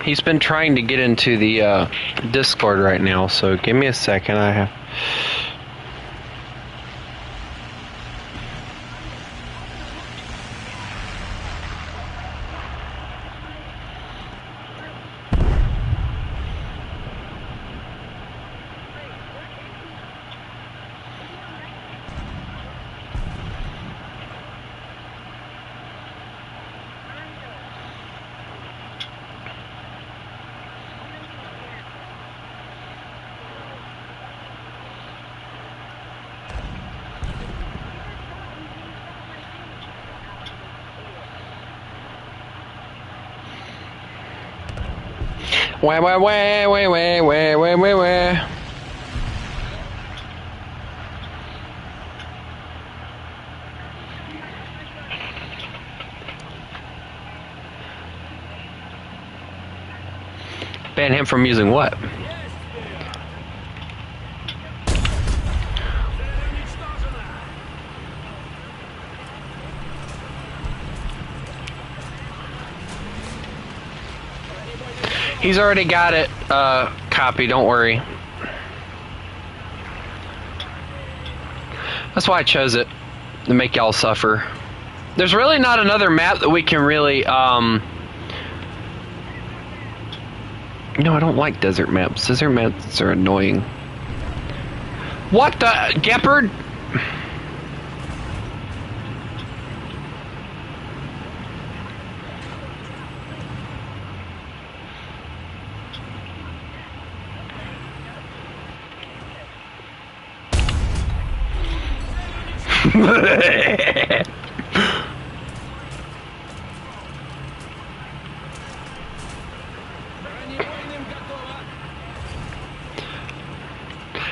He's been trying to get into the Discord right now, so give me a second. I have. Where. Ban him from using what? He's already got it copy, don't worry. That's why I chose it, to make y'all suffer. There's really not another map that we can really, No, I don't like desert maps. Desert maps are annoying. What the? Gepard?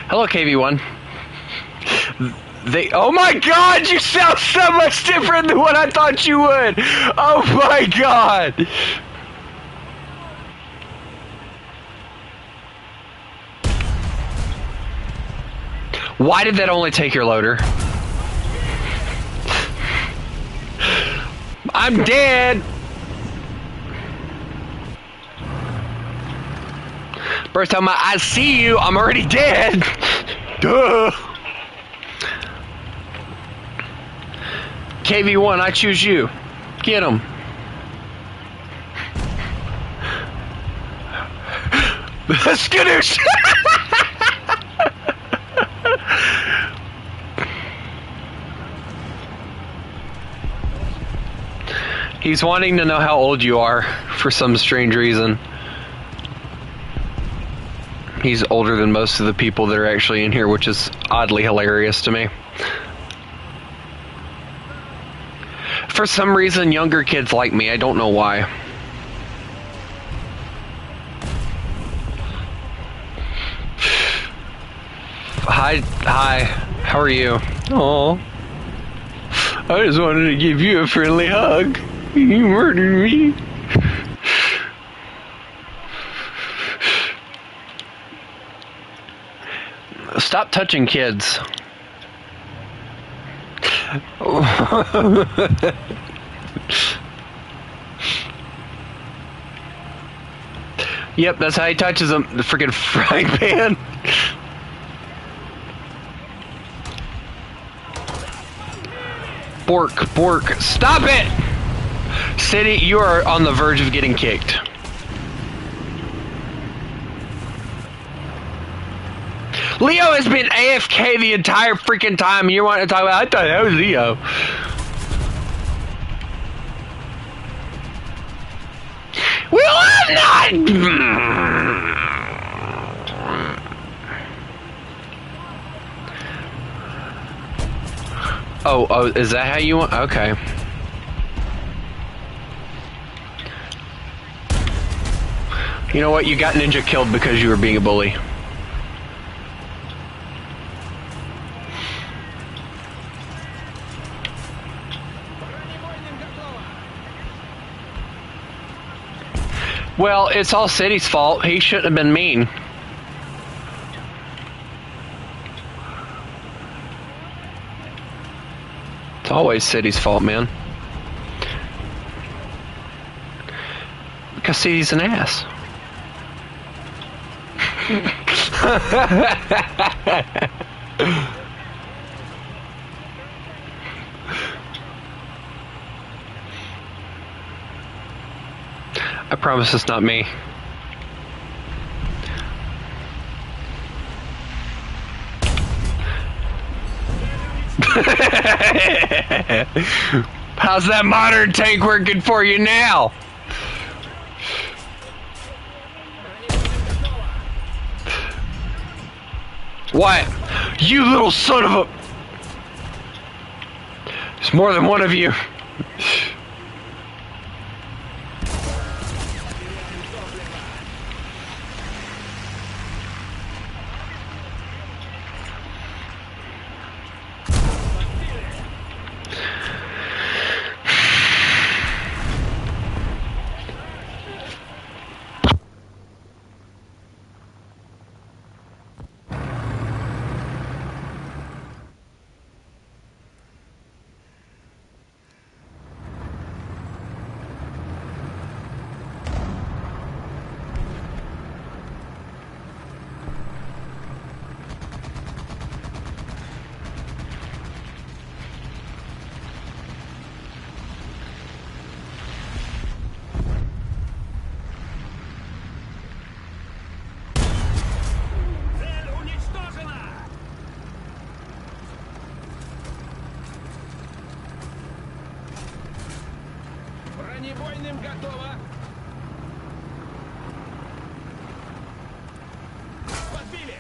Hello, KV1. Oh my god, you sound so much different than what I thought you would! Oh my god! Why did that only take your loader? I'm dead! First time I see you, I'm already dead! Duh! KV1, I choose you. Get him. Skadoosh! He's wanting to know how old you are for some strange reason. He's older than most of the people that are actually in here, which is oddly hilarious to me. For some reason, younger kids like me. I don't know why. Hi. How are you? Oh, I just wanted to give you a friendly hug. You murdered me. Stop touching kids. Yep, that's how he touches them. The freaking frying pan. Bork, stop it! City, you are on the verge of getting kicked. Leo has been AFK the entire freaking time, and you want to talk about, I thought that was Leo. Well, I'm not! Oh, is that how you want? Okay. You know what? You got Ninja killed because you were being a bully. Well, it's all City's fault. He shouldn't have been mean. It's always City's fault, man. Because City's an ass. I promise it's not me. How's that modern tank working for you now? What? You little son of a... There's more than one of you. Цель уничтожена! Бронебойным готово! Подбили!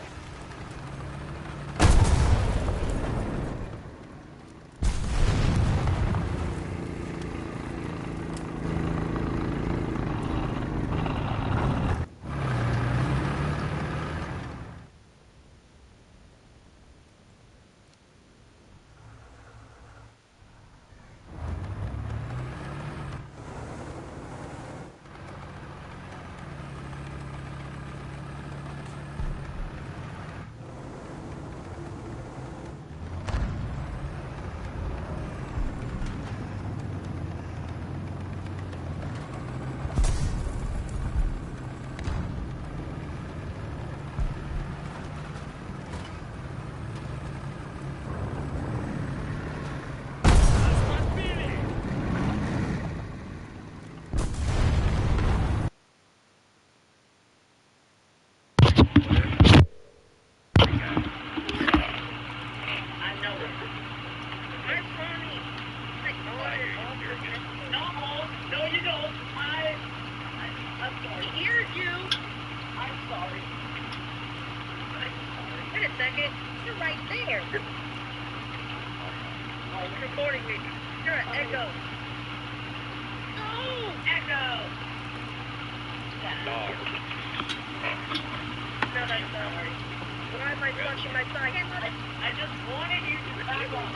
Wait a second. You're right there. Oh, it's recording me. You're an echo. Oh, echo. Dog. No, that's sorry. Why am I touching my thigh? I just wanted you to back off.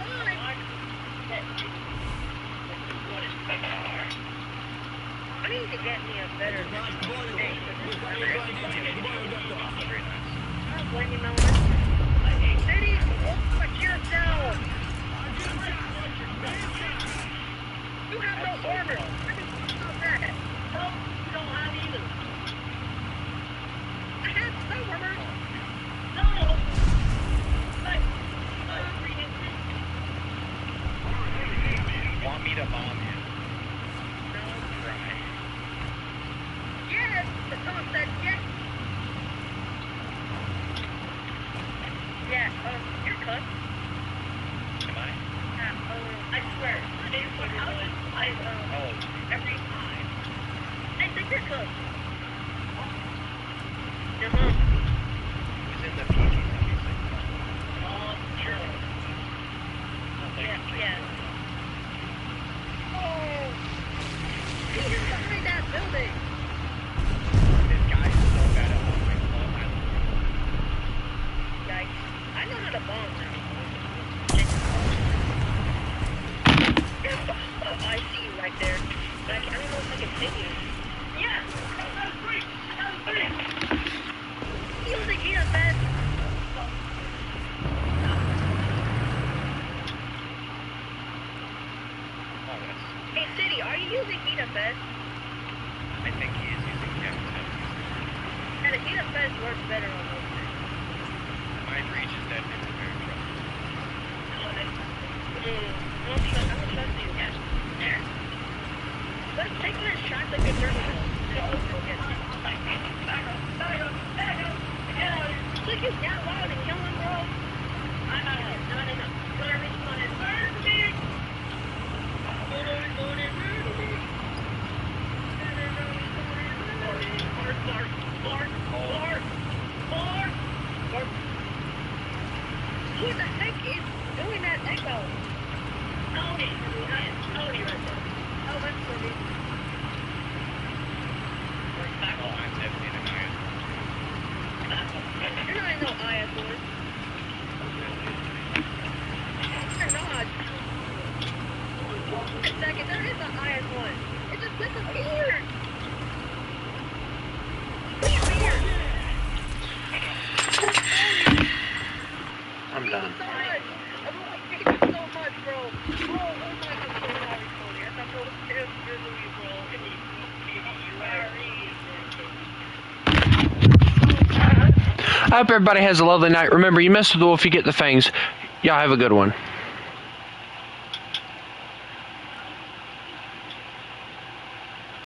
I need to get me a better name. I don't blame you, Melvin. City, watch yourself. You have no armor. I can stop that. No, you don't have either. I have no armor. No. Want me to bomb you? No. Right. Yes, the song said yes. Yeah, you're cooked. Am I? I swear, it's what Oh. every time. I think you're cooked. Who's in the PG? Sure. Yeah. Oh! He's behind that building! This guy is so bad at bombing. Yikes. I know how to bomb now. I see you right there. But I don't know if I can hit you. Yeah! That was great! That was great! Using here, man! Hey, City, are you using Vita Best? I think he is using Captain. I And the heat effect works better on those things. My breach is that they were very trouble. I don't trust these guys. There. Let's take this shot like a terminal. Look, he's down loud and kill him, bro. Not enough. Whatever he's going to burn me. Who the heck is doing that echo? Tony right there. Oh, that's Tony. Oh, I'm definitely an iron. You're not in no IS one. You're not. Wait a second, there is an IS one. It just disappeared. Disappeared. I'm done. So much. Everyone hates you so much, bro. Oh my God, I'm so sorry, Tony. I thought that was you, bro. I hope everybody has a lovely night. Remember, you mess with the wolf, you get the fangs. Y'all have a good one.